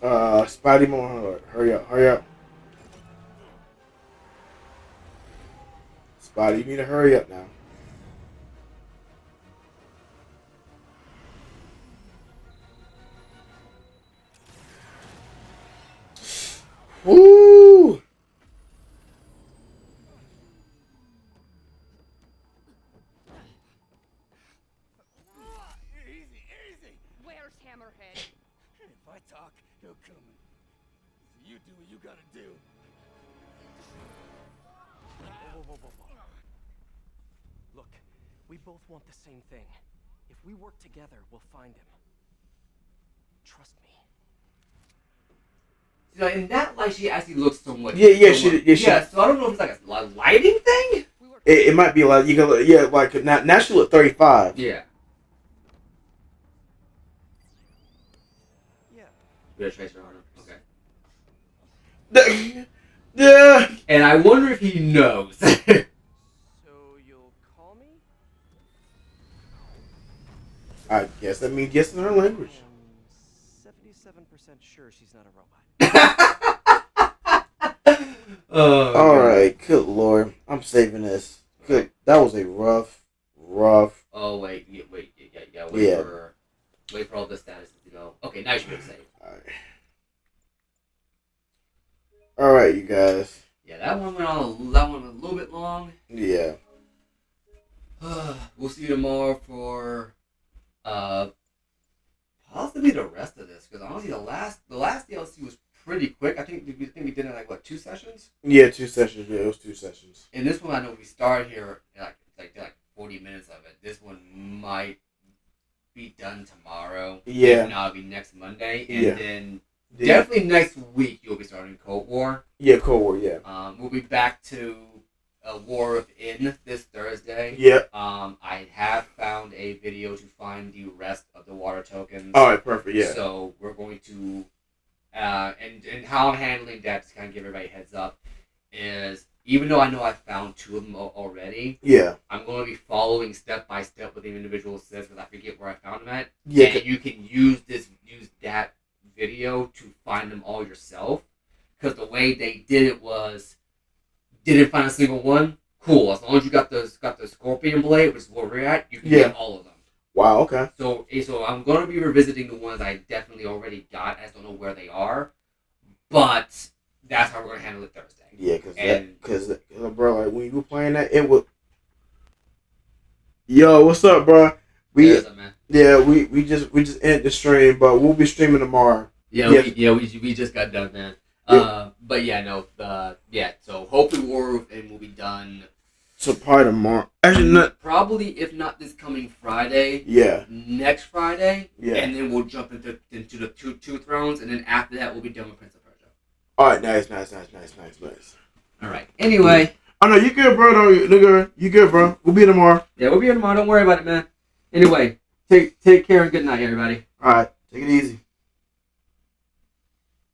Spidey more. Hurry up. Spidey, you need to hurry up now. Woo! Easy. Where's Hammerhead? If I talk, he'll kill me. So you do what you gotta do. Whoa. Look, we both want the same thing. If we work together, we'll find him. Trust me. You know, in that light, she actually looks somewhat. Yeah, somewhat- she- So I don't know if it's like a lighting thing. It might be like you can look, yeah, like now she look 35. Yeah. Yeah. We gotta trace her on him. Okay. Yeah. And I wonder if he knows. So you'll call me? I guess that means yes in her language. I'm 77% sure she's not a robot. All right, good lord, I'm saving this. Good, that was a rough. Oh wait, wait Yeah. wait for all the statuses to go. Okay, now you should be able to save. All right, you guys. Yeah, that one went a little bit long. Yeah. We'll see you tomorrow for possibly the rest of this, because honestly the last DLC was pretty quick. I think we did it in like what, 2 sessions? Yeah, 2 sessions. Yeah, it was 2 sessions. And this one I know we started here like 40 minutes of it. This one might be done tomorrow. Yeah. If not, it'll be next Monday. And Yeah. then definitely next week you'll be starting Cold War. Yeah, Cold War. Yeah. We'll be back to War Within this Thursday. Yeah. I have found a video to find the rest of the water tokens. All right, perfect. Yeah. So we're going to, and how I'm handling that, to kind of give everybody a heads up, is even though I know I found 2 of them already, Yeah. I'm going to be following step by step what the individual says, because I forget where I found them at. Yeah. And you can use that video to find them all yourself, because the way they did it was, didn't find a single one. Cool. As long as you got the Scorpion Blade, which is where we're at, you can get all of them. Wow. Okay. So I'm going to be revisiting the ones I definitely already got. I just don't know where they are, but that's how we're going to handle it Thursday. Yeah, because bro, like when you were playing that, it was. Yo, what's up, bro? We just ended the stream, but we'll be streaming tomorrow. We just got done, man. Yeah. But yeah, no, so hopefully War Within will be done So probably tomorrow. Actually, not. Probably, if not this coming Friday. Yeah. Next Friday. Yeah. And then we'll jump into the two thrones, and then after that, we'll be done with Prince of Persia. All right. Nice. All right. Anyway. I know you good, bro. No, nigga, you good, bro. We'll be here tomorrow. Yeah, we'll be here tomorrow. Don't worry about it, man. Anyway, take care and good night, everybody. All right. Take it easy.